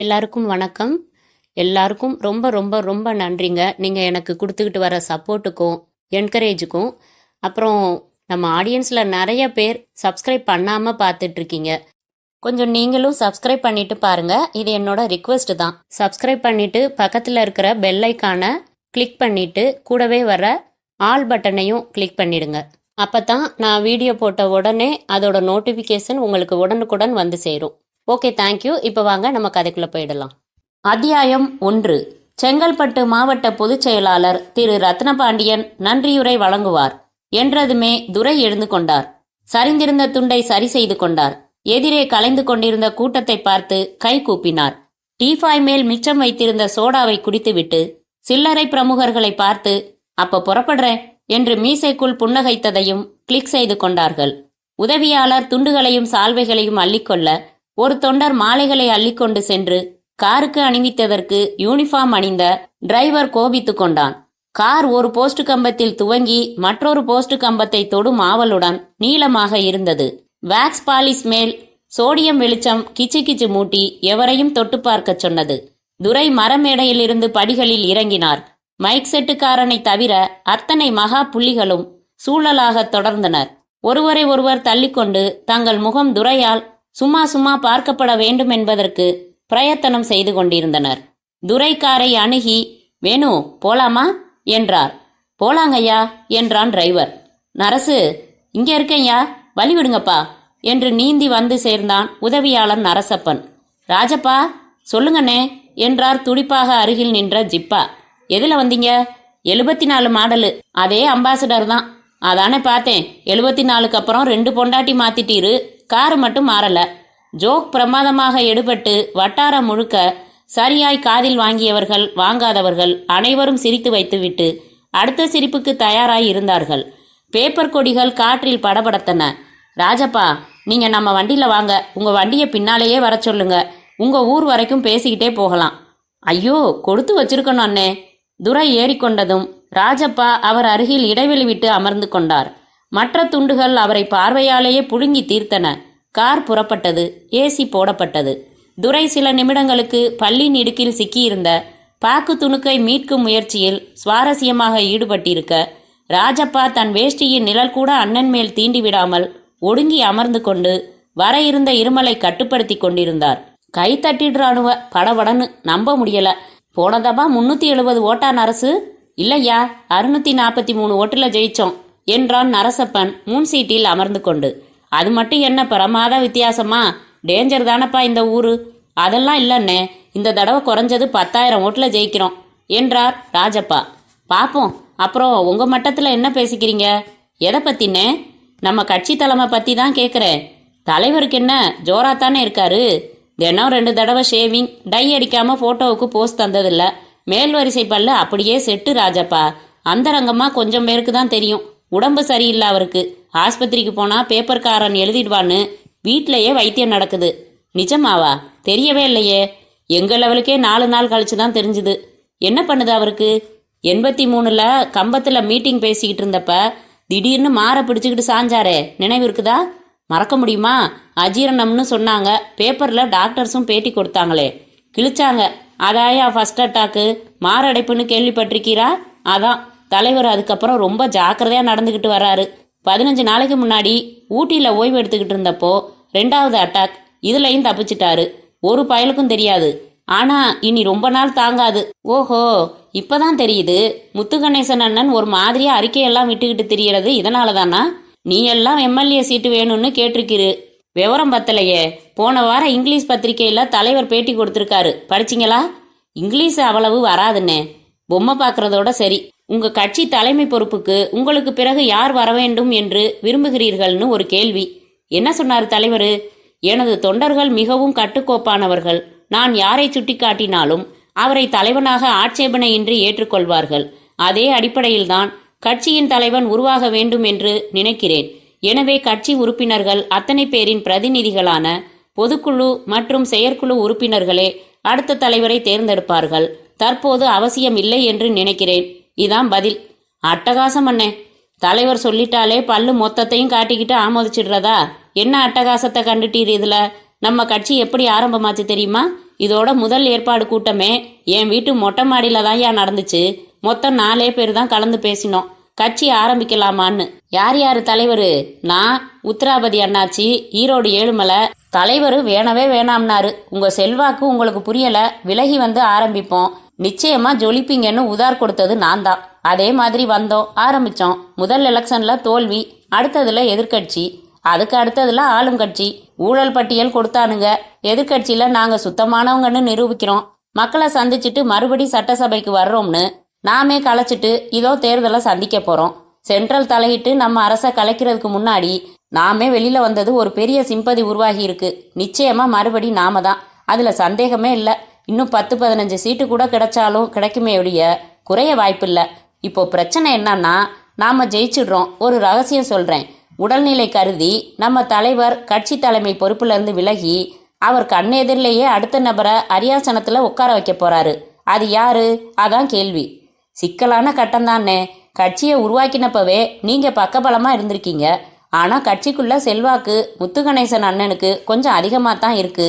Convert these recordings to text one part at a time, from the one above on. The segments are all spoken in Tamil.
எல்லாருக்கும் வணக்கம். எல்லாருக்கும் ரொம்ப ரொம்ப ரொம்ப நன்றிங்க. நீங்கள் எனக்கு கொடுத்துக்கிட்டு வர சப்போர்ட்டுக்கும் என்கரேஜுக்கும். அப்புறம் நம்ம ஆடியன்ஸில் நிறைய பேர் சப்ஸ்கிரைப் பண்ணாமல் பார்த்துட்ருக்கீங்க. கொஞ்சம் நீங்களும் சப்ஸ்கிரைப் பண்ணிட்டு பாருங்க. இது என்னோட ரிக்வெஸ்ட் தான். சப்ஸ்கிரைப் பண்ணிட்டு பக்கத்தில் இருக்கிற பெல் ஐக்கானை கிளிக் பண்ணிட்டு கூடவே வர ஆல் பட்டனையும் கிளிக் பண்ணிடுங்க. அப்போ தான் நான் வீடியோ போட்ட உடனே அதோட நோட்டிஃபிகேஷன் உங்களுக்கு உடனுக்குடன் வந்து சேரும். Okay, thank you. இப்போ வாங்க நம்ம கதைக்குள்ள போயிடலாம். அத்தியாயம் 1. செங்கல்பட்டு மாவட்ட பொதுச் செயலாளர் திரு ரத்னபாண்டியன் நன்றியுரை வழங்குவார் என்றதுமே துரை எழுந்து கொண்டார். சரிந்திருந்த துண்டை சரி செய்து கொண்டார். எதிரே கலைந்து கொண்டிருந்த கூட்டத்தை பார்த்து கை கூப்பினார். டீஃபாய் மேல் மிச்சம் வைத்திருந்த சோடாவை குடித்துவிட்டு சில்லறை பிரமுகர்களை பார்த்து அப்ப புறப்படுறேன் என்று மீசைக்குள் புன்னகைத்ததையும் கிளிக் செய்து கொண்டார்கள். உதவியாளர் துண்டுகளையும் சால்வைகளையும் அள்ளிக்கொள்ள ஒரு தொண்டர் மாலைகளை அள்ளிக்கொண்டு சென்று காருக்கு அணிவித்ததற்கு யூனிஃபார்ம் அணிந்த டிரைவர் கோபித்து கொண்டான். கார் ஒரு போஸ்ட் கம்பத்தில் துவங்கி மற்றொரு போஸ்ட் கம்பத்தை தொடும் ஆவலுடன் நீளமாக இருந்தது. வேக்ஸ் பாலிஸ் மேல் சோடியம் வெளிச்சம் கிச்சு கிச்சு மூட்டி எவரையும் தொட்டு பார்க்க சொன்னது. துரை மரமேடையிலிருந்து படிகளில் இறங்கினார். மைக் செட்டுக்காரனை தவிர அத்தனை மகா புள்ளிகளும் சூழலாக தொடர்ந்தனர். ஒருவரை ஒருவர் தள்ளிக்கொண்டு தங்கள் முகம் துரையால் சும்மா சும்மா பார்க்கப்பட வேண்டும் என்பதற்கு பிரயத்தனம் செய்து கொண்டிருந்தனர். துரை காரை அணுகி வேணு போலாமா என்றார். போலாங்கய்யா என்றான் டிரைவர். நரசு இங்கே இருக்கேன்யா, வழி விடுங்கப்பா என்று நீந்தி வந்து சேர்ந்தான் உதவியாளர் நரசப்பன். ராஜப்பா சொல்லுங்கண்ணே என்றார் துடிப்பாக அருகில் நின்ற ஜிப்பா. எதுல வந்தீங்க? 74 மாடலு. அதே அம்பாசிடர் தான். அதானே பார்த்தேன். 74க்கு அப்புறம் 2 பொண்டாட்டி மாத்திட்டீரு, காரு மட்டும் மாறல. ஜோக் பிரமாதமாக எடுபட்டு வட்டாரம் முழுக்க சரியாய் காதில் வாங்கியவர்கள் வாங்காதவர்கள் அனைவரும் சிரித்து வைத்துவிட்டு அடுத்த சிரிப்புக்கு தயாராய் இருந்தார்கள். பேப்பர் கொடிகள் காற்றில் படபடத்தன. ராஜப்பா நீங்க நம்ம வண்டியில வாங்க, உங்க வண்டியை பின்னாலேயே வர சொல்லுங்க, உங்க ஊர் வரைக்கும் பேசிக்கிட்டே போகலாம். ஐயோ கொடுத்து வச்சிருக்கணும் அண்ணே. துரை ஏறிக்கொண்டதும் ராஜப்பா அவர் அருகில் இடைவெளி விட்டு அமர்ந்து கொண்டார். மற்ற துண்டுகள் அவரை பார்வையாலேயே புழுங்கி தீர்த்தன. கார் புறப்பட்டது. ஏசி போடப்பட்டது. துரை சில நிமிடங்களுக்கு பல்லின் இடுக்கில் சிக்கியிருந்த பாக்கு துணுக்கை மீட்கும் முயற்சியில் சுவாரஸ்யமாக ஈடுபட்டிருக்க, ராஜப்பா தன் வேஷ்டியின் நிழல் கூட அண்ணன் மேல் தீண்டி விடாமல் ஒடுங்கி அமர்ந்து கொண்டு வர இருந்த இருமலை கட்டுப்படுத்தி கொண்டிருந்தார். கை தட்டிடுறானுவ படபடன்னு, நம்ப முடியல. போனதபா 370 ஓட்டா நரசு? இல்லையா, 643 ஓட்டுல ஜெயிச்சோம் என்றான் நரசப்பன் முன் சீட்டில் அமர்ந்து கொண்டு. அது மட்டும் என்ன பிரமாத வித்தியாசமா? டேஞ்சர் தானப்பா இந்த ஊரு. அதெல்லாம் இல்லைண்ணே, இந்த தடவை குறைஞ்சது 10,000 ஓட்டுல ஜெயிக்கிறோம் என்றார் ராஜப்பா. பாப்போம். அப்புறம் உங்க மட்டத்தில் என்ன பேசிக்கிறீங்க? எதை பத்தினே? நம்ம கட்சி தலைமை பத்தி தான் கேட்குறேன். தலைவருக்கு என்ன ஜோராத்தானே இருக்காரு. தினம் 2 தடவை ஷேவிங், டை அடிக்காம போட்டோவுக்கு போஸ்ட் தந்ததில்ல. மேல் வரிசை பல்லு அப்படியே செட்டு ராஜப்பா. அந்தரங்கமா கொஞ்சம் பேருக்கு தான் தெரியும். உடம்பு சரியில்லை அவருக்கு. ஆஸ்பத்திரிக்கு போனா பேப்பர்காரன் எழுதிடுவான்னு வீட்டிலையே வைத்தியம் நடக்குது. நிஜமாவா? தெரியவே இல்லையே. எங்க லெவலுக்கே 4 நாள் கழிச்சு தான் தெரிஞ்சுது. என்ன பண்ணுது அவருக்கு? 83ல் கம்பத்தில் மீட்டிங் பேசிக்கிட்டு இருந்தப்ப திடீர்னு மாற பிடிச்சிக்கிட்டு சாஞ்சாரே, நினைவு இருக்குதா? மறக்க முடியுமா? அஜீரணம்னு சொன்னாங்க. பேப்பரில் டாக்டர்ஸும் பேட்டி கொடுத்தாங்களே, கிழிச்சாங்க. அதாயா ஃபர்ஸ்ட் அட்டாக்கு, மாரடைப்புன்னு கேள்விப்பட்டிருக்கீரா? அதான் தலைவர் அதுக்கப்புறம் ரொம்ப ஜாக்கிரதையாக நடந்துக்கிட்டு வர்றாரு. 15 நாளைக்கு முன்னாடி ஊட்டியில் ஓய்வு எடுத்துக்கிட்டு இருந்தப்போ 2வது அட்டாக். இதுலையும் தப்பிச்சிட்டாரு. ஒரு பயலுக்கும் தெரியாது. ஆனா இனி ரொம்ப நாள் தாங்காது. ஓஹோ, இப்பதான் தெரியுது. முத்துகணேசன் அண்ணன் ஒரு மாதிரியா அறிக்கையெல்லாம் விட்டுக்கிட்டு திரியறது இதனால தானா? நீ எல்லாம் எம்எல்ஏ சீட்டு வேணும்னு கேட்டிருக்கிரு. விவரம் பத்தலையே. போன வாரம் இங்கிலீஷ் பத்திரிகையில தலைவர் பேட்டி கொடுத்திருக்காரு, படிச்சிங்களா? இங்கிலீஷ் அவ்வளவு வராதுன்னே. பொம்மை பார்க்கறதோட சரி. உங்க கட்சி தலைமை பொறுப்புக்கு உங்களுக்கு பிறகு யார் வர வேண்டும் என்று விரும்புகிறீர்கள்னு ஒரு கேள்வி. என்ன சொன்னார் தலைவர்? எனது தொண்டர்கள் மிகவும் கட்டுக்கோப்பானவர்கள். நான் யாரை சுட்டிக்காட்டினாலும் அவரை தலைவனாக ஆட்சேபனையின்றி ஏற்றுக்கொள்வார்கள். அதே அடிப்படையில்தான் கட்சியின் தலைவன் உருவாக வேண்டும் என்று நினைக்கிறேன். எனவே கட்சி உறுப்பினர்கள் அத்தனை பேரின் பிரதிநிதிகளான பொதுக்குழு மற்றும் செயற்குழு உறுப்பினர்களே அடுத்த தலைவரை தேர்ந்தெடுப்பார்கள். தற்போது அவசியம் இல்லை என்று நினைக்கிறேன். இதான் பதில். அட்டகாசம் அண்ணே. தலைவர் சொல்லிட்டாலே பல்லு மொத்தத்தையும் காட்டிக்கிட்டு ஆமோதிச்சிடுறதா? என்ன அட்டகாசத்தை கண்டுட்டீர் இதுல? நம்ம கட்சி எப்படி ஆரம்பமாச்சு தெரியுமா? இதோட முதல் ஏற்பாடு கூட்டமே என் வீட்டு மொட்டை மாடியில தான் நடந்துச்சு. மொத்தம் 4 பேர் தான் கலந்து பேசினோம் கட்சி ஆரம்பிக்கலாமான்னு. யார் யாரு தலைவரு? நான், உத்திராபதி அண்ணாச்சி, ஈரோடு ஏழுமலை. தலைவர் வேணவே வேணாம்னாரு. உங்க செல்வாக்கு உங்களுக்கு புரியல, விலகி வந்து ஆரம்பிப்போம், நிச்சயமா ஜொலிப்பீங்கன்னு உதார் கொடுத்தது நான் தான். அதே மாதிரி வந்தோம், ஆரம்பிச்சோம். முதல் எலெக்ஷன்ல தோல்வி, அடுத்ததுல எதிர்கட்சி, அதுக்கு அடுத்ததுல ஆளும் கட்சி. ஊழல் பட்டியல் கொடுத்தானுங்க. எதிர்கட்சியில நாங்க சுத்தமானவங்கன்னு நிரூபிக்கிறோம். மக்களை சந்திச்சுட்டு மறுபடி சட்டசபைக்கு வர்றோம்னு நாமே கலைச்சிட்டு இதோ தேர்தலை சந்திக்க போறோம். சென்ட்ரல் தலையிட்டு நம்ம அரசை கலைக்கிறதுக்கு முன்னாடி நாமே வெளியில வந்தது ஒரு பெரிய சிம்பதி உருவாகி இருக்கு. நிச்சயமா மறுபடி நாம தான், அதுல சந்தேகமே இல்லை. இன்னும் 10-15 சீட்டு கூட கிடைச்சாலும் கிடைக்குமே ஒழிய குறைய வாய்ப்பில்லை. இப்போ பிரச்சனை என்னன்னா, நாம ஜெயிச்சிடுறோம். ஒரு ரகசியம் சொல்றேன். உடல்நிலை கருதி நம்ம தலைவர் கட்சி தலைமை பொறுப்புல இருந்து விலகி அவர் கண்ணெதிரிலேயே அடுத்த நபரை அரியாசனத்துல உட்கார வைக்க போறாரு. அது யாரு? அதான் கேள்வி. சிக்கலான கட்டம் தானே. கட்சியை உருவாக்கினப்பவே நீங்க பக்கபலமா இருந்திருக்கீங்க. ஆனா கட்சிக்குள்ள செல்வாக்கு முத்துகணேசன் அண்ணனுக்கு கொஞ்சம் அதிகமா தான் இருக்கு.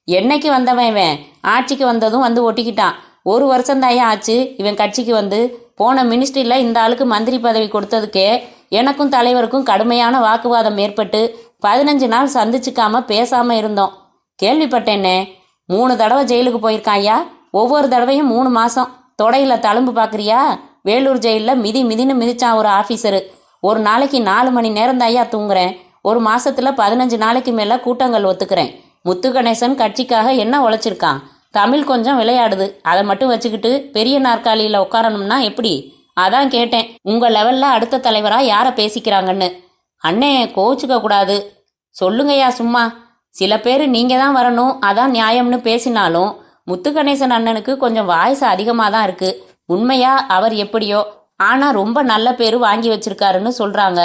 என்னைக்கு வந்தவன் இவன்? ஆட்சிக்கு வந்ததும் வந்து ஒட்டிக்கிட்டான். 1 வருஷம் தாயா ஆச்சு இவன் கட்சிக்கு வந்து. போன மினிஸ்ட்ரியில இந்த ஆளுக்கு மந்திரி பதவி கொடுத்ததுக்கே எனக்கும் தலைவருக்கும் கடுமையான வாக்குவாதம் ஏற்பட்டு 15 நாள் சந்திச்சுக்காம பேசாம இருந்தோம். கேள்விப்பட்டேன்னே. 3 தடவை ஜெயிலுக்கு போயிருக்கான் ஐயா. ஒவ்வொரு தடவையும் 3 மாசம். தொடையில தழும்பு பாக்குறியா? வேலூர் ஜெயிலில் மிதின்னு மிதிச்சான் ஒரு ஆஃபீஸரு. ஒரு நாளைக்கு 4 மணி நேரம் தாயா தூங்குறேன். ஒரு மாசத்துல 15 நாளைக்கு மேல கூட்டங்கள் ஒத்துக்கிறேன். முத்துகணேசன் கட்சிக்காக என்ன உழைச்சிருக்கான்? தமிழ் கொஞ்சம் விளையாடுது, அதை மட்டும் வச்சுக்கிட்டு பெரிய நாற்காலியில உட்காரணும்னா எப்படி? அதான் கேட்டேன், உங்க லெவல்ல அடுத்த தலைவரா யார பேசிக்கிறாங்கன்னு. அண்ணே கோச்சுக்க கூடாது. சொல்லுங்கய்யா சும்மா. சில பேர் நீங்க தான் வரணும், அதான் நியாயம்னு பேசினாலும் முத்துகணேசன் அண்ணனுக்கு கொஞ்சம் வாய்ஸ் அதிகமாக தான் இருக்கு. உண்மையா அவர் எப்படியோ, ஆனா ரொம்ப நல்ல பேரு வாங்கி வச்சிருக்காருன்னு சொல்றாங்க.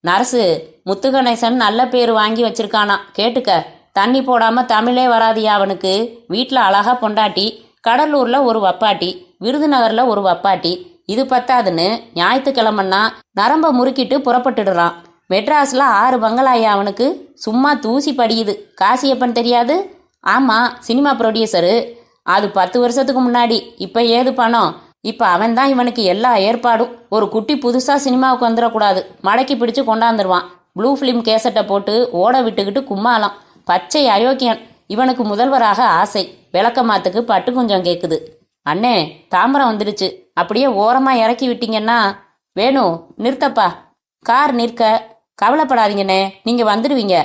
நர்ஸு, முத்துகணேசன் நல்ல பேரு வாங்கி வச்சிருக்கானா கேட்டுக்க. தண்ணி போடாம தமிழே வராதியா அவனுக்கு. வீட்டில் அழகா பொண்டாட்டி, கடலூர்ல ஒரு வப்பாட்டி, விருதுநகர்ல ஒரு வப்பாட்டி. இது பத்தாதுன்னு ஞாயிற்றுக்கிழமன்னா நரம்ப முறுக்கிட்டு புறப்பட்டுடுறான். மெட்ராஸ்ல 6 பங்களாயா அவனுக்கு. சும்மா தூசி படியுது. காசியப்பன் தெரியாது? ஆமா, சினிமா ப்ரொடியூசரு. அது 10 வருஷத்துக்கு முன்னாடி. இப்ப ஏது பணம்? இப்ப அவன் தான் இவனுக்கு எல்லா ஏற்பாடும். ஒரு குட்டி புதுசா சினிமாவுக்கு வந்துடக்கூடாது, மடக்கி பிடிச்சு கொண்டாந்துருவான். ப்ளூ ஃபிலிம் கேசட்டை போட்டு ஓட விட்டுக்கிட்டு கும்மாலாம். பச்சை அயோக்கியன். இவனுக்கு முதல்வராக ஆசை. விளக்கமாத்துக்கு பட்டு குஞ்சம் கேக்குது. அண்ணே, தாம்பரம் வந்துடுச்சு. அப்படியே ஓரமா இறக்கி விட்டீங்கன்னா. வேணும், நிறுத்தப்பா. கார் நிற்க. கவலைப்படாதீங்கண்ணே, நீங்க வந்துடுவீங்க.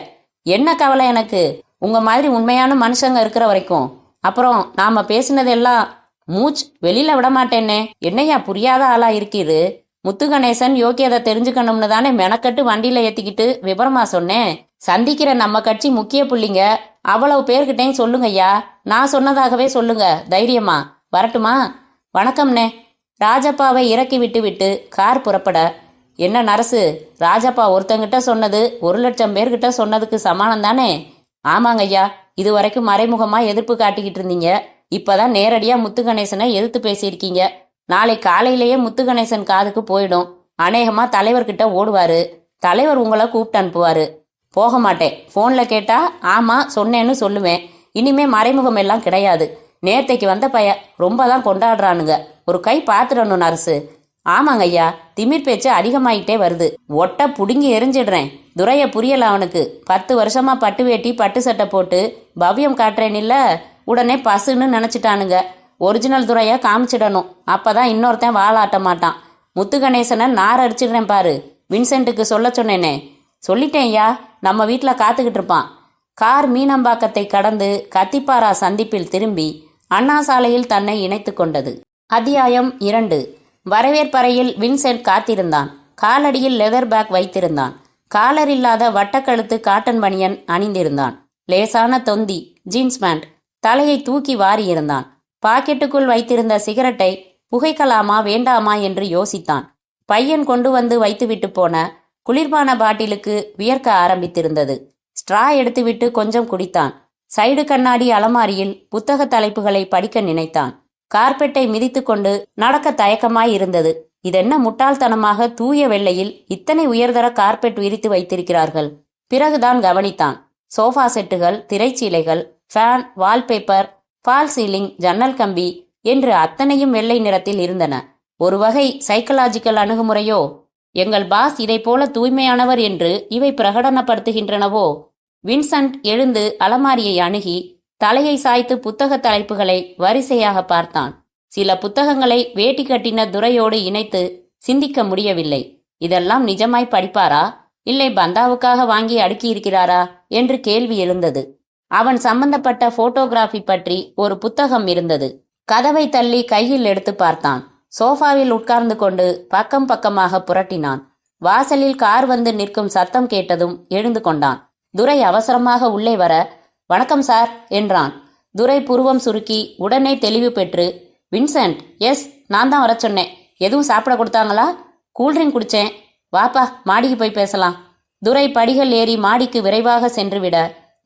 என்ன கவலை எனக்கு? உங்க மாதிரி உண்மையான மனுஷங்க இருக்கிற வரைக்கும். அப்புறம் நாம பேசினதெல்லாம் வெளியில விட மாட்டேன்னே. என்னையா புரியாத ஆளா இருக்கீரு? முத்துகணேசன் யோக்கியதை தெரிஞ்சுக்கணும்னு தானே மெனக்கட்டு வண்டியில ஏத்திக்கிட்டு விபரமா சொன்னேன். சந்திக்கிற நம்ம கட்சி முக்கிய புள்ளிங்க அவ்வளவு பேர்கிட்டையும் சொல்லுங்கய்யா. நான் சொன்னதாகவே சொல்லுங்க தைரியமா. வரட்டுமா? வணக்கம்னே. ராஜப்பாவை இறக்கி விட்டு கார் புறப்பட. என்ன நரசு, ராஜப்பா ஒருத்தங்கிட்ட சொன்னது 1 லட்சம் பேர்கிட்ட சொன்னதுக்கு சமானம் தானே? ஆமாங்க ஐயா. இது வரைக்கும் மறைமுகமா எதிர்ப்பு காட்டிக்கிட்டு இருந்தீங்க. இப்பதான் நேரடியா முத்துகணேசனை எதிர்த்து பேசியிருக்கீங்க. நாளை காலையிலேயே முத்துகணேசன் காதுக்கு போயிடும். அநேகமா தலைவர்கிட்ட ஓடுவாரு. தலைவர் உங்களை கூப்பிட்டு அனுப்புவாரு. போக மாட்டேன். போன்ல கேட்டா ஆமா சொன்னேன்னு சொல்லுவேன். இனிமே மறைமுகம் எல்லாம் கிடையாது. நேத்தைக்கு வந்த பைய ரொம்ப தான் கொண்டாடுறானுங்க. ஒரு கை பாத்துடணும் நர்ஸு. ஆமாங்க ஐயா, திமிர் பேச்சு அதிகமாயிட்டே வருது. ஒட்ட புடுங்கி எரிஞ்சிடுறேன். துரைய புரியல அவனுக்கு. 10 வருஷமா பட்டு வேட்டி பட்டு சட்டை போட்டு பவ்யம் காட்டுறேன் இல்ல, உடனே பசுன்னு நினைச்சிட்டானுங்க. ஒரிஜினல் துரைய காமிச்சிடணும். அப்பதான் இன்னொருத்தன் வாழாட்ட மாட்டான். முத்துகணேசனை நார் அடிச்சிடுறேன் பாரு. வின்சென்ட்டுக்கு சொல்ல சொன்னேனே. சொல்லிட்டேன் ஐயா. நம்ம வீட்டில் காத்துக்கிட்டு இருப்பான். கார் மீனம்பாக்கத்தை கடந்து கத்திப்பாரா சந்திப்பில் திரும்பி அண்ணா சாலையில் தன்னை இணைத்து கொண்டது. அத்தியாயம் 2. வரவேற்பறையில் வின்சென்ட் காத்திருந்தான். காலடியில் லெதர் பேக் வைத்திருந்தான். காலர் இல்லாத வட்டக்கழுத்து காட்டன் பனியன் அணிந்திருந்தான். லேசான தொந்தி, ஜீன்ஸ் பேண்ட். தலையை தூக்கி வாரியிருந்தான். பாக்கெட்டுக்குள் வைத்திருந்த சிகரெட்டை புகைக்கலாமா வேண்டாமா என்று யோசித்தான். பையன் கொண்டு வந்து வைத்துவிட்டு போன குளிர்பான பாட்டிலுக்கு வியர்க்க ஆரம்பித்திருந்தது. ஸ்ட்ரா எடுத்துவிட்டு கொஞ்சம் குடித்தான். சைடு கண்ணாடி அலமாரியில் புத்தக தலைப்புகளை படிக்க நினைத்தான். கார்பெட்டை மிதித்து கொண்டு நடக்க தயக்கமாய் இருந்தது. இதென்ன முட்டாள்தனமாக தூய வெள்ளையில் இத்தனை உயர்தர கார்பெட் விரித்து வைத்திருக்கிறார்கள். பிறகுதான் கவனித்தான். சோஃபா செட்டுகள், திரைச்சீலைகள், ஃபேன், வால்பேப்பர், ஃபால் சீலிங், ஜன்னல் கம்பி என்று அத்தனையும் வெள்ளை நிறத்தில் இருந்தன. ஒரு வகை சைக்கலாஜிக்கல் அணுகுமுறையோ? எங்கள் பாஸ் இதை போல தூய்மையானவர் என்று இவை பிரகடனப்படுத்துகின்றனவோ? வின்சென்ட் எழுந்து அலமாரியை அணுகி தலையை சாய்த்து புத்தக தலைப்புகளை வரிசையாக பார்த்தான். சில புத்தகங்களை வேட்டி கட்டின துரையோடு இணைத்து சிந்திக்க முடியவில்லை. இதெல்லாம் நிஜமாய் படிப்பாரா, இல்லை பந்தாவுக்காக வாங்கி அடுக்கியிருக்கிறாரா என்று கேள்வி எழுந்தது. அவன் சம்பந்தப்பட்ட போட்டோகிராஃபி பற்றி ஒரு புத்தகம் இருந்தது. கதவை தள்ளி கையில் எடுத்து பார்த்தான். சோஃபாவில் உட்கார்ந்து கொண்டு பக்கம் பக்கமாக புரட்டினான். வாசலில் கார் வந்து நிற்கும் சத்தம் கேட்டதும் எழுந்து கொண்டான். துரை அவசரமாக உள்ளே வர, வணக்கம் சார் என்றான். துரை புருவம் சுருக்கி உடனே தெளிவு பெற்று, வின்சென்ட், எஸ், நான் தான் வர சொன்னேன். எதுவும் சாப்பிட கொடுத்தாங்களா? கூல்ட்ரிங்க் குடிச்சேன். வாப்பா, மாடிக்கு போய் பேசலாம். துரை படிகள் ஏறி மாடிக்கு விரைவாக சென்றுவிட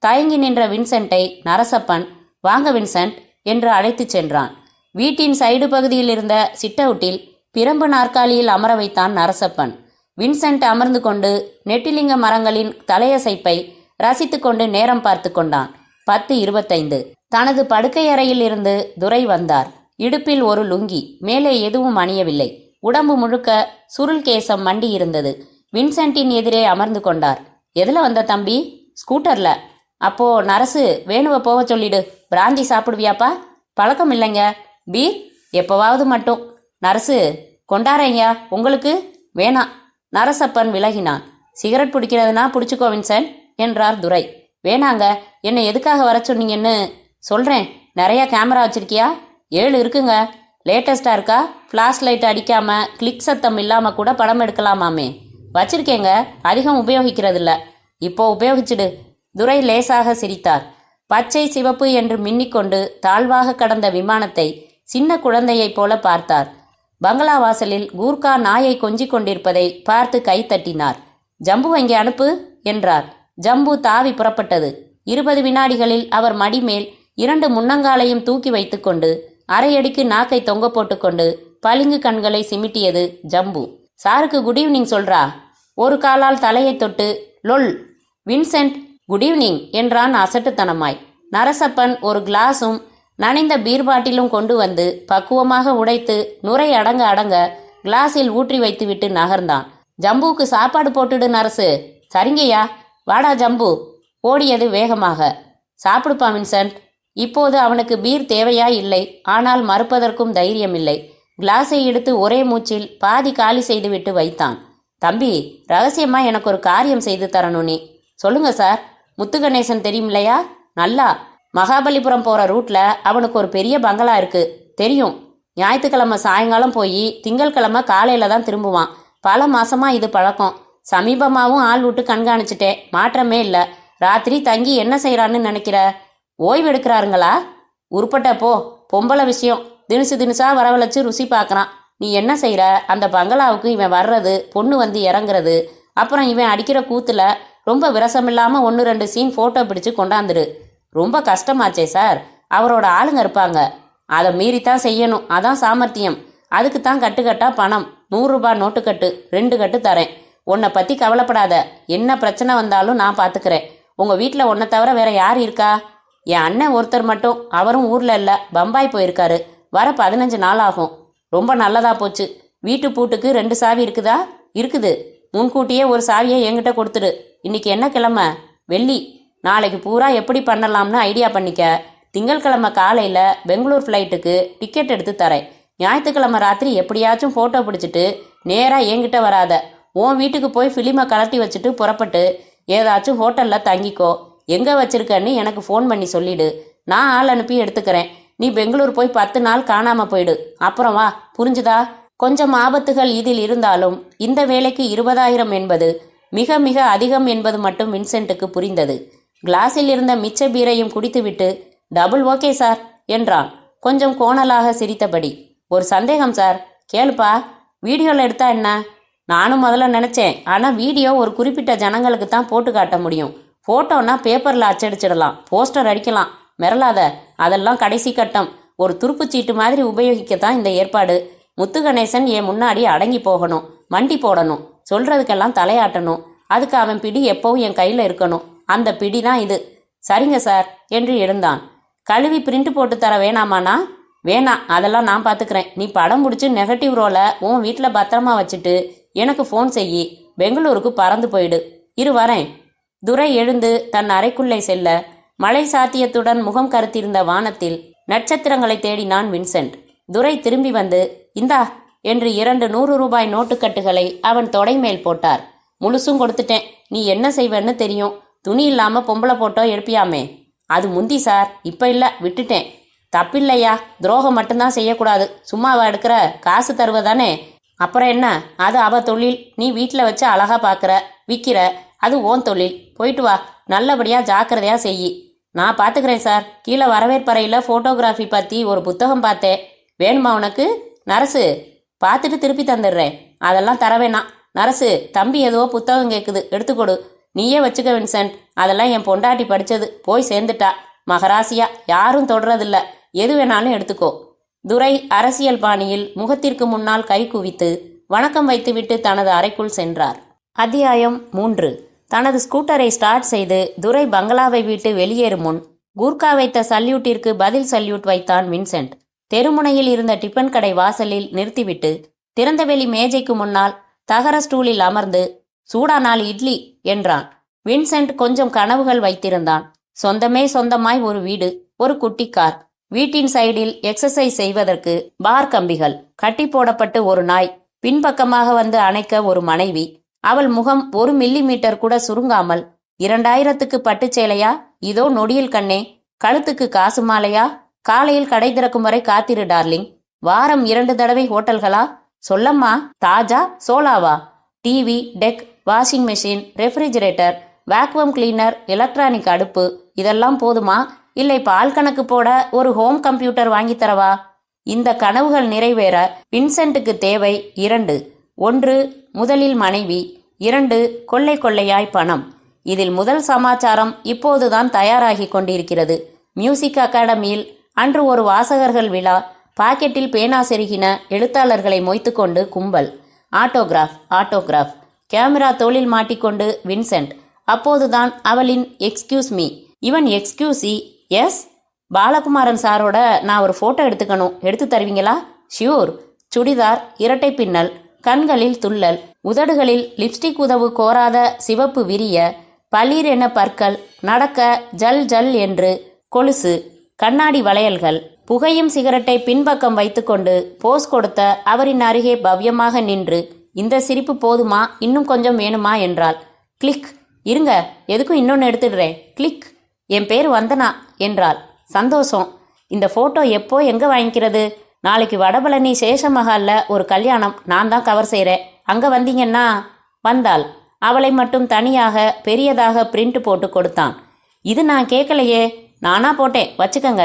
தயங்கி நின்ற வின்சென்ட்டை நரசப்பன், வாங்க வின்சென்ட் என்று அழைத்துச் சென்றான். வீட்டின் சைடு பகுதியில் இருந்த சிட்டவுட்டில் பிரம்பு நாற்காலியில் அமர வைத்தான் நரசப்பன். வின்சென்ட் அமர்ந்து கொண்டு நெட்டிலிங்க மரங்களின் தலையசைப்பை ரசித்து கொண்டு நேரம் பார்த்து கொண்டான். 10:25. தனது படுக்கை அறையில் இருந்து துரை வந்தார். இடுப்பில் ஒரு லுங்கி, மேலே எதுவும் அணியவில்லை. உடம்பு முழுக்க சுருள் கேசம் மண்டி இருந்தது. வின்சென்ட்டின் எதிரே அமர்ந்து கொண்டார். எதுல வந்த தம்பி? ஸ்கூட்டர்ல. அப்போ நரசு, வேணுவ போக சொல்லிடு. பிராந்தி சாப்பிடுவியாப்பா? பழக்கம் இல்லைங்க. பீர் எப்பவாவது மட்டும். நரசு, கொண்டாரேங்க. உங்களுக்கு? வேணாம். நரசப்பன் விலகினான். சிகரெட் பிடிக்கிறதுனா பிடிச்சிக்கோ வின்சென்ட் என்றார் துரை. வேணாங்க, என்னை எதுக்காக வர சொன்னீங்கன்னு சொல்றேன். நிறைய கேமரா வச்சிருக்கியா? 7 இருக்குங்க. லேட்டஸ்டா இருக்கா? ஃப்ளாஷ் லைட் அடிக்காம கிளிக் சத்தம் இல்லாம கூட படம் எடுக்கலாமாமே. வச்சிருக்கேங்க, அதிகம் உபயோகிக்கிறதில்ல. இப்போ உபயோகிச்சிடு. துரை லேசாக சிரித்தார். பச்சை சிவப்பு என்று மின்னிக்கொண்டு தாழ்வாக கடந்த விமானத்தை சின்ன குழந்தையைப் போல பார்த்தார். பங்களா வாசலில் கூர்கா நாயை கொஞ்சிக் கொண்டிருப்பதை பார்த்து கை தட்டினார். ஜம்பு இங்கே அனுப்பு என்றார். ஜம்பு தாவி புறப்பட்டது. 20 வினாடிகளில் அவர் மடிமேல் 2 முன்னங்காலையும் தூக்கி வைத்துக்கொண்டு அரையடிக்கு நாக்கை தொங்க போட்டுக்கொண்டு பளிங்கு கண்களை சிமிட்டியது ஜம்பு. சாருக்கு குட் ஈவினிங் சொல்றா. ஒரு காலால் தலையை தொட்டு லொல். வின்சென்ட், குட் ஈவினிங் என்றான் அசட்டுத்தனமாய். நரசப்பன் ஒரு கிளாஸும் நனைந்த பீர் பாட்டிலும் கொண்டு வந்து பக்குவமாக உடைத்து நுரை அடங்க அடங்க கிளாஸில் ஊற்றி வைத்துவிட்டு நகர்ந்தான். ஜம்புவுக்கு சாப்பாடு போட்டுடு நரசு. சரிங்கய்யா. வாடா ஜம்பு. ஓடியது வேகமாக. சாப்பிடுப்பா வின்சென்ட். இப்போது அவனுக்கு பீர் தேவையா இல்லை. ஆனால் மறுப்பதற்கும் தைரியமில்லை. கிளாஸை எடுத்து ஒரே மூச்சில் பாதி காலி செய்துவிட்டு வைத்தான். தம்பி, ரகசியமா எனக்கு ஒரு காரியம் செய்து தரணும் நீ. சொல்லுங்க சார். முத்துகணேசன் தெரியுமில்லையா? நல்லா. மகாபலிபுரம் போற ரூட்ல அவனுக்கு ஒரு பெரிய பங்களா இருக்கு. தெரியும். ஞாயிற்றுக்கிழமை சாயங்காலம் போய் திங்கட்கிழமை காலையில தான் திரும்புவான். பல மாசமா இது பழக்கம். சமீபமாவும் ஆள் விட்டு கண்காணிச்சுட்டேன். மாற்றமே இல்லை. ராத்திரி தங்கி என்ன செய்யறான்னு நினைக்கிற? ஓய்வு எடுக்கிறாருங்களா? உருப்பட்ட போ. பொம்பளை விஷயம். தினுசு தினுசா வரவழைச்சு ருசி பார்க்கறான். நீ என்ன செய்யற? அந்த பங்களாவுக்கு இவன் வர்றது, பொண்ணு வந்து இறங்குறது, அப்புறம் இவன் அடிக்கிற கூத்துல ரொம்ப விரசமில்லாம 1-2 சீன் போட்டோ பிடிச்சு கொண்டாந்துரு. ரொம்ப கஷ்டமாச்சே சார். அவரோட ஆளுங்க இருப்பாங்க. அதை மீறித்தான் செய்யணும். அதான் சாமர்த்தியம். அதுக்குத்தான் கட்டுக்கட்டா பணம். 100 ரூபாய் நோட்டுக்கட்டு 2 கட்டு தரேன். உன்னை பத்தி கவலைப்படாத. என்ன பிரச்சனை வந்தாலும் நான் பாத்துக்கிறேன். உங்க வீட்டில் உன்னை தவிர வேற யார் இருக்கா? என் அண்ணன் ஒருத்தர் மட்டும். அவரும் ஊர்ல இல்ல, பம்பாய் போயிருக்காரு. வர 15 நாள் ஆகும். ரொம்ப நல்லதா போச்சு. வீட்டு பூட்டுக்கு 2 சாவி இருக்குதா? இருக்குது. முன்கூட்டியே ஒரு சாவியை என்கிட்ட கொடுத்துடு. இன்னைக்கு என்ன கிழமை? வெள்ளி. நாளைக்கு பூரா எப்படி பண்ணலாம்னு ஐடியா பண்ணிக்க. திங்கட்கிழமை காலையில பெங்களூர் ஃப்ளைட்டுக்கு டிக்கெட் எடுத்து தரேன். ஞாயிற்றுக்கிழமை ராத்திரி எப்படியாச்சும் போட்டோ பிடிச்சிட்டு நேரா என்கிட்ட வராத. உன் வீட்டுக்கு போய் ஃபிலிமை கலட்டி வச்சுட்டு புறப்பட்டு ஏதாச்சும் ஹோட்டல்ல தங்கிக்கோ. எங்க வச்சிருக்கன்னு எனக்கு ஃபோன் பண்ணி சொல்லிடு. நான் ஆள் அனுப்பி எடுத்துக்கிறேன். நீ பெங்களூர் போய் 10 நாள் காணாம போயிடு. அப்புறம் வா. புரிஞ்சுதா? கொஞ்சம் ஆபத்துகள் இதில் இருந்தாலும் இந்த வேலைக்கு 20,000 என்பது மிக மிக அதிகம் என்பது மட்டும் வின்சென்ட்டுக்கு புரிந்தது. கிளாஸில் இருந்த மிச்ச பீரையும் குடித்துவிட்டு டபுள் ஓகே சார் என்றான், கொஞ்சம் கோணலாக சிரித்தபடி. ஒரு சந்தேகம் சார். கேளுப்பா. வீடியோவில் எடுத்தா என்ன? நானும் முதல்ல நினச்சேன். ஆனால் வீடியோ ஒரு குறிப்பிட்ட ஜனங்களுக்கு தான் போட்டு காட்ட முடியும். ஃபோட்டோனா பேப்பரில் அச்சடிச்சிடலாம், போஸ்டர் அடிக்கலாம். மிரளாத. அதெல்லாம் கடைசி கட்டம். ஒரு துருப்புச்சீட்டு மாதிரி உபயோகிக்கத்தான் இந்த ஏற்பாடு. முத்துகணேசன் என் முன்னாடி அடங்கி போகணும், மண்டி போடணும், சொல்றதுக்கெல்லாம் தலையாட்டணும். அதுக்கு அவன் பிடி எப்பவும் என் கையில் இருக்கணும். அந்த பிடி தான் இது. சரிங்க சார் என்று எழுந்தான். கழுவி பிரிண்ட் போட்டு தர வேணாமாண்ணா? வேணாம், அதெல்லாம் நான் பார்த்துக்கிறேன். நீ படம் முடிச்சு நெகட்டிவ் ரோலை உன் வீட்டில் பத்திரமா வச்சுட்டு எனக்கு ஃபோன் செய்யி. பெங்களூருக்கு பறந்து போயிடு. இரு வரேன். துரை எழுந்து தன் அறைக்குள்ளே செல்ல மழை சாத்தியத்துடன் முகம் கருத்திருந்த வானத்தில் நட்சத்திரங்களை தேடினான் வின்சென்ட். துரை திரும்பி வந்து இந்தா என்று 2 100 ரூபாய் நோட்டுக்கட்டுகளை அவன் தொடை மேல் போட்டார். முழுசும் கொடுத்துட்டேன். நீ என்ன செய்வேன்னு தெரியும். துணி இல்லாம பொம்பளை போட்டோ எடுப்பியாமே. அது முந்தி சார், இப்ப இல்ல, விட்டுட்டேன். தப்பில்லையா, துரோகம் மட்டும்தான் செய்யக்கூடாது. சும்மாவா எடுக்கிற, காசு தருவதானே. அப்புறம் என்ன, அது அவ தொழில். நீ வீட்டில் வச்சு அழகா பார்க்குற, விற்கிற, அது ஓன் தொழில். போயிட்டு வா, நல்லபடியா ஜாக்கிரதையா செய்யி. நான் பார்த்துக்கிறேன் சார். கீழே வரவேற்பறையில் ஃபோட்டோகிராஃபி பற்றி ஒரு புத்தகம் பார்த்தேன். வேணுமா உனக்கு? நரசு, பார்த்துட்டு திருப்பி தந்துடுறேன். அதெல்லாம் தர வேணாம். நரசு, தம்பி ஏதோ புத்தகம் கேட்குது, எடுத்துக்கொடு. நீயே வச்சுக்க வின்சென்ட். அதெல்லாம் என் பொண்டாட்டி படித்தது, போய் சேர்ந்துட்டா. மகராசியா, யாரும் தொடறதில்ல. எது வேணாலும் எடுத்துக்கோ. துரை அரசியல் பாணியில் முகத்திற்கு முன்னால் கை குவித்து வணக்கம் வைத்துவிட்டு தனது அறைக்குள் சென்றார். அத்தியாயம் 3. தனது ஸ்கூட்டரை ஸ்டார்ட் செய்து துரை பங்களாவை விட்டு வெளியேறும் முன் கூர்க்கா வைத்த சல்யூட்டிற்கு பதில் சல்யூட் வைத்தான் வின்சென்ட். தெருமுனையில் இருந்த டிபன் கடை வாசலில் நிறுத்திவிட்டு திறந்தவெளி மேஜைக்கு முன்னால் தகர ஸ்டூலில் அமர்ந்து சூடா 4 இட்லி என்றான். வின்சென்ட் கொஞ்சம் கனவுகள் வைத்திருந்தான். சொந்தமாய் ஒரு வீடு, ஒரு குட்டி கார், வீட்டின் சைடில் எக்ஸசைஸ் செய்வதற்கு பார் கம்பிகள், கட்டி போடப்பட்டு ஒரு நாய், பின்பக்கமாக வந்து அணைக்க ஒரு மனைவி, அவள் முகம் 1 மில்லிமீட்டர் கூட சுருங்காமல். 2000க்கு பட்டுச்சேலையா? இதோ நொடியில் கண்ணே. கழுத்துக்கு காசு மாலையா? காலையில் கடை திறக்கும் வரை காத்திரு டார்லிங். வாரம் 2 தடவை ஹோட்டல்களா? சொல்லம்மா. தாஜா சோலாவா? TV, deck, washing machine, refrigerator, vacuum cleaner, electronic அடுப்பு, இதெல்லாம் போதுமா? இல்லை பால் கணக்கு போட ஒரு ஹோம் கம்ப்யூட்டர் வாங்கித்தரவா? இந்த கனவுகள் நிறைவேற வின்சென்ட்டுக்கு தேவை 2. 1 முதலில் மனைவி, 2 கொள்ளை கொள்ளையாய் பணம். இதில் முதல் சமாச்சாரம் இப்போதுதான் தயாராகி கொண்டிருக்கிறது. மியூசிக் அகாடமியில் அன்று ஒரு வாசகர்கள் விழா. பாக்கெட்டில் பேனா செருகின எழுத்தாளர்களை மொய்த்துக்கொண்டு கும்பல். ஆட்டோகிராஃப். கேமரா தோளில் மாட்டிக்கொண்டு வின்சென்ட். அப்போதுதான் அவளின் எக்ஸ்கியூஸ் மீ. இவன் எக்ஸ்கியூஸி. எஸ் பாலகுமாரன் சாரோட நான் ஒரு ஃபோட்டோ எடுத்துக்கணும், எடுத்து தருவீங்களா? ஷியூர். சுடிதார், இரட்டை பின்னல், கண்களில் துள்ளல், உதடுகளில் லிப்ஸ்டிக் உதவு கோராத சிவப்பு விரிய, பளீர் என பற்கள், நடக்க ஜல் ஜல் என்று கொலுசு, கண்ணாடி வளையல்கள். புகையும் சிகரெட்டை பின்பக்கம் வைத்துக்கொண்டு போஸ் கொடுத்த அவரின் அருகே பவ்யமாக நின்று இந்த சிரிப்பு போதுமா, இன்னும் கொஞ்சம் வேணுமா என்றாள். கிளிக். இருங்க, எதுக்கும் இன்னொன்று எடுத்துடுறேன். கிளிக். என் பேர் வந்தனா என்றாள். சந்தோஷம். இந்த ஃபோட்டோ எப்போ எங்கே வாங்கிக்கிறது? நாளைக்கு வடபழனி சேஷமஹாலில் ஒரு கல்யாணம், நான் தான் கவர் செய்கிறேன். அங்கே வந்தீங்கன்னா? வந்தாள். அவளை மட்டும் தனியாக பெரியதாக பிரிண்ட் போட்டு கொடுத்தான். இது நான் கேட்கலையே. நானா போட்டேன், வச்சுக்கங்க.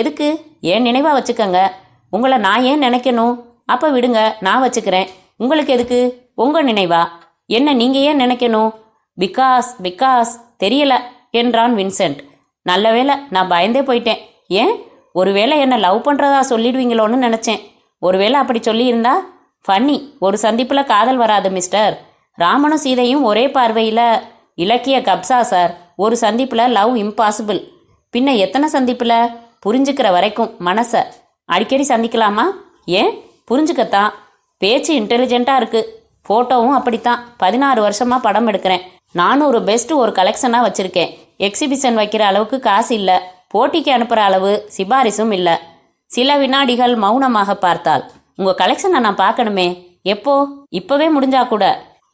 எதுக்கு? ஏன் நினைவா வச்சுக்கங்க. உங்களை நான் ஏன் நினைக்கணும்? அப்போ விடுங்க, நான் வச்சுக்கிறேன். உங்களுக்கு எதுக்கு? உங்கள் நினைவா? என்ன நீங்கள் ஏன் நினைக்கணும்? பிகாஸ் தெரியல என்றான் வின்சென்ட். நல்ல வேளை, நான் பயந்தே போயிட்டேன். ஏன்? ஒருவேளை என்ன லவ் பண்ணுறதா சொல்லிடுவீங்களோன்னு நினச்சேன். ஒருவேளை அப்படி சொல்லியிருந்தா? ஃபன்னி, ஒரு சந்திப்பில் காதல் வராது மிஸ்டர். ராமனும் சீதையும் ஒரே பார்வையில். இலக்கிய கப்சா சார். ஒரு சந்திப்பில் லவ் இம்பாசிபிள். பின்ன எத்தனை சந்திப்பில்? புரிஞ்சுக்கிற வரைக்கும் மனசை. அடிக்கடி சந்திக்கலாமா? ஏன்? புரிஞ்சுக்கத்தான். பேச்சு இன்டெலிஜென்ட்டாக இருக்குது. ஃபோட்டோவும் அப்படித்தான். 16 வருஷமாக படம் எடுக்கிறேன். 400 பெஸ்ட் ஒரு கலெக்ஷனாக வச்சுருக்கேன். எக்ஸிபிஷன் வைக்கிற அளவுக்கு காசு இல்லை. போட்டிக்கு அனுப்புகிற அளவு சிபாரிசும் இல்லை. சில வினாடிகள் மௌனமாக பார்த்தாள். உங்கள் கலெக்ஷனை நான் பார்க்கணுமே. எப்போ? இப்போவே முடிஞ்சா கூட.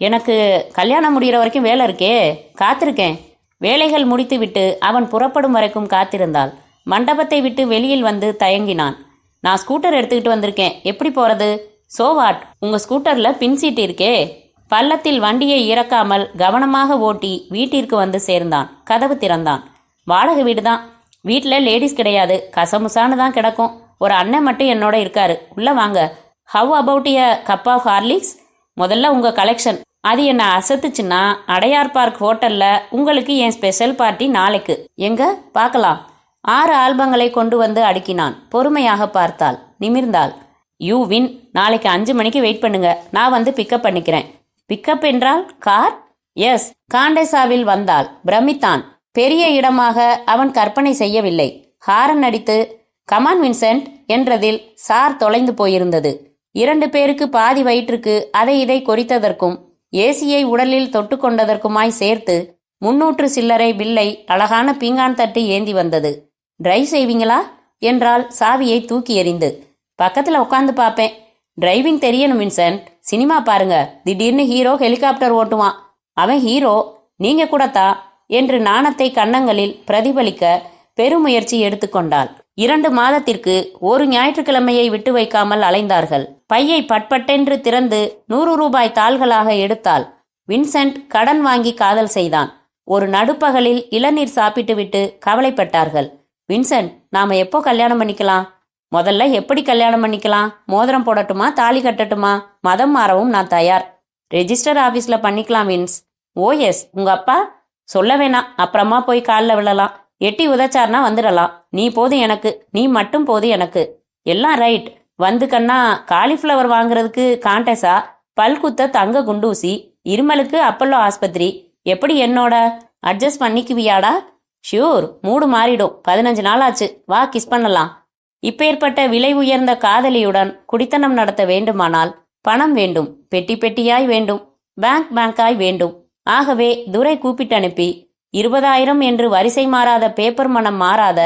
எனக்கு கல்யாணம் முடிகிற வரைக்கும் வேலை இருக்கே, காத்திருக்கேன். வேலைகள் முடித்து விட்டு அவன் புறப்படும் வரைக்கும் காத்திருந்தாள். மண்டபத்தை விட்டு வெளியில் வந்து தயங்கினான். நான் ஸ்கூட்டர் எடுத்துக்கிட்டு வந்திருக்கேன், எப்படி போகிறது? சோவாட், உங்கள் ஸ்கூட்டரில் பின் சீட் இருக்கே. பள்ளத்தில் வண்டியை இறக்காமல் கவனமாக ஓட்டி வீட்டிற்கு வந்து சேர்ந்தான். கதவு திறந்தான். வாடகை வீடு தான். வீட்டில் லேடிஸ் கிடையாது, கசமுசான்னு தான் கிடக்கும். ஒரு அண்ணன் மட்டும் என்னோட இருக்காரு. உள்ளே வாங்க. How about a cup of Horlicks? முதல்ல உங்கள் கலெக்ஷன். அது என்ன அசத்துச்சுன்னா அடையார் பார்க் ஹோட்டலில் உங்களுக்கு என் ஸ்பெஷல் பார்ட்டி நாளைக்கு. எங்க பார்க்கலாம்? 6 ஆல்பங்களை கொண்டு வந்து அடுக்கினான். பொறுமையாக பார்த்தாள். நிமிர்ந்தாள். You win. நாளைக்கு 5 மணிக்கு வெயிட் பண்ணுங்க, நான் வந்து பிக்கப் பண்ணிக்கிறேன். பிக்கப் என்றால் கார்? எஸ். காண்டேசாவில் வந்தாள். பிரமித்தான். பெரிய இடமாக அவன் கற்பனை செய்யவில்லை. ஹாரன் அடித்து கமான் வின்சென்ட் என்றதில் சார் தொலைந்து போயிருந்தது. 2 பேருக்கு பாதி வயிற்றுக்கு அதை இதை கொறித்ததற்கும் ஏசியை உடலில் தொட்டு கொண்டதற்குமாய் சேர்த்து 300 சில்லறை பில்லை அழகான பீங்கான் தட்டு ஏந்தி வந்தது. டிரைவ் செய்வீங்களா என்றால் சாவியை தூக்கி எறிந்து. பக்கத்தில் உட்காந்து பார்ப்பேன். டிரைவிங் தெரியணும் வின்சென்ட். சினிமா பாருங்க, திடீர்னு ஹீரோ ஹெலிகாப்டர் ஓட்டுவான். அவன் ஹீரோ, நீங்க கூடத்தா என்று நாணத்தை கன்னங்களில் பிரதிபலிக்க பெருமுயற்சி எடுத்துக்கொண்டாள். 2 மாதத்திற்கு ஒரு ஞாயிற்றுக்கிழமையை விட்டு வைக்காமல் அலைந்தார்கள். பையை பட்பட்டென்று திறந்து 100 ரூபாய் தாள்களாக எடுத்தாள். வின்சென்ட் கடன் வாங்கி காதல் செய்தான். ஒரு நடுப்பகலில் இளநீர் சாப்பிட்டுவிட்டு கவலைப்பட்டார்கள். வின்சென்ட், நாம எப்போ கல்யாணம் பண்ணிக்கலாம்? முதல்ல எப்படி கல்யாணம் பண்ணிக்கலாம்? மோதிரம் போடட்டுமா, தாலி கட்டட்டுமா? மதம் மாறவும் நான் தயார். ரெஜிஸ்டர் ஆபீஸ்ல பண்ணிக்கலாம் வின்ஸ். ஓஎஸ், உங்க அப்பா? சொல்ல வேணாம், அப்புறமா போய் காலில் விழலாம். எட்டி உதச்சார்னா வந்துடலாம். நீ போதும் எனக்கு, நீ மட்டும் போதும் எனக்கு. எல்லாம் ரைட். வந்து கண்ணா, காலிஃப்ளவர் வாங்குறதுக்கு காண்டஸா, பல்குத்த தங்க குண்டூசி, இருமலுக்கு அப்பல்லோ ஆஸ்பத்திரி. எப்படி என்னோட அட்ஜஸ்ட் பண்ணிக்குவியாடா? ஷியூர், மூடு மாறிடும். 15 நாள் ஆச்சு, வா கிஸ் பண்ணலாம். இப்பேற்பட்ட விலை உயர்ந்த காதலியுடன் குடித்தனம் நடத்த வேண்டுமானால் பணம் வேண்டும், பெட்டி பெட்டியாய் வேண்டும், பேங்காய் வேண்டும். ஆகவே துரை கூப்பிட்டு அனுப்பி 20,000 என்று வரிசை மாறாத பேப்பர் மனம் மாறாத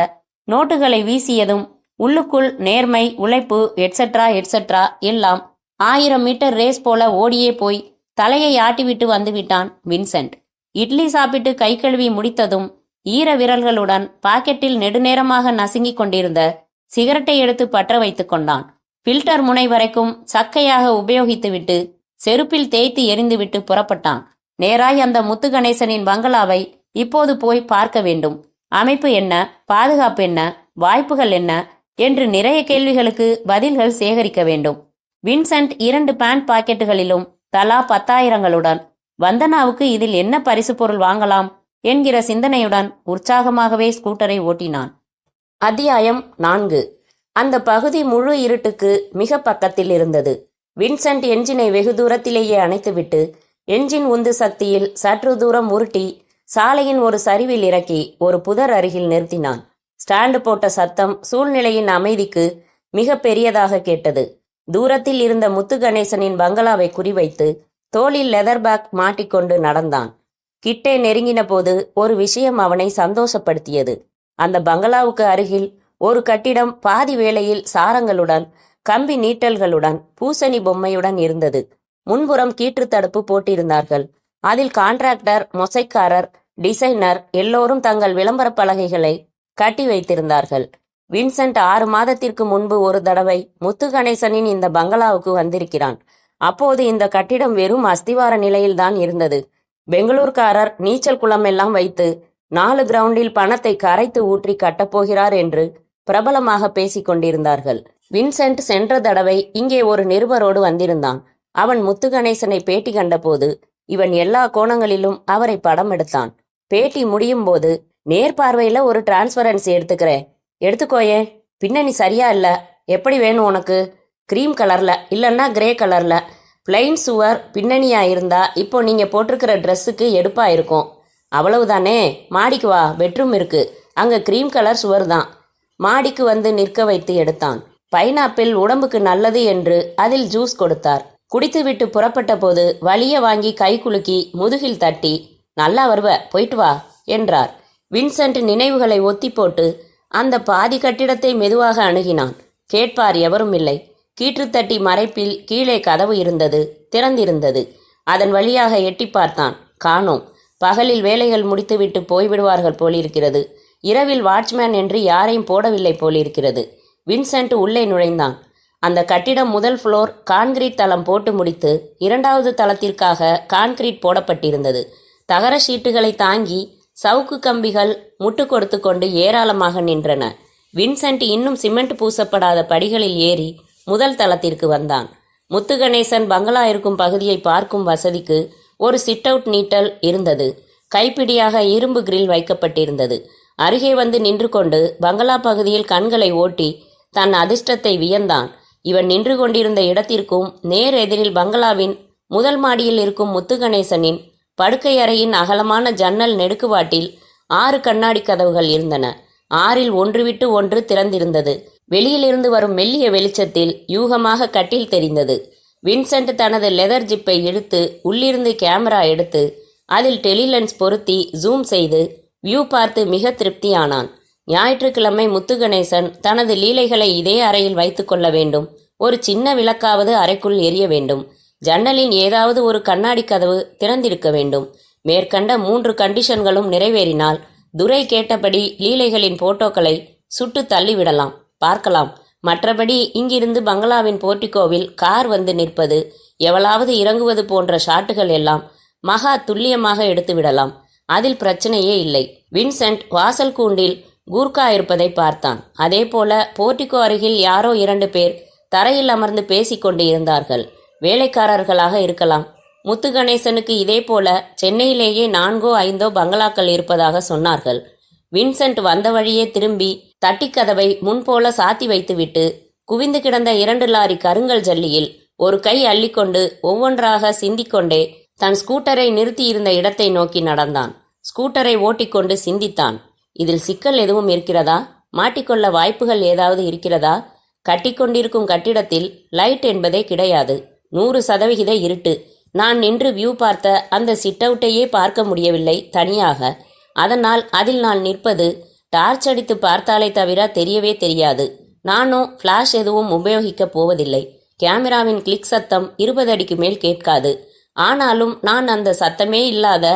நோட்டுகளை வீசியதும் உள்ளுக்குள் நேர்மை, உழைப்பு எட்ஸெட்ரா எட்ஸெட்ரா எல்லாம் 1000 மீட்டர் ரேஸ் போல ஓடியே போய் தலையை ஆட்டிவிட்டு வந்துவிட்டான் வின்சென்ட். இட்லி சாப்பிட்டு கை கழுவி முடித்ததும் ஈர விரல்களுடன் பாக்கெட்டில் நெடுநேரமாக நசுங்கிக் கொண்டிருந்த சிகரெட்டை எடுத்து பற்ற வைத்துக் கொண்டான். பில்டர் முனை வரைக்கும் சக்கையாக உபயோகித்துவிட்டு செருப்பில் தேய்த்து எரிந்துவிட்டு புறப்பட்டான். நேராய் அந்த முத்து கணேசனின் பங்களாவை இப்போது போய் பார்க்க வேண்டும். அமைப்பு என்ன, பாதுகாப்பு என்ன, வாய்ப்புகள் என்ன என்று நிறைய கேள்விகளுக்கு பதில்கள் சேகரிக்க வேண்டும். வின்சென்ட் 2 பேண்ட் பாக்கெட்டுகளிலும் தலா 10,000ங்களுடன் வந்தனாவுக்கு இதில் என்ன பரிசு பொருள் வாங்கலாம் என்கிற சிந்தனையுடன் உற்சாகமாகவே ஸ்கூட்டரை ஓட்டினான். அத்தியாயம் 4. அந்த பகுதி முழு இருட்டுக்கு மிக பக்கத்தில் இருந்தது. வின்சென்ட் என்ஜினை வெகு தூரத்திலேயே அணைத்துவிட்டு என்ஜின் உந்து சக்தியில் சற்று தூரம் உருட்டி சாலையின் ஒரு சரிவில் இறக்கி ஒரு புதர் அருகில் நிறுத்தினான். ஸ்டாண்டு போட்ட சத்தம் சூழ்நிலையின் அமைதிக்கு மிக பெரியதாக கேட்டது. தூரத்தில் இருந்த முத்து கணேசனின் பங்களாவை குறிவைத்து தோளில் லெதர் பேக் மாட்டிக்கொண்டு நடந்தான். கிட்டே நெருங்கின போது ஒரு விஷயம் அவனை சந்தோஷப்படுத்தியது. அந்த பங்களாவுக்கு அருகில் ஒரு கட்டிடம் பாதி வேளையில் சாரங்களுடன், கம்பி நீட்டல்களுடன், பூசணி பொம்மையுடன் இருந்தது. முன்புறம் கீற்று தடுப்பு போட்டிருந்தார்கள். அதில் கான்ட்ராக்டர், மொசைக்காரர், டிசைனர் எல்லோரும் தங்கள் விளம்பர பலகைகளை கட்டி வைத்திருந்தார்கள். வின்சென்ட் 6 மாதத்திற்கு முன்பு ஒரு தடவை முத்து கணேசனின் இந்த பங்களாவுக்கு வந்திருக்கிறான். அப்போது இந்த கட்டிடம் வெறும் அஸ்திவார நிலையில்தான் இருந்தது. பெங்களூர்காரர் நீச்சல் குளம் எல்லாம் வைத்து 4 கிரவுண்டில் பணத்தை கரைத்து ஊற்றி கட்டப்போகிறார் என்று பிரபலமாக பேசிக் கொண்டிருந்தார்கள். வின்சென்ட் சென்ற தடவை இங்கே ஒரு நிருபரோடு வந்திருந்தான். அவன் முத்து கணேசனை பேட்டி கண்டபோது இவன் எல்லா கோணங்களிலும் அவரை படம் எடுத்தான். பேட்டி முடியும் போது, நேர்பார்வையில ஒரு டிரான்ஸ்பரன்சி எடுத்துக்கிறேன், எடுத்துக்கோயே. பின்னணி சரியா இல்ல, எப்படி வேணும் உனக்கு? கிரீம் கலர்ல இல்லைன்னா கிரே கலர்ல, பிளைன் சுவர் பின்னணியா இருந்தா இப்போ நீங்க போட்டிருக்கிற ட்ரெஸ்ஸுக்கு எடுப்பா இருக்கும். அவ்வளவுதானே. மாடிக்கு வா, பெட்ரூம் இருக்கு, அங்க கிரீம் கலர் சுவர் தான். மாடிக்கு வந்து நிற்க வைத்து எடுத்தான். பைனாப்பிள் உடம்புக்கு நல்லது என்று அதில் ஜூஸ் கொடுத்தார். குடித்துவிட்டு புறப்பட்ட போது வலிய வாங்கி கை குலுக்கி முதுகில் தட்டி, நல்லா வருவ, போயிட்டு வா என்றார். வின்சென்ட் நினைவுகளை ஒத்தி போட்டு அந்த பாதி கட்டிடத்தை மெதுவாக அணுகினான். கேட்பார் எவரும் இல்லை. கீற்றுத்தட்டி மறைப்பில் கீழே கதவு இருந்தது, திறந்திருந்தது. அதன் வழியாக எட்டி பார்த்தான். காணோம். பகலில் வேலைகள் முடித்துவிட்டு போய்விடுவார்கள் போலிருக்கிறது. இரவில் வாட்ச்மேன் என்று யாரையும் போடவில்லை போலிருக்கிறது. வின்சென்ட் உள்ளே நுழைந்தான். அந்த கட்டிடம் முதல் ஃப்ளோர் கான்கிரீட் தளம் போட்டு முடித்து 2வது தளத்திற்காக கான்கிரீட் போடப்பட்டிருந்தது. தகர ஷீட்டுகளை தாங்கி சவுக்கு கம்பிகள் முட்டு கொடுத்து கொண்டு ஏராளமாக நின்றன. வின்சென்ட் இன்னும் சிமெண்ட் பூசப்படாத படிகளில் ஏறி முதல் தளத்திற்கு வந்தான். முத்து கணேசன் பங்களா இருக்கும் பகுதியை பார்க்கும் வசதிக்கு ஒரு சிட் அவுட் நீட்டல் இருந்தது. கைப்பிடியாக இரும்பு கிரில் வைக்கப்பட்டிருந்தது. அருகே வந்து நின்று கொண்டு பங்களா பகுதியில் கண்களை ஓட்டி தன் அதிர்ஷ்டத்தை வியந்தான். இவன் நின்று கொண்டிருந்த இடத்திற்கும் நேர் எதிரில் பங்களாவின் முதல் மாடியில் இருக்கும் முத்து கணேசனின் படுக்கை அறையின் அகலமான ஜன்னல் நெடுக்குவாட்டில் 6 கண்ணாடி கதவுகள் இருந்தன. ஆறில் ஒன்று விட்டு ஒன்று திறந்திருந்தது. வெளியிலிருந்து வரும் மெல்லிய வெளிச்சத்தில் யூகமாக கட்டில் தெரிந்தது. வின்சென்ட் தனது லெதர் ஜிப்பை இழுத்து உள்ளிருந்து கேமரா எடுத்து அதில் டெலிலென்ஸ் பொருத்தி ஜூம் செய்து வியூ பார்த்து மிக திருப்தியானான். ஞாயிற்றுக்கிழமை முத்துகணேசன் தனது லீலைகளை இதே அறையில் வைத்து கொள்ள வேண்டும். ஒரு சின்ன விளக்காவது அறைக்குள் எரிய வேண்டும். ஜன்னலின் ஏதாவது ஒரு கண்ணாடி கதவு திறந்திருக்க வேண்டும். மேற்கண்ட 3 கண்டிஷன்களும் நிறைவேறினால் துரை கேட்டபடி லீலைகளின் போட்டோக்களை சுட்டு தள்ளிவிடலாம், பார்க்கலாம். மற்றபடி இங்கிருந்து பங்களாவின் போர்ட்டிகோவில் கார் வந்து நிற்பது, எவளாவது இறங்குவது போன்ற ஷாட்டுகள் எல்லாம் மகா துல்லியமாக எடுத்து விடலாம். அதில் பிரச்சனையே இல்லை. வின்சென்ட் வாசல் கூண்டில் கூர்க்கா இருப்பதை பார்த்தான். அதே போல போர்ட்டிகோ அருகில் யாரோ 2 பேர் தரையில் அமர்ந்து பேசிக்கொண்டு இருந்தார்கள். வேலைக்காரர்களாக இருக்கலாம். முத்துகணேசனுக்கு இதே போல சென்னையிலேயே 4 5 பங்களாக்கள் இருப்பதாக சொன்னார்கள். வின்சென்ட் வந்த வழியே திரும்பி தட்டிக்கதவை முன்போல சாத்தி வைத்துவிட்டு குவிந்து கிடந்த 2 லாரி கருங்கல் ஜல்லியில் ஒரு கை அள்ளிக்கொண்டு ஒவ்வொன்றாக சிந்திக்கொண்டே தன் ஸ்கூட்டரை நிறுத்தியிருந்த இடத்தை நோக்கி நடந்தான். ஸ்கூட்டரை ஓட்டிக்கொண்டு சிந்தித்தான். இதில் சிக்கல் எதுவும் இருக்கிறதா? மாட்டிக்கொள்ள வாய்ப்புகள் ஏதாவது இருக்கிறதா? கட்டிக்கொண்டிருக்கும் கட்டிடத்தில் லைட் என்பதே கிடையாது. 100% இருட்டு. நான் நின்று வியூ பார்த்த அந்த சிட் அவுட்டையே பார்க்க முடியவில்லை தனியாக. அதனால் அதில் நான் நிற்பது டார்ச் அடித்து பார்த்தாலே தவிர தெரியவே தெரியாது. நானும் ஃப்ளாஷ் எதுவும் உபயோகிக்கப் போவதில்லை. கேமராவின் கிளிக் சத்தம் 20 அடிக்கு மேல் கேட்காது. ஆனாலும் நான் அந்த சத்தமே இல்லாத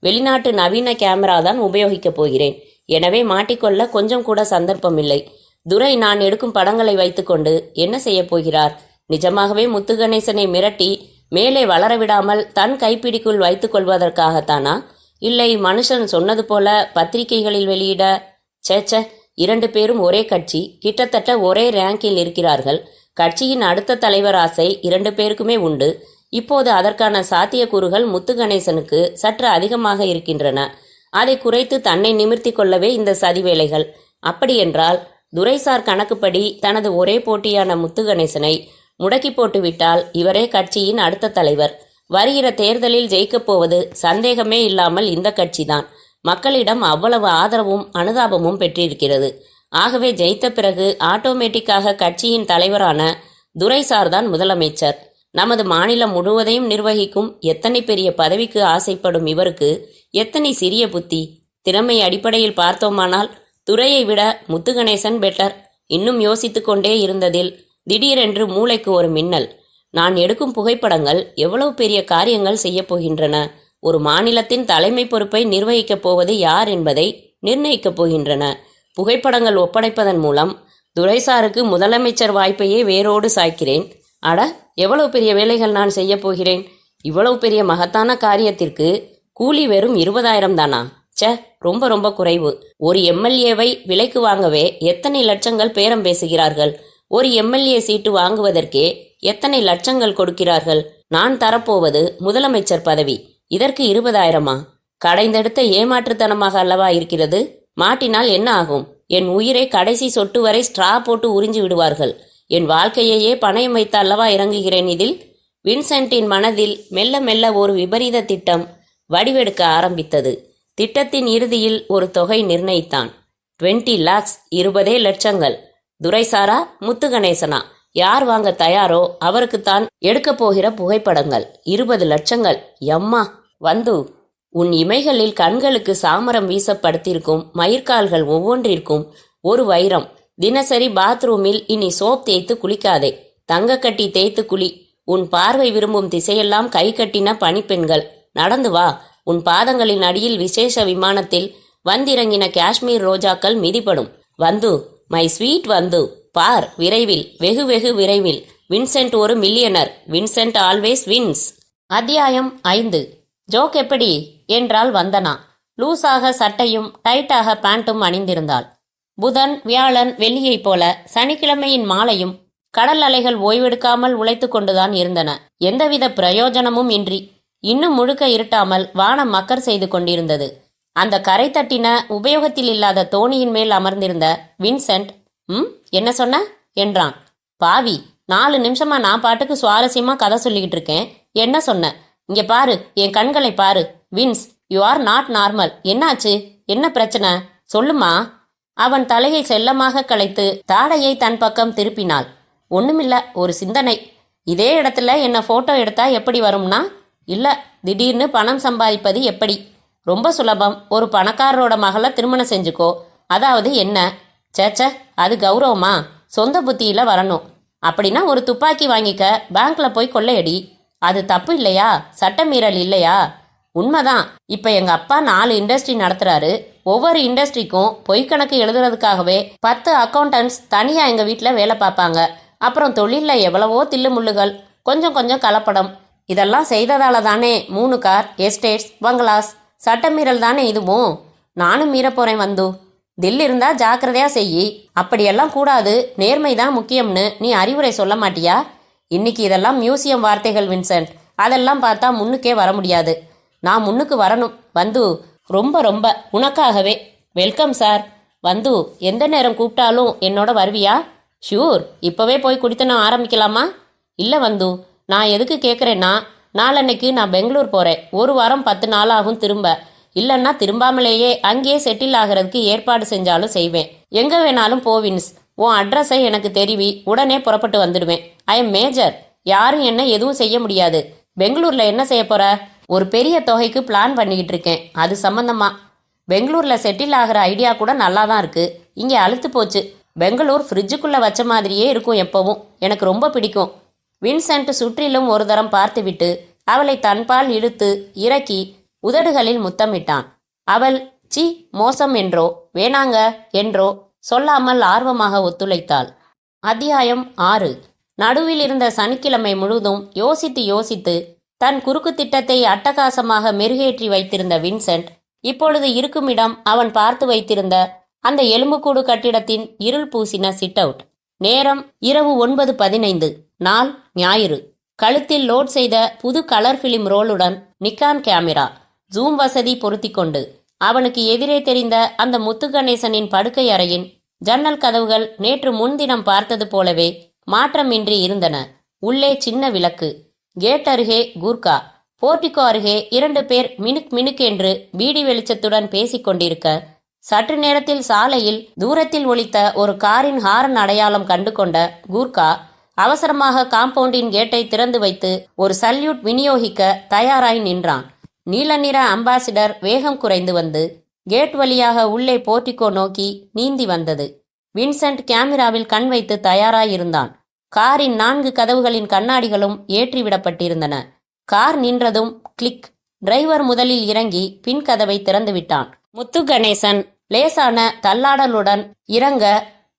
வெளிநாட்டு நவீன கேமரா தான் உபயோகிக்கப் போகிறேன். எனவே மாட்டிக்கொள்ள கொஞ்சம் கூட சந்தர்ப்பம் இல்லை. துரை நான் எடுக்கும் படங்களை வைத்துக்கொண்டு என்ன செய்ய போகிறார்? நிஜமாகவே முத்துகணேசனை மிரட்டி மேலே வளரவிடாமல் தன் கைப்பிடிக்குள் வைத்துக் கொள்வதற்காகத்தானா? இல்லை மனுஷன் சொன்னது போல பத்திரிகைகளில் வெளியிட? சேச்ச, 2 பேரும் ஒரே கட்சி, கிட்டத்தட்ட ஒரே ரேங்கில் இருக்கிறார்கள். கட்சியின் அடுத்த தலைவர் ஆசை 2 பேருக்குமே உண்டு. இப்போது அதற்கான சாத்தியக்கூறுகள் முத்துகணேசனுக்கு சற்று அதிகமாக இருக்கின்றன. அதை குறைத்து தன்னை நிமிர்த்தி கொள்ளவே இந்த சதி வேலைகள். அப்படியென்றால் துரைசார் கணக்குப்படி தனது ஒரே போட்டியான முத்துகணேசனை முடக்கி போட்டுவிட்டால் இவரே கட்சியின் அடுத்த தலைவர். வருகிற தேர்தலில் ஜெயிக்கப் போவது சந்தேகமே இல்லாமல் இந்த கட்சிதான். மக்களிடம் அவ்வளவு ஆதரவும் அனுதாபமும் பெற்றிருக்கிறது. ஆகவே ஜெயித்த பிறகு ஆட்டோமேட்டிக்காக கட்சியின் தலைவரான துரைசார்தான் முதலமைச்சர். நமது மாநிலம் முழுவதையும் நிர்வகிக்கும் எத்தனை பெரிய பதவிக்கு ஆசைப்படும் இவருக்கு எத்தனை சிறிய புத்தி! திறமை அடிப்படையில் பார்த்தோமானால் துரையை விட முத்துகணேசன் பெட்டர். இன்னும் யோசித்து கொண்டே இருந்ததில் திடீரென்று மூளைக்கு ஒரு மின்னல். நான் எடுக்கும் புகைப்படங்கள் எவ்வளவு பெரிய காரியங்கள் செய்யப் போகின்றன. ஒரு மாநிலத்தின் தலைமை பொறுப்பை நிர்வகிக்கப் போவது யார் என்பதை நிர்ணயிக்கப் போகின்றன. புகைப்படங்கள் ஒப்படைப்பதன் மூலம் துரைசாருக்கு முதலமைச்சர் வாய்ப்பையே வேரோடு சாய்க்கிறேன். அட, எவ்வளவு பெரிய வேலைகள் நான் செய்ய போகிறேன். இவ்வளவு பெரிய மகத்தான காரியத்திற்கு கூலி வெறும் 20,000 தானா? சே, ரொம்ப ரொம்ப குறைவு. ஒரு எம்எல்ஏவை விலைக்கு வாங்கவே எத்தனை லட்சங்கள் பேரம் பேசுகிறார்கள். ஒரு எம்எல்ஏ சீட்டு வாங்குவதற்கே எத்தனை லட்சங்கள் கொடுக்கிறார்கள். நான் தரப்போவது முதலமைச்சர் பதவி. இதற்கு 20,000-மா? கடைந்தெடுத்த ஏமாற்றுத்தனமாக அல்லவா இருக்கிறது. மாட்டினால் என்ன ஆகும்? என் உயிரை கடைசி சொட்டு வரை ஸ்ட்ரா போட்டு உறிஞ்சி விடுவார்கள். என் வாழ்க்கையையே பணயம் வைத்து அல்லவா இறங்குகிறேன் இதில். வின்சென்ட்டின் மனதில் மெல்ல மெல்ல ஒரு விபரீத திட்டம் வடிவெடுக்க ஆரம்பித்தது. திட்டத்தின் இறுதியில் ஒரு தொகை நிர்ணயித்தான். 20 lakhs, 20 லட்சங்கள். துரைசாரா முத்துகணேசனா, யார் வாங்க தயாரோ அவருக்குத்தான் எடுக்கப் போகிற புகைப்படங்கள். 20 லட்சங்கள். எம்மா வந்து, உன் இமைகளில் கண்களுக்கு சாமரம் வீசப்படுத்தியிருக்கும் மயிர்கால்கள் ஒவ்வொன்றிற்கும் ஒரு வைரம். தினசரி பாத்ரூமில் இனி சோப் தேய்த்து குளிக்காதே, தங்க கட்டி தேய்த்து குளி. உன் பார்வை விரும்பும் திசையெல்லாம் கை கட்டின பணிப்பெண்கள். நடந்து வா. உன் பாதங்களின் அடியில் விசேஷ விமானத்தில் வந்திறங்கின காஷ்மீர் ரோஜாக்கள் மிதிப்படும். வந்து, மை ஸ்வீட் வந்து, பார் விரைவில், வெகு வெகு விரைவில். வின்சென்ட் ஒரு மில்லியனர். Vincent always wins. அத்தியாயம் 5. ஜோக் எப்படி என்றால் வந்தனா. லூஸாக சட்டையும் டைட்டாக பேண்ட்டும் அணிந்திருந்தாள். புதன் வியாழன் வெள்ளியைப் போல சனிக்கிழமையின் மாலையும் கடல் அலைகள் ஓய்வெடுக்காமல் உழைத்து கொண்டுதான் இருந்தன. எந்தவித பிரயோஜனமும் இன்றி. இன்னும் முழுக்க இருட்டாமல் வானம் மக்கர் செய்து கொண்டிருந்தது. அந்த கரை தட்டின உபயோகத்தில் இல்லாத தோணியின் மேல் அமர்ந்திருந்த வின்சென்ட், என்ன சொன்ன என்றான். பாவி, 4 நிமிஷமா நான் பாட்டுக்கு சுவாரஸ்யமா கதை சொல்லிக்கிட்டு இருக்கேன். என்ன சொன்ன? இங்க பாரு, என் கண்களை பாரு. Vince, you are not normal. என்னாச்சு? என்ன பிரச்சனை? சொல்லுமா. அவன் தலையை செல்லமாக களைத்து தாடையை தன் பக்கம் திருப்பினாள். ஒண்ணுமில்ல, ஒரு சிந்தனை. இதே இடத்துல என்ன போட்டோ எடுத்தா எப்படி வரும்னா? இல்ல, திடீர்னு பணம் சம்பாதிப்பது எப்படி? ரொம்ப சுலபம். ஒரு பணக்காரரோட மகளை திருமணம் செஞ்சுக்கோ. அதாவது என்ன? சேச்ச, அது கௌரவமா? சொந்த புத்தியில வரணும். அப்படின்னா ஒரு துப்பாக்கி வாங்கிக்க, பேங்க்ல போய் கொள்ளையடி. அது தப்பு இல்லையா? சட்டமீறல் இல்லையா? உண்மைதான். இப்ப எங்க அப்பா 4 இண்டஸ்ட்ரி நடத்துறாரு. ஒவ்வொரு இண்டஸ்ட்ரிக்கும் பொய்க்கணக்கு எழுதுறதுக்காகவே 10 அக்கௌண்டன்ட்ஸ் தனியா எங்க வீட்டுல வேலை பார்ப்பாங்க. அப்புறம் தொழில்ல எவ்வளவோ தில்லுமுள்ளுகள், கொஞ்சம் கொஞ்சம் கலப்படம். இதெல்லாம் செய்ததால தானே 3 கார், எஸ்டேட்ஸ், பங்களாஸ். சட்டமீறல் தானே இதுவும். நானும் மீற போறேன் வந்து. தில் இருந்தா ஜாக்கிரதையா செய்யி. அப்படியெல்லாம் கூடாது, நேர்மைதான் முக்கியம்னு நீ அறிவுரை சொல்ல மாட்டியா? இன்னைக்கு இதெல்லாம் மியூசியம் வார்த்தைகள் வின்சென்ட். அதெல்லாம் பார்த்தா முன்னுக்கே வர முடியாது. நான் முன்னுக்கு வரணும் வந்து. ரொம்ப ரொம்ப உனக்காகவே. Welcome sir. வந்து எந்த நேரம் கூப்பிட்டாலும் என்னோட வருவியா? ஷூர். இப்பவே போய் குடித்தனம் ஆரம்பிக்கலாமா? இல்ல வந்து, நான் எதுக்கு கேட்குறேன்னா, நாளன்னைக்கு நான் பெங்களூர் போறேன். 1 வாரம் 10 நாள் ஆகும் திரும்ப. இல்லைன்னா திரும்பாமலேயே அங்கேயே செட்டில் ஆகிறதுக்கு ஏற்பாடு செஞ்சாலும் செய்வேன். எங்க வேணாலும் போவின்ஸ். உன் அட்ரஸை எனக்கு தெரிவி, உடனே புறப்பட்டு வந்துடுவேன். I am major. யாரும் என்ன எதுவும் செய்ய முடியாது. பெங்களூர்ல என்ன செய்ய போற? ஒரு பெரிய தொகைக்கு பிளான் பண்ணிக்கிட்டு இருக்கேன். அது சம்பந்தமா. பெங்களூர்ல செட்டில் ஆகிற ஐடியா கூட நல்லா தான் இருக்கு. இங்க அழுத்து போச்சு. பெங்களூர் ஃப்ரிட்ஜுக்குள்ள வச்ச மாதிரியே இருக்கும் எப்பவும். எனக்கு ரொம்ப பிடிக்கும். வின்சென்ட் சுற்றிலும் ஒரு தரம் பார்த்துவிட்டு அவளை தன்பால் இழுத்து இறக்கி உதடுகளில் முத்தமிட்டான். அவள் சி மோசம் என்றோ வேணாங்க என்றோ சொல்லாமல் ஆர்வமாக ஒத்துழைத்தாள். அத்தியாயம் 6. நடுவில் இருந்த சனிக்கிழமை முழுதும் யோசித்து யோசித்து தன் குறுக்கு திட்டத்தை அட்டகாசமாக மெருகேற்றி வைத்திருந்த வின்சென்ட் இப்பொழுது இருக்குமிடம் அவன் பார்த்து வைத்திருந்த அந்த எலும்புக்கூடு கட்டிடத்தின் இருள் பூசின சிட் அவுட். நேரம் இரவு 9:15. நாள் ஞாயிறு. கழுத்தில் லோட் செய்த புது கலர் பிலிம் ரோலுடன் நிக்கான் கேமரா, ஜூம் வசதி பொருத்தி கொண்டு அவனுக்கு எதிரே தெரிந்த அந்த முத்துகணேசனின் படுக்கை அறையின் ஜன்னல் கதவுகள் நேற்று முன்தினம் பார்த்தது போலவே மாற்றமின்றி இருந்தன. உள்ளே சின்ன விளக்கு. கேட் அருகே கூர்கா. போர்டிகோ அருகே 2 பேர் மினுக் மினுக் என்று பீடி வெளிச்சத்துடன் பேசிக் கொண்டிருக்க, சற்று நேரத்தில் சாலையில் தூரத்தில் ஒலித்த ஒரு காரின் ஹாரன் அடையாளம் கண்டு கொண்ட கூர்கா அவசரமாக காம்பவுண்டின் கேட்டை திறந்து வைத்து ஒரு சல்யூட் விநியோகிக்க தயாராய் நின்றான். நீல நிற அம்பாசிடர் வேகம் குறைந்து வந்து கேட் வழியாக உள்ளே போர்டிகோ நோக்கி நீந்தி வந்தது. வின்சென்ட் கேமராவில் கண் வைத்து தயாராயிருந்தான். காரின் 4 கதவுகளின் கண்ணாடிகளும் ஏற்றிவிடப்பட்டிருந்தன. கார் நின்றதும் கிளிக். டிரைவர் முதலில் இறங்கி பின் கதவை திறந்து விட்டான். முத்து கணேசன் லேசான தள்ளாடலுடன் இறங்க,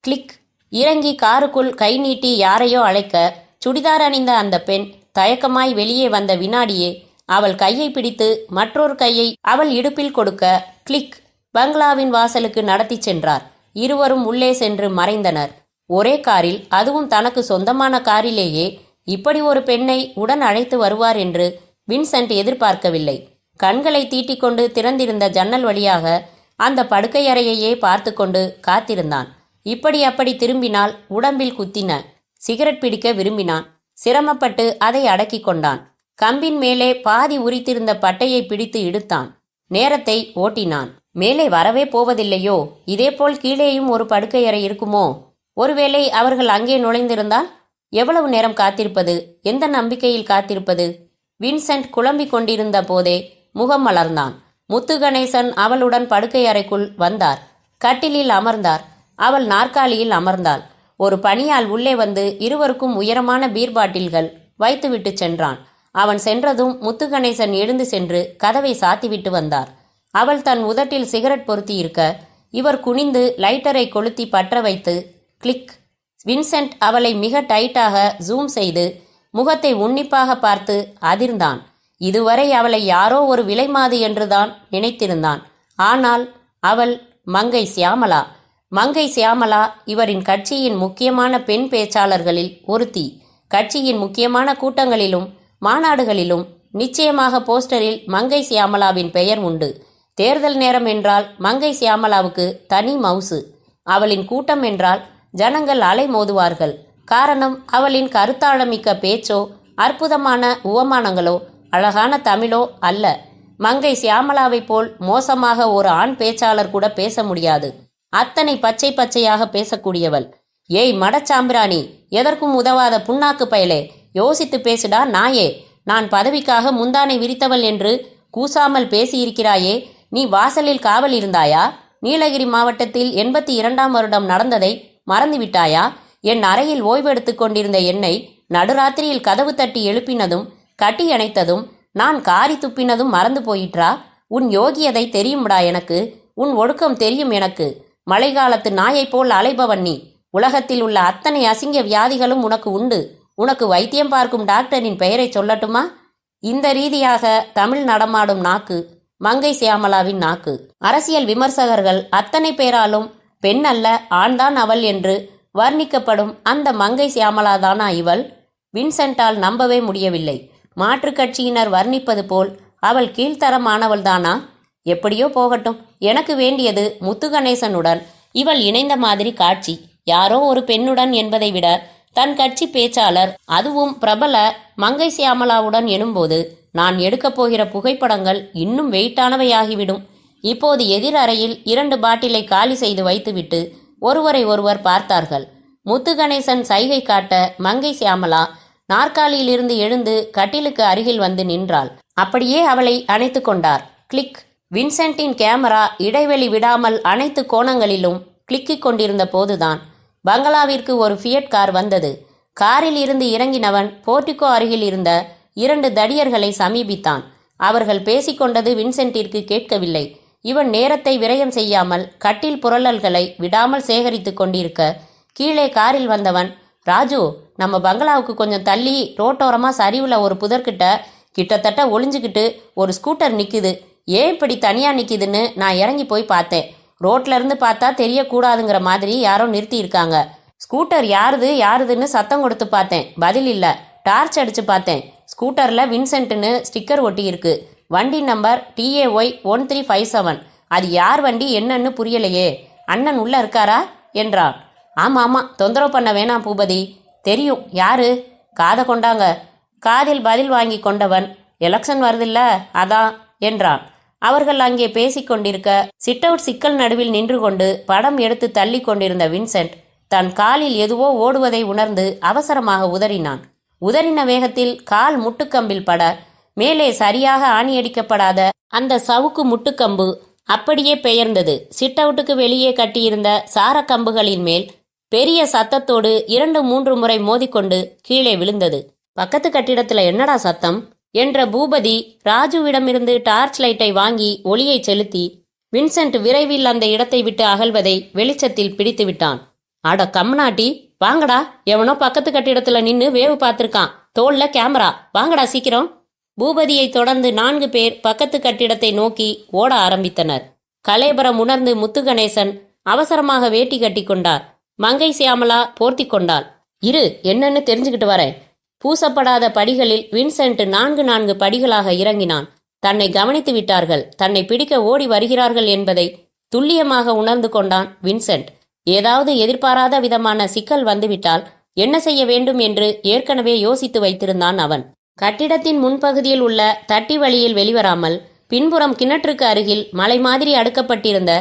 கிளிக். இறங்கி காருக்குள் கை நீட்டி யாரையோ அழைக்க, சுடிதார் அணிந்த அந்த பெண் தயக்கமாய் வெளியே வந்த வினாடியே அவள் கையை பிடித்து மற்றொரு கையை அவள் இடுப்பில் கொடுக்க, கிளிக். பங்களாவின் வாசலுக்கு நடத்தி சென்றார். இருவரும் உள்ளே சென்று மறைந்தனர். ஒரே காரில், அதுவும் தனக்கு சொந்தமான காரிலேயே இப்படி ஒரு பெண்ணை உடன் அழைத்து வருவார் என்று வின்சென்ட் எதிர்பார்க்கவில்லை. கண்களை தீட்டிக்கொண்டு திறந்திருந்த ஜன்னல் வழியாக அந்த படுக்கையறையையே பார்த்து கொண்டு காத்திருந்தான். இப்படி அப்படி திரும்பினால் உடம்பில் குத்தின. சிகரெட் பிடிக்க விரும்பினான். சிரமப்பட்டு அதை அடக்கி கொண்டான். கம்பின் மேலே பாதி உரித்திருந்த பட்டையை பிடித்து இழுத்தான். நேரத்தை ஓட்டினான். மேலே வரவே போவதில்லையோ? இதேபோல் கீழேயும் ஒரு படுக்கையறை இருக்குமோ? ஒருவேளை அவர்கள் அங்கே நுழைந்திருந்தால் எவ்வளவு நேரம் காத்திருப்பது? எந்த நம்பிக்கையில் காத்திருப்பது? வின்சென்ட் குழம்பிக் கொண்டிருந்த போதே முகம் மலர்ந்தான். முத்து கணேசன் அவளுடன் படுக்கை அறைக்குள் வந்தார். கட்டிலில் அமர்ந்தார். அவள் நாற்காலியில் அமர்ந்தாள். ஒரு பணியால் உள்ளே வந்து இருவருக்கும் உயரமான பீர் பாட்டில்கள் வைத்துவிட்டு சென்றான். அவன் சென்றதும் முத்து கணேசன் எழுந்து சென்று கதவை சாத்திவிட்டு வந்தார். அவள் தன் உதட்டில் சிகரெட் பொருத்தி இருக்க, இவர் குனிந்து லைட்டரை கொளுத்தி பற்ற வைத்து, கிளிக். வின்சென்ட் அவளை மிக டைட்டாக ஜூம் செய்து முகத்தை உன்னிப்பாக பார்த்து அதிர்ந்தான். இதுவரை அவளை யாரோ ஒரு விலைமாது என்றுதான் நினைத்திருந்தான். ஆனால் அவள் மங்கை சியாமளா. மங்கை சியாமளா இவரின் கட்சியின் முக்கியமான பெண் பேச்சாளர்களில் ஒருத்தி. கட்சியின் முக்கியமான கூட்டங்களிலும் மாநாடுகளிலும் நிச்சயமாக போஸ்டரில் மங்கை சியாமளாவின் பெயர் உண்டு. தேர்தல் நேரம் என்றால் மங்கை சியாமளாவுக்கு தனி மவுசு. அவளின் கூட்டம் என்றால் ஜனங்கள் அலை மோதுவார்கள். காரணம், அவளின் கருத்தாழமிக்க பேச்சோ அற்புதமான உவமானங்களோ அழகான தமிழோ அல்ல. மங்கை சியாமளாவை போல் மோசமாக ஒரு ஆண் பேச்சாளர் கூட பேச முடியாது. அத்தனை பச்சை பச்சையாக பேசக்கூடியவள். ஏய் மடச்சாம்பிராணி, எதற்கும் உதவாத புண்ணாக்கு பயலே, யோசித்து பேசுடா நாயே. நான் பதவிக்காக முந்தானை விரித்தவள் என்று கூசாமல் பேசியிருக்கிறாயே, நீ வாசலில் காவல் இருந்தாயா? நீலகிரி மாவட்டத்தில் 82ஆம் வருடம் நடந்ததை மறந்துவிட்டாயா? என் அறையில் ஓய்வெடுத்துக் கொண்டிருந்த என்னை நடுராத்திரியில் கதவு தட்டி எழுப்பினதும் கட்டியணைத்ததும் நான் காரி துப்பினதும் மறந்து போயிற்றா? உன் யோகியதை தெரியும்டா எனக்கு, உன் ஒடுக்கம் தெரியும் எனக்கு. மழைக்காலத்து நாயைப் போல் அலைபவன் நீ. உலகத்தில் உள்ள அத்தனை அசிங்க வியாதிகளும் உனக்கு உண்டு. உனக்கு வைத்தியம் பார்க்கும் டாக்டரின் பெயரை சொல்லட்டுமா? இந்த ரீதியாக தமிழ் நடமாடும் நாக்கு மங்கை சியாமளாவின் நாக்கு. அரசியல் விமர்சகர்கள் அத்தனை பேராலும் பெண் அல்ல ஆண்தான் அவள் என்று வர்ணிக்கப்படும் அந்த மங்கை சியாமளாதானா இவள்? வின்சென்ட்டால் நம்பவே முடியவில்லை. மாற்றுக் கட்சியினர் வர்ணிப்பது போல் அவள் கீழ்த்தரமானவள்தானா? எப்படியோ போகட்டும், எனக்கு வேண்டியது முத்துகணேசனுடன் இவள் இணைந்த மாதிரி காட்சி. யாரோ ஒரு பெண்ணுடன் என்பதை விட தன் கட்சி பேச்சாளர், அதுவும் பிரபல மங்கை சியாமளாவுடன் எனும்போது நான் எடுக்கப் போகிற புகைப்படங்கள் இன்னும் வெயிட்டானவையாகிவிடும். இப்போது எதிர் அறையில் 2 பாட்டிலை காலி செய்து வைத்துவிட்டு ஒருவரை ஒருவர் பார்த்தார்கள். முத்துகணேசன் சைகை காட்ட மங்கை சியாமளா நாற்காலியிலிருந்து எழுந்து கட்டிலுக்கு அருகில் வந்து நின்றாள். அப்படியே அவளை அணைத்து கொண்டார். கிளிக். வின்சென்ட்டின் கேமரா இடைவெளி விடாமல் அனைத்து கோணங்களிலும் கிளிக்கிக் கொண்டிருந்த போதுதான் பங்களாவிற்கு ஒரு ஃபியட் கார் வந்தது. காரில் இருந்து இறங்கினவன் போர்டிகோ அருகில் இருந்த 2 தடியர்களை சமீபித்தான். அவர்கள் பேசிக்கொண்டது வின்சென்ட்டிற்கு கேட்கவில்லை. இவன் நேரத்தை விரயம் செய்யாமல் கட்டில் புரளல்களை விடாமல் சேகரித்து கொண்டிருக்க கீழே காரில் வந்தவன், ராஜு, நம்ம பங்களாவுக்கு கொஞ்சம் தள்ளி ரோட்டோரமா சரிவுல ஒரு புதர்கிட்ட கிட்டத்தட்ட ஒளிஞ்சுக்கிட்டு ஒரு ஸ்கூட்டர் நிக்குது. ஏன் இப்படி தனியா நிக்குதுன்னு நான் இறங்கி போய் பார்த்தேன். ரோட்ல இருந்து பார்த்தா தெரியக்கூடாதுங்கிற மாதிரி யாரோ நிறுத்தி இருக்காங்க. ஸ்கூட்டர் யாருதுன்னு சத்தம் கொடுத்து பார்த்தேன், பதில் இல்ல. டார்ச் அடிச்சு பார்த்தேன். ஸ்கூட்டர்ல வின்சென்ட்னு ஸ்டிக்கர் ஒட்டி இருக்கு. வண்டி நம்பர் TAY 1357. அது யார் வண்டி என்னன்னு புரியலையே. அண்ணன் உள்ள இருக்காரா என்றான். ஆமா, தொந்தரவு பண்ண வேணாம் பூபதி. தெரியும் யாரு. காதை கொண்டாங்க. காதில் பதில் வாங்கி கொண்டவன், எலெக்ஷன் வருதில்ல அதான் என்றான். அவர்கள் அங்கே பேசிக்கொண்டிருக்க சிட் அவுட் சிக்கல் நடுவில் நின்று கொண்டு படம் எடுத்து தள்ளி கொண்டிருந்த வின்சென்ட் தன் காலில் எதுவோ ஓடுவதை உணர்ந்து அவசரமாக உதறினான். உதறின வேகத்தில் கால் முட்டுக்கம்பில் பட மேலே சரியாக ஆணியடிக்கப்படாத அந்த சவுக்கு முட்டுக்கம்பு அப்படியே பெயர்ந்தது. சிட் அவுட்டுக்கு வெளியே கட்டியிருந்த சாரக்கம்புகளின் மேல் பெரிய சத்தத்தோடு 2-3 முறை மோதிக்கொண்டு கீழே விழுந்தது. பக்கத்து கட்டிடத்துல என்னடா சத்தம் என்ற பூபதி ராஜுவிடமிருந்து டார்ச் லைட்டை வாங்கி ஒளியை செலுத்தி வின்சென்ட் விரைவில் அந்த இடத்தை விட்டு அகல்வதை வெளிச்சத்தில் பிடித்து விட்டான். அட கம்னாட்டி, வாங்கடா, எவனோ பக்கத்து கட்டிடத்துல நின்னு வேவு பார்த்திருக்கான். தோல்ல கேமரா, வாங்கடா சீக்கிரம். பூபதியை தொடர்ந்து 4 பேர் பக்கத்து கட்டிடத்தை நோக்கி ஓட ஆரம்பித்தனர். கலேபரம் உணர்ந்து முத்துகணேசன் அவசரமாக வேட்டி கட்டி கொண்டார். மங்கை சியாமளா போர்த்தி கொண்டாள். இரு, என்னன்னு தெரிஞ்சுக்கிட்டு வரேன். பூசப்படாத படிகளில் வின்சென்ட் 4 படிகளாக இறங்கினான். தன்னை கவனித்து விட்டார்கள், தன்னை பிடிக்க ஓடி வருகிறார்கள் என்பதை துல்லியமாக உணர்ந்து கொண்டான் வின்சென்ட். ஏதாவது எதிர்பாராத விதமான சிக்கல் வந்துவிட்டால் என்ன செய்ய வேண்டும் என்று ஏற்கனவே யோசித்து வைத்திருந்தான் அவன். கட்டிடத்தின் முன்பகுதியில் உள்ள தட்டி வழியில் வெளிவராமல் பின்புறம் கிணற்றுக்கு அருகில் மலை மாதிரி அடுக்கப்பட்டிருந்த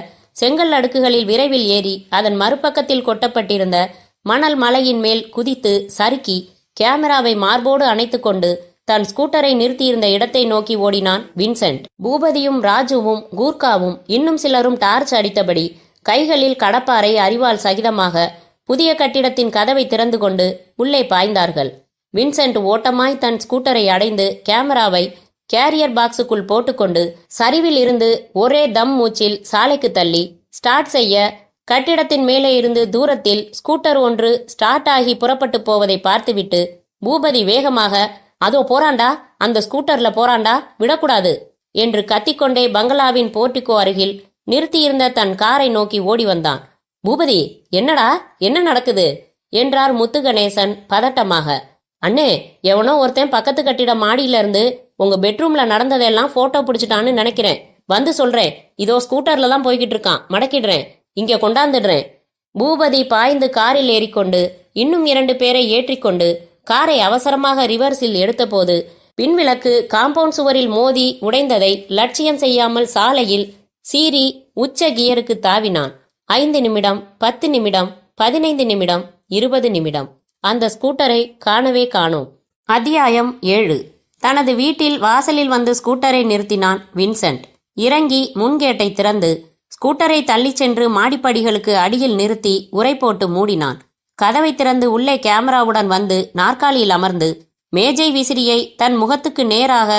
செங்கல் அடுக்குகளில் விரைவில் ஏறி அதன் மறுபக்கத்தில் கொட்டப்பட்டிருந்த மணல் மலையின் மேல் குதித்து சறுக்கி கேமராவை மார்போடு அணைத்து கொண்டு தன் ஸ்கூட்டரை நிறுத்தியிருந்த இடத்தை நோக்கி ஓடினான் வின்சென்ட். பூபதியும் ராஜுவும் கூர்காவும் இன்னும் சிலரும் டார்ச் அடித்தபடி கைகளில் கடப்பாரை அரிவாள் சகிதமாக புதிய கட்டிடத்தின் கதவை திறந்து கொண்டு உள்ளே பாய்ந்தார்கள். வின்சென்ட் ஓட்டமாய் தன் ஸ்கூட்டரை அடைந்து கேமராவை கேரியர் பாக்ஸுக்குள் போட்டுக்கொண்டு சரிவில் இருந்து ஒரே தம் மூச்சில் சாலைக்கு தள்ளி ஸ்டார்ட் செய்ய கட்டிடத்தின் மேலே இருந்து தூரத்தில் ஸ்கூட்டர் ஒன்று ஸ்டார்ட் ஆகி புறப்பட்டு போவதை பார்த்துவிட்டு பூபதி வேகமாக, அதோ போறாண்டா, அந்த ஸ்கூட்டர்ல போறாண்டா, விடக்கூடாது என்று கத்திக்கொண்டே பங்களாவின் போர்டிகோ அருகில் நிறுத்தியிருந்த தன் காரை நோக்கி ஓடி வந்தான். பூபதி, என்னடா, என்ன நடக்குது என்றார் முத்துகணேசன் பதட்டமாக. அண்ணே, எவனோ ஒருத்தன் பக்கத்து கட்டிட மாடியில இருந்து உங்க பெட்ரூம்ல நடந்ததெல்லாம் போட்டோ பிடிச்சிட்டான்னு நினைக்கிறேன். வந்து சொல்றேன், இதோ ஸ்கூட்டர்ல தான் போய்கிட்டு இருக்கான், மடக்கிடுறேன், இங்க கொண்டாந்துடுறேன். பூபதி பாய்ந்து காரில் ஏறிக்கொண்டு இன்னும் 2 பேரை ஏற்றிக்கொண்டு காரை அவசரமாக ரிவர்ஸில் எடுத்தபோது பின்விளக்கு காம்பவுண்ட் சுவரில் மோதி உடைந்ததை லட்சியம் செய்யாமல் சாலையில் சீறி உச்ச கியருக்கு தாவினான். 5 நிமிடம், 10 நிமிடம், 15 நிமிடம், 20 நிமிடம். அந்த ஸ்கூட்டரை காணவே காணோம். அத்தியாயம் 7. தனது வீட்டில் வாசலில் வந்து ஸ்கூட்டரை நிறுத்தினான் வின்சென்ட். இறங்கி முன்கேட்டை திறந்து ஸ்கூட்டரை தள்ளிச் சென்று மாடிப்படிகளுக்கு அடியில் நிறுத்தி உரை போட்டு மூடினான். கதவை திறந்து உள்ளே கேமராவுடன் வந்து நாற்காலியில் அமர்ந்து மேஜை விசிறியை தன் முகத்துக்கு நேராக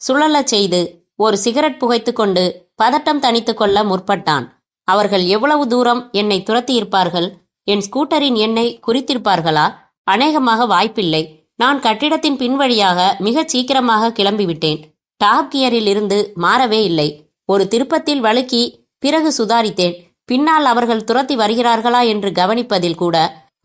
சுழலச் செய்து ஒரு சிகரெட் புகைத்து கொண்டு பதட்டம் தணித்து கொள்ள முற்பட்டான். அவர்கள் எவ்வளவு தூரம் என்னை துரத்தியிருப்பார்கள்? என் ஸ்கூட்டரின் எண்ணை குறித்திருப்பார்களா? அநேகமாக வாய்ப்பில்லை. நான் கட்டிடத்தின் பின்வழியாக மிகச் சீக்கிரமாக கிளம்பிவிட்டேன். டாப் கியரில் இருந்து மாறவே இல்லை. ஒரு திருப்பத்தில் வழுக்கி பிறகு சுதாரித்தேன். பின்னால் அவர்கள் துரத்தி வருகிறார்களா என்று கவனிப்பதில் கூட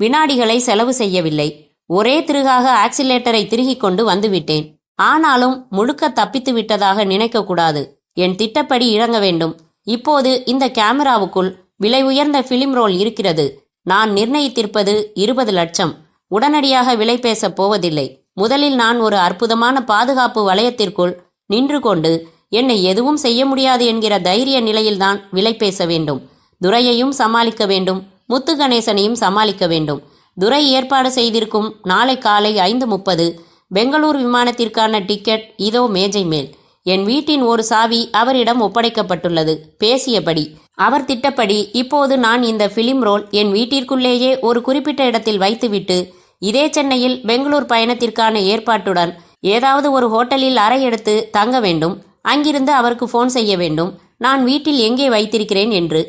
வினாடிகளை செலவு செய்யவில்லை. ஒரே திருகாக ஆக்சிலேட்டரை திருகிக் கொண்டு வந்துவிட்டேன். ஆனாலும் முழுக்க தப்பித்து விட்டதாக நினைக்கக்கூடாது. என் திட்டப்படி இறங்க வேண்டும். இப்போது இந்த கேமராவுக்குள் விலை உயர்ந்த பிலிம் ரோல் இருக்கிறது. நான் நிர்ணயித்திருப்பது 20 லட்சம். உடனடியாக விலை பேசப் போவதில்லை. முதலில் நான் ஒரு அற்புதமான பாதுகாப்பு வளையத்திற்குள் நின்று கொண்டு என்னை எதுவும் செய்ய முடியாது என்கிற தைரிய நிலையில்தான் விலை பேச வேண்டும். துரையையும் சமாளிக்க வேண்டும், முத்து கணேசனையும் சமாளிக்க வேண்டும். துரை ஏற்பாடு செய்திருக்கும் நாளை காலை 5:30 பெங்களூர் விமானத்திற்கான டிக்கெட் இதோ மேஜை மேல். என் வீட்டின் ஒரு சாவி அவரிடம் ஒப்படைக்கப்பட்டுள்ளது. பேசியபடி அவர் திட்டப்படி இப்போது நான் இந்த பிலிம் ரோல் என் வீட்டிற்குள்ளேயே ஒரு குறிப்பிட்ட இடத்தில் வைத்துவிட்டு இதே சென்னையில் பெங்களூர் பயணத்திற்கான ஏற்பாட்டுடன் ஏதாவது ஒரு ஹோட்டலில் அறை எடுத்து தங்க வேண்டும். அங்கிருந்து அவருக்கு ஃபோன் செய்ய வேண்டும், நான் வீட்டில் எங்கே வைத்திருக்கிறேன் என்று.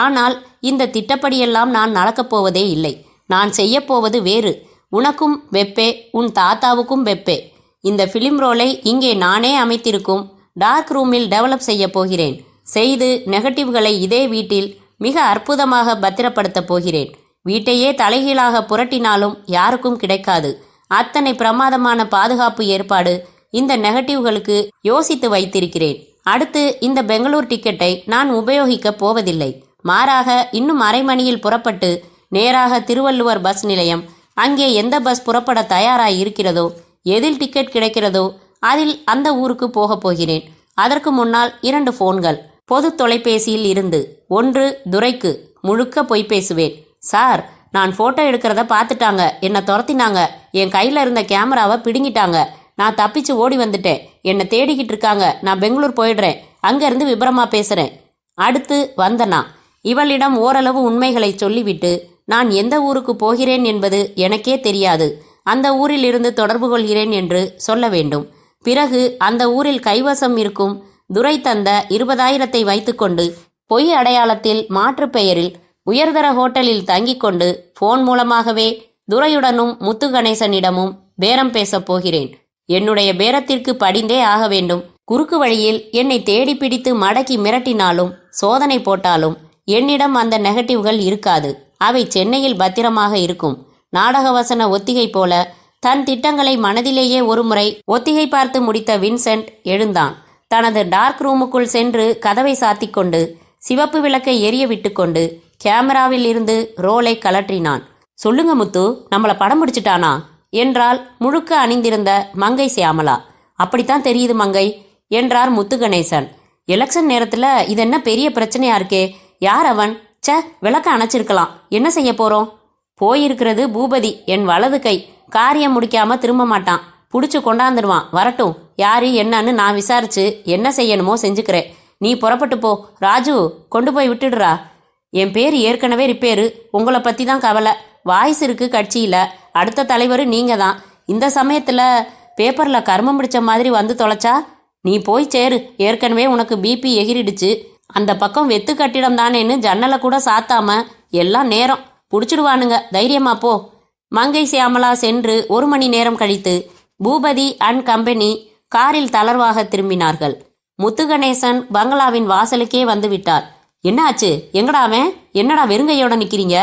ஆனால் இந்த திட்டப்படியெல்லாம் நான் நடக்கப் போவதே இல்லை. நான் செய்யப்போவது வேறு. உனக்கும் வெப்பே, உன் தாத்தாவுக்கும் வெப்பே. இந்த பிலிம் ரோலை இங்கே நானே அமைத்திருக்கும் டார்க் ரூமில் டெவலப் செய்ய போகிறேன். செய்து நெகட்டிவ்களை இதே வீட்டில் மிக அற்புதமாக பத்திரப்படுத்தப் போகிறேன். வீட்டையே தலைகீழாக புரட்டினாலும் யாருக்கும் கிடைக்காது. அத்தனை பிரமாதமான பாதுகாப்பு ஏற்பாடு இந்த நெகட்டிவ்களுக்கு யோசித்து வைத்திருக்கிறேன். அடுத்து இந்த பெங்களூர் டிக்கெட்டை நான் உபயோகிக்கப் போவதில்லை. மாறாக இன்னும் அரை மணியில் புறப்பட்டு நேராக திருவள்ளுவர் பஸ் நிலையம், அங்கே எந்த பஸ் புறப்பட தயாராக இருக்கிறதோ, எதில் டிக்கெட் கிடைக்கிறதோ அதில் அந்த ஊருக்கு போகப் போகிறேன். அதற்கு முன்னால் 2 ஃபோன்கள் பொது தொலைபேசியில் இருந்து. ஒன்று துரைக்கு. முழுக்க பொய் பேசுவேன். சார், நான் ஃபோட்டோ எடுக்கிறத பார்த்துட்டாங்க, என்னை துரத்தினாங்க, என் கையில் இருந்த கேமராவை பிடுங்கிட்டாங்க, நான் தப்பிச்சு ஓடி வந்துட்டேன், என்னை தேடிக்கிட்டு இருக்காங்க, நான் பெங்களூர் போயிடுறேன், அங்கேருந்து விபரமா பேசுகிறேன். அடுத்து வந்தனா. இவளிடம் ஓரளவு உண்மைகளை சொல்லிவிட்டு நான் எந்த ஊருக்கு போகிறேன் என்பது எனக்கே தெரியாது, அந்த ஊரில் இருந்து தொடர்பு கொள்கிறேன் என்று சொல்ல வேண்டும். பிறகு அந்த ஊரில் கைவசம் இருக்கும் துரை தந்த 20,000 வைத்துக்கொண்டு பொய் அடையாளத்தில் மாற்று பெயரில் உயர்தர ஹோட்டலில் தங்கிக் கொண்டு போன் மூலமாகவே துரையுடனும் முத்து கணேசனிடமும் பேரம் பேசப் போகிறேன். என்னுடைய பேரத்திற்கு படிந்தே ஆக வேண்டும். குறுக்கு வழியில் என்னை தேடி பிடித்து மடக்கி மிரட்டினாலும் சோதனை போட்டாலும் என்னிடம் அந்த நெகட்டிவ்கள் இருக்காது. அவை சென்னையில் பத்திரமாக இருக்கும். நாடகவசன ஒத்திகை போல தன் திட்டங்களை மனதிலேயே ஒருமுறை ஒத்திகை பார்த்து முடித்த வின்சென்ட் எழுந்தான். தனது டார்க் ரூமுக்குள் சென்று கதவை சாத்திக் கொண்டு சிவப்பு விளக்கை எரிய விட்டு கொண்டு கேமராவில் இருந்து ரோலை கலற்றினான். சொல்லுங்க முத்து, நம்மளை படம் பிடிச்சிட்டானா என்றால் முழுக்க அணிந்திருந்த மங்கை சியாமலா. அப்படித்தான் தெரியுது மங்கை என்றார் முத்து கணேசன். எலெக்ஷன் நேரத்தில் இது என்ன பெரிய பிரச்சனையா இருக்கே? யார் அவன்? விளக்க அணைச்சிருக்கலாம், என்ன செய்ய போறோம்? போயிருக்கிறது பூபதி, என் வலது கை. காரியம் முடிக்காம திரும்ப மாட்டான். புடிச்சு கொண்டாந்துருவான். வரட்டும், யாரு என்னன்னு நான் விசாரிச்சு என்ன செய்யணுமோ செஞ்சுக்கிறேன். நீ புறப்பட்டு போ. ராஜு, கொண்டு போய் விட்டுடுறா. என் பேர் ஏற்கனவே ரிப்பேரு. உங்களை பற்றி தான் கவலை. வாய்ஸ் இருக்கு கட்சியில். அடுத்த தலைவர் நீங்கள் தான். இந்த சமயத்தில் பேப்பரில் கர்மம் பிடிச்ச மாதிரி வந்து தொலைச்சா நீ போய் சேரு. ஏற்கனவே உனக்கு பிபி எகிரிடுச்சு. அந்த பக்கம் வெத்து கட்டிடம் தானேன்னு ஜன்னலை கூட சாத்தாம எல்லாம் நேரம் பிடிச்சிடுவானுங்க. தைரியமா போ. மங்கை சியாமலா சென்று 1 மணி நேரம் கழித்து பூபதி அண்ட் கம்பெனி காரில் தளர்வாக திரும்பினார்கள். முத்து கணேசன் பங்களாவின் வாசலுக்கே வந்து விட்டார். என்ன ஆச்சு? எங்கடா அவன்? என்னடா வெறுங்கையோட நிக்கிறீங்க?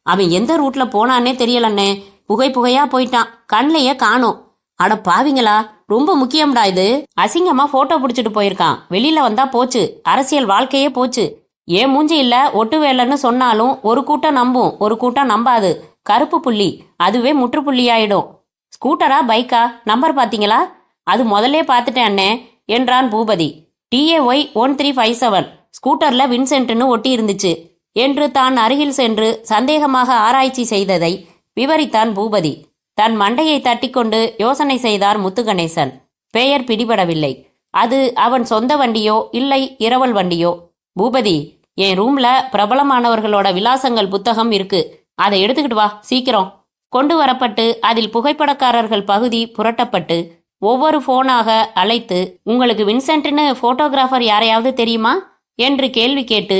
அவன் எந்த ரூட்ல போனானே தெரியலண்ணே. புகையா போயிட்டான். கண்ணையே காணோம். அட பாவிங்களா, ரொம்ப முக்கியம்டா இது. அசிங்கமா போட்டோ பிடிச்சிட்டு போயிருக்கான். வெளியில வந்தா போச்சு, அரசியல் வாழ்க்கையே போச்சு. ஏன் மூஞ்சி இல்ல ஒட்டு வேலைன்னு சொன்னாலும் ஒரு கூட்டம் நம்பும், ஒரு கூட்டம் நம்பாது. கருப்பு புள்ளி, அதுவே முற்றுப்புள்ளியாயிடும். ஸ்கூட்டரா பைக்கா? நம்பர் பாத்தீங்களா? அது முதல்ல பார்த்துட்டேன் அண்ணே என்றான் பூபதி. TAY 1357 ஸ்கூட்டர்ல வின்சென்ட்னு ஒட்டி இருந்துச்சு. என்று தான் அருகில் சென்று சந்தேகமாக ஆராய்ச்சி செய்ததை விவரித்தான் பூபதி. தன் மண்டையை தட்டிக்கொண்டு யோசனை செய்தார் முத்துகணேசன். பெயர் பிடிபடவில்லை. அது அவன் சொந்த வண்டியோ இல்லை இரவல் வண்டியோ? பூபதி, என் ரூம்ல பிரபலமானவர்களோட விலாசங்கள் புத்தகம் இருக்கு, அதை எடுத்துக்கிட்டு வா சீக்கிரம். கொண்டு வரப்பட்டு அதில் புகைப்படக்காரர்கள் பகுதி புரட்டப்பட்டு ஒவ்வொரு போனாக அழைத்து, உங்களுக்கு வின்சென்ட்னு போட்டோகிராஃபர் யாரையாவது தெரியுமா என்று கேள்வி கேட்டு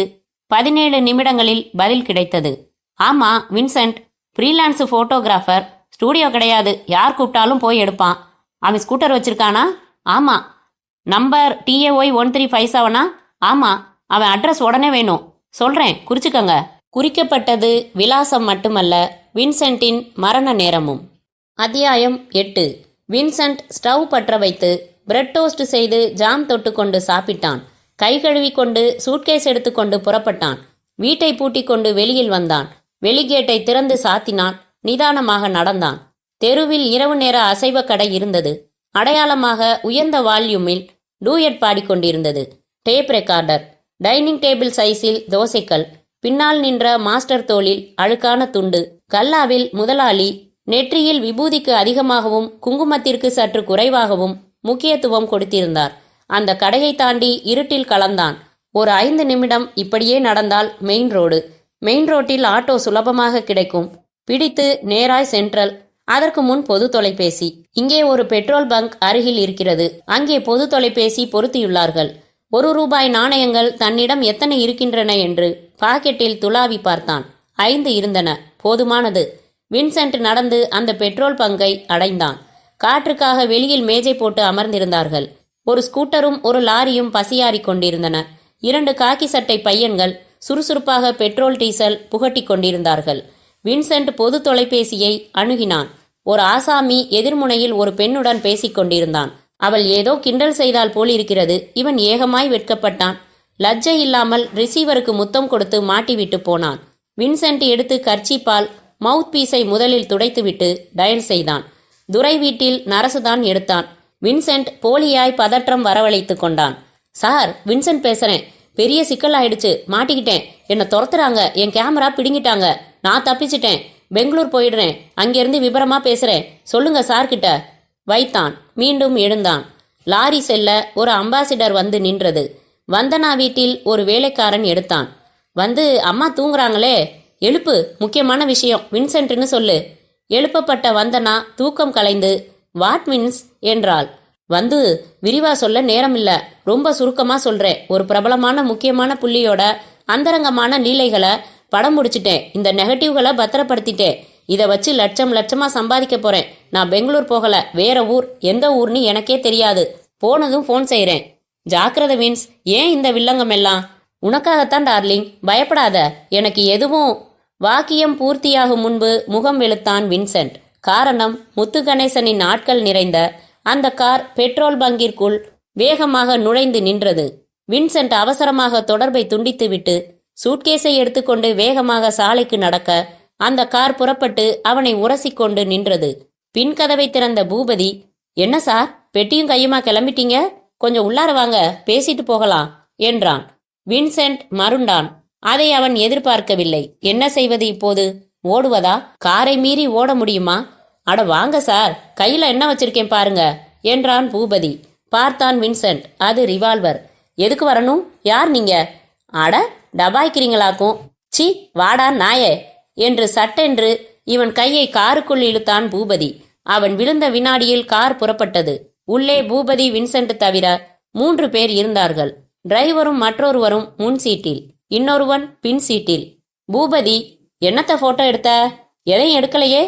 17 நிமிடங்களில் பதில் கிடைத்தது. ஆமா, வின்சென்ட் ஃப்ரீலான்ஸ் போட்டோகிராஃபர். ஸ்டூடியோ கிடையாது, யார் கூப்பிட்டாலும் போய் எடுப்பான். அவன் ஸ்கூட்டர் வச்சிருக்கானா? ஆமா. Number TAY 1357? ஆமா. அவன் அட்ரஸ் உடனே வேணும். சொல்றேன், குறிச்சுக்கங்க. குறிக்கப்பட்டது விலாசம் மட்டுமல்ல, வின்சென்ட்டின் மரண நேரமும். அத்தியாயம் 8. வின்சென்ட் ஸ்டவ் பற்ற வைத்து பிரெட் டோஸ்ட் செய்து ஜாம் தொட்டுக்கொண்டு சாப்பிட்டான். கை கழுவி கொண்டு சூட்கேஸ் எடுத்துக்கொண்டு புறப்பட்டான். வீட்டை பூட்டிக் கொண்டு வெளியில் வந்தான். வெளிகேட்டை திறந்து சாத்தினான். நிதானமாக நடந்தான். தெருவில் இரவு நேர அசைவ கடை இருந்தது. அடையாளமாக உயர்ந்த வால்யூமில் டூயட் பாடிக்கொண்டிருந்தது. டேப் ரெக்கார்டர், டைனிங் டேபிள் சைஸில் தோசைக்கல், பின்னால் நின்ற மாஸ்டர் தோளில் அழுக்கான துண்டு, கல்லாவில் முதலாளி, நெற்றியில் விபூதிக்கு அதிகமாகவும் குங்குமத்திற்கு சற்று குறைவாகவும் முக்கியத்துவம் கொடுத்திருந்தார். அந்த கடையை தாண்டி இருட்டில் கலந்தான். ஒரு 5 நிமிடம் இப்படியே நடந்தால் மெயின் ரோடு. மெயின் ரோட்டில் ஆட்டோ சுலபமாக கிடைக்கும். பிடித்து நேராய் சென்ட்ரல். அதற்கு முன் பொது தொலைபேசி. இங்கே ஒரு பெட்ரோல் பங்க் அருகில் இருக்கிறது. அங்கே பொது தொலைபேசி பொருத்தியுள்ளார்கள். 1 ரூபாய் நாணயங்கள் தன்னிடம் எத்தனை இருக்கின்றன என்று பாக்கெட்டில் துளாவி பார்த்தான். 5 இருந்தன. போதுமானது. வின்சென்ட் நடந்து அந்த பெட்ரோல் பங்கை அடைந்தான். காற்றுக்காக வெளியில் மேஜை போட்டு அமர்ந்திருந்தார்கள். ஒரு ஸ்கூட்டரும் ஒரு லாரியும் பசியாறிக் கொண்டிருந்தன. 2 காக்கி சட்டை பையன்கள் சுறுசுறுப்பாக பெட்ரோல் டீசல் புகட்டிக் கொண்டிருந்தார்கள். வின்சென்ட் பொது தொலைபேசியை அணுகினான். ஒரு ஆசாமி எதிர்முனையில் ஒரு பெண்ணுடன் பேசிக் கொண்டிருந்தான். அவள் ஏதோ கிண்டல் செய்தால் போல் இருக்கிறது. இவன் ஏகமாய் வெட்கப்பட்டான். லஜ்ஜை இல்லாமல் ரிசீவருக்கு முத்தம் கொடுத்து மாட்டிவிட்டு போனான். வின்சென்ட் எடுத்து கர்ச்சிப்பால் மவுத் பீஸை முதலில் துடைத்துவிட்டு டயல் செய்தான். துரை வீட்டில் நரசுதான் எடுத்தான். வின்சென்ட் போலியாய் பதற்றம் வரவழைத்து கொண்டான். சார், வின்சென்ட் பேசுறேன். பெரிய சிக்கல் ஆயிடுச்சு, மாட்டிக்கிட்டேன். என்னை துரத்துறாங்க, என் கேமரா பிடுங்கிட்டாங்க. நான் தப்பிச்சிட்டேன். பெங்களூர் போயிடுறேன். அங்கிருந்து விபரமா பேசுறேன். சொல்லுங்க சார் கிட்ட. வைத்தான். மீண்டும் எழுந்தான். லாரி செல்ல ஒரு அம்பாசிடர் வந்து நின்றது. வந்தனா வீட்டில் ஒரு வேலைக்காரன் எடுத்தான். வந்து, அம்மா தூங்குறாங்களே, எழுப்பு, முக்கியமான விஷயம், வின்சென்ட்னு சொல்லு. எழுப்பப்பட்ட வந்தனா தூக்கம் கலைந்து வாட் மீன்ஸ் என்றாள். வந்து, விரிவா சொல்ல நேரம் இல்ல, ரொம்ப சுருக்கமா சொல்றேன். ஒரு பிரபலமான முக்கியமான புள்ளியோட அந்தரங்கமான லீலைகளை படம் முடிச்சிட்டேன். இந்த நெகட்டிவ்களை பத்திரப்படுத்திட்டேன். இதை வச்சு லட்சம் லட்சமா சம்பாதிக்க போறேன். நான் பெங்களூர் போகல, வேற ஊர். எந்த ஊர்னு எனக்கே தெரியாது. போனதும் ஃபோன் செய்றேன். ஜாக்கிரதை வின்ஸ். ஏன் இந்த வில்லங்கம் எல்லாம்? உனக்காகத்தான் டார்லிங், பயப்படாத. எனக்கு எதுவும். வாக்கியம் பூர்த்தியாகும் முன்பு முகம் வெளுத்தான் வின்சென்ட். காரணம், முத்துகணேசனின் ஆட்கள் நிறைந்த அந்த கார் பெட்ரோல் பங்கிற்குள் வேகமாக நுழைந்து நின்றது. வின்சென்ட் அவசரமாக தொடர்பை துண்டித்துவிட்டு சூட்கேஸை எடுத்துக்கொண்டு வேகமாக சாலைக்கு நடக்க அந்த கார் புறப்பட்டு அவனை உரசிக்கொண்டு நின்றது. பின்கதவை திறந்த பூபதி, என்ன சார், பெட்டியும் கையுமா கிளம்பிட்டீங்க? கொஞ்சம் உள்ளார வாங்க, பேசிட்டு போகலாம் என்றான். வின்சென்ட் மருண்டான். அதை அவன் எதிர்பார்க்கவில்லை. என்ன செய்வது இப்போது? ஓடுவதா? காரை மீறி ஓட முடியுமா? அட வாங்க சார், கையில என்ன வச்சிருக்கேன் பாருங்க என்றான் பூபதி. பார்த்தான் வின்சென்ட். அது ரிவால்வர். எதுக்கு வரணும்? யார் நீங்க? அட, டபாய்க்கிறீங்களாக்கும். சி, வாடா நாயே என்று சட்டென்று இவன் கையை காருக்குள் இழுத்தான் பூபதி. அவன் விழுந்த வினாடியில் கார் புறப்பட்டது. உள்ளே பூபதி, வின்சென்ட் தவிர 3 பேர் இருந்தார்கள். டிரைவரும் மற்றொருவரும் முன் சீட்டில், இன்னொருவன் பின் சீட்டில். பூபதி, என்னத்த போட்டோ எடுத்த? எதையும் எடுக்கலையே.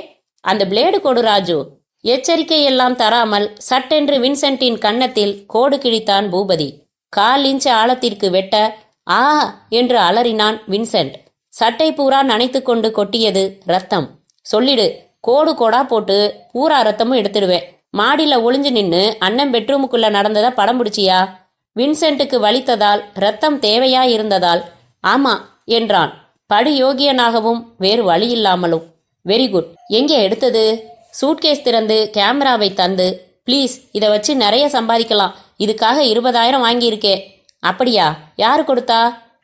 அந்த பிளேடு கொடு ராஜு. எச்சரிக்கை எல்லாம் தராமல் சட்டென்று வின்சென்ட்டின் கன்னத்தில் கோடு கிழித்தான் பூபதி. 1/4 இன்ச் ஆழத்திற்கு வெட்ட ஆ என்று அலறினான் வின்சென்ட். சட்டை பூரா நனைத்து கொண்டு கொட்டியது ரத்தம். சொல்லிடு, கோடு கோடா போட்டு பூரா ரத்தமும் எடுத்துடுவேன். மாடியில ஒளிஞ்சு நின்னு அண்ணன் பெட்ரூமுக்குள்ள நடந்ததை படம் பிடிச்சியா? வின்சென்ட்டுக்கு வலித்ததால் ரத்தம் தேவையா இருந்ததால் ஆமா என்றான். படு யோகியனாகவும் வேறு வழியில்லாமலும். Very good. எங்கே எடுத்தது? சூட்கேஸ் திறந்து கேமராவை தந்து, ப்ளீஸ், இதை வச்சு நிறைய சம்பாதிக்கலாம். இதுக்காக 20,000 வாங்கியிருக்கே. அப்படியா? யாரு கொடுத்தா?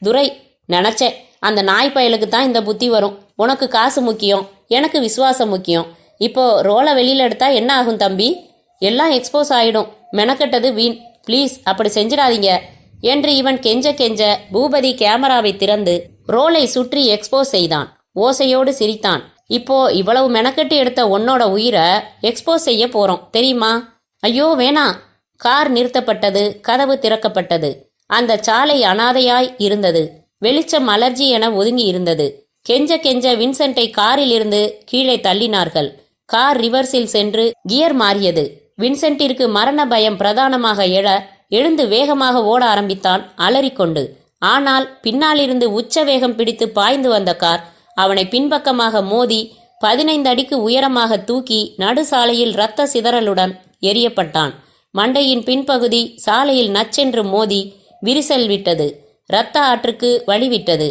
துரை. நினைச்சேன். அந்த நாய் பயலுக்கு தான் இந்த புத்தி வரும். உனக்கு காசு முக்கியம், எனக்கு விசுவாசம் முக்கியம். இப்போ ரோலை வெளியில எடுத்தா என்ன ஆகும் தம்பி? எல்லாம் எக்ஸ்போஸ் ஆயிடும். மெனக்கெட்டது வீண். ப்ளீஸ் அப்படி செஞ்சிடாதீங்க என்று இவன் கெஞ்ச கெஞ்ச பூபதி கேமராவை திறந்து ரோலை சுற்றி எக்ஸ்போஸ் செய்தான். ஓசையோடு சிரித்தான். இப்போ இவ்வளவு மெனக்கெட்டு எடுத்த உன்னோட உயிரை எக்ஸ்போஸ் செய்ய போறோம் தெரியுமா? ஐயோ வேணாம். கார் நிறுத்தப்பட்டது. கதவு திறக்கப்பட்டது. அந்த சாலை அனாதையாய் இருந்தது. வெளிச்சம் அலர்ஜி என ஒதுங்கி இருந்தது. கெஞ்ச கெஞ்ச வின்சென்ட்டை காரில் இருந்து கீழே தள்ளினார்கள். கார் ரிவர்ஸில் சென்று கியர் மாறியது. வின்சென்ட்டிற்கு மரண பயம் பிரதானமாக எழ எழுந்து வேகமாக ஓட ஆரம்பித்தான் அலறிக்கொண்டு. ஆனால் பின்னாலிருந்து உச்ச வேகம் பிடித்து பாய்ந்து வந்த கார் அவனை பின்பக்கமாக மோதி 15 அடிக்கு உயரமாக தூக்கி நடுசாலையில் இரத்த சிதறலுடன் எரியப்பட்டான். மண்டையின் பின்பகுதி சாலையில் நச்சென்று மோதி விரிசல் விட்டது. இரத்த ஆற்றுக்கு வழிவிட்டது.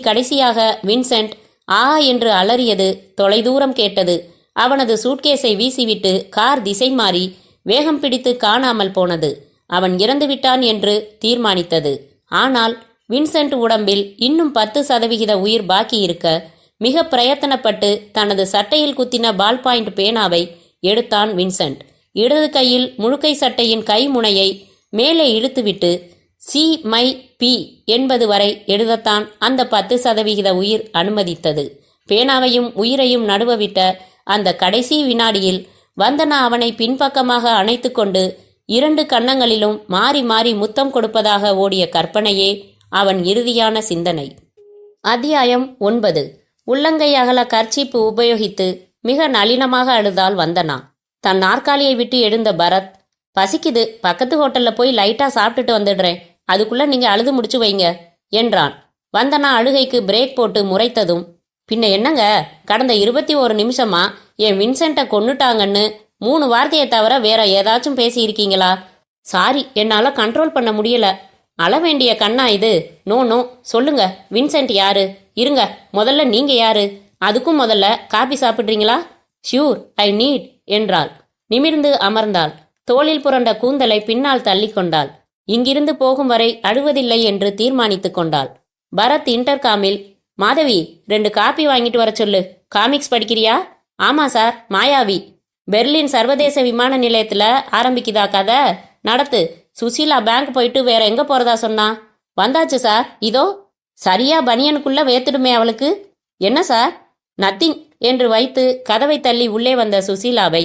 கடைசியாக வின்சென்ட் ஆ என்று அலறியது தொலைதூரம் கேட்டது. அவனது சூட்கேஸை வீசிவிட்டு கார் திசை மாறி வேகம் பிடித்து காணாமல் போனது. அவன் இறந்துவிட்டான் என்று தீர்மானித்தது. ஆனால் வின்சென்ட் உடம்பில் இன்னும் 10% உயிர் பாக்கி இருக்க மிக பிரயத்தனப்பட்டு தனது சட்டையில் குத்தின பால் பாயிண்ட் பேனாவை எடுத்தான் வின்சென்ட். இடது கையில் முழுக்கை சட்டையின் கைமுனையை மேலே இழுத்துவிட்டு சி மை பி என்பது வரை எழுதத்தான் அந்த 10% உயிர் அனுமதித்தது. பேனாவையும் உயிரையும் நடுவவிட்ட அந்த கடைசி வினாடியில் வந்தனா அவனை பின்பக்கமாக அணைத்து கொண்டு 2 கன்னங்களிலும் மாறி மாறி முத்தம் கொடுப்பதாக ஓடிய கற்பனையே அவன் இறுதியான சிந்தனை. அத்தியாயம் 9. உள்ளங்கை அகல கர்ச்சீப்பு உபயோகித்து மிக நளினமாக அழுதாள் வந்தனா. தன் நாற்காலியை விட்டு எழுந்த பரத், பசிக்குது, பக்கத்து ஹோட்டல்ல போய் லைட்டா சாப்பிட்டுட்டு வந்துடுறேன், அதுக்குள்ள நீங்க அழுது முடிச்சு வைங்க என்றான். வந்தனா அழுகைக்கு பிரேக் போட்டு முறைத்ததும், பின்ன என்னங்க, கடந்த 21 நிமிஷமா என் வின்சென்ட்டை கொன்னுட்டாங்கன்னு 3 வார்த்தையை தவிர வேற ஏதாச்சும் பேசியிருக்கீங்களா? சாரி, என்னால கண்ட்ரோல் பண்ண முடியல. அழ வேண்டிய கண்ணா இது? நோ நோ, சொல்லுங்க, வின்சென்ட் யாரு? இருங்க, முதல்ல நீங்க யாரு? அதுக்கும் முதல்ல காபி சாப்பிட்றீங்களா? ஷியூர், ஐ நீட் என்றாள். நிமிர்ந்து அமர்ந்தாள். தோளில் புரண்ட கூந்தலை பின்னால் தள்ளி கொண்டாள். இங்கிருந்து போகும் வரை அழுவதில்லை என்று தீர்மானித்து கொண்டாள். பரத் இன்டர்காமில், மாதவி 2 காப்பி வாங்கிட்டு வர சொல்லு. காமிக்ஸ் படிக்கிறியா? ஆமா சார், மாயாவி. பெர்லின் சர்வதேச விமான நிலையத்துல ஆரம்பிக்குதா கதை? நடத்து. சுசீலா பேங்க் போயிட்டு வேற எங்க போறதா சொன்னா? வந்தாச்சு சார், இதோ. சரியா பனியனுக்குள்ள வேத்துடுமே அவளுக்கு. என்ன சார்? நத்திங் என்று வைத்து கதவை தள்ளி உள்ளே வந்த சுசீலாவை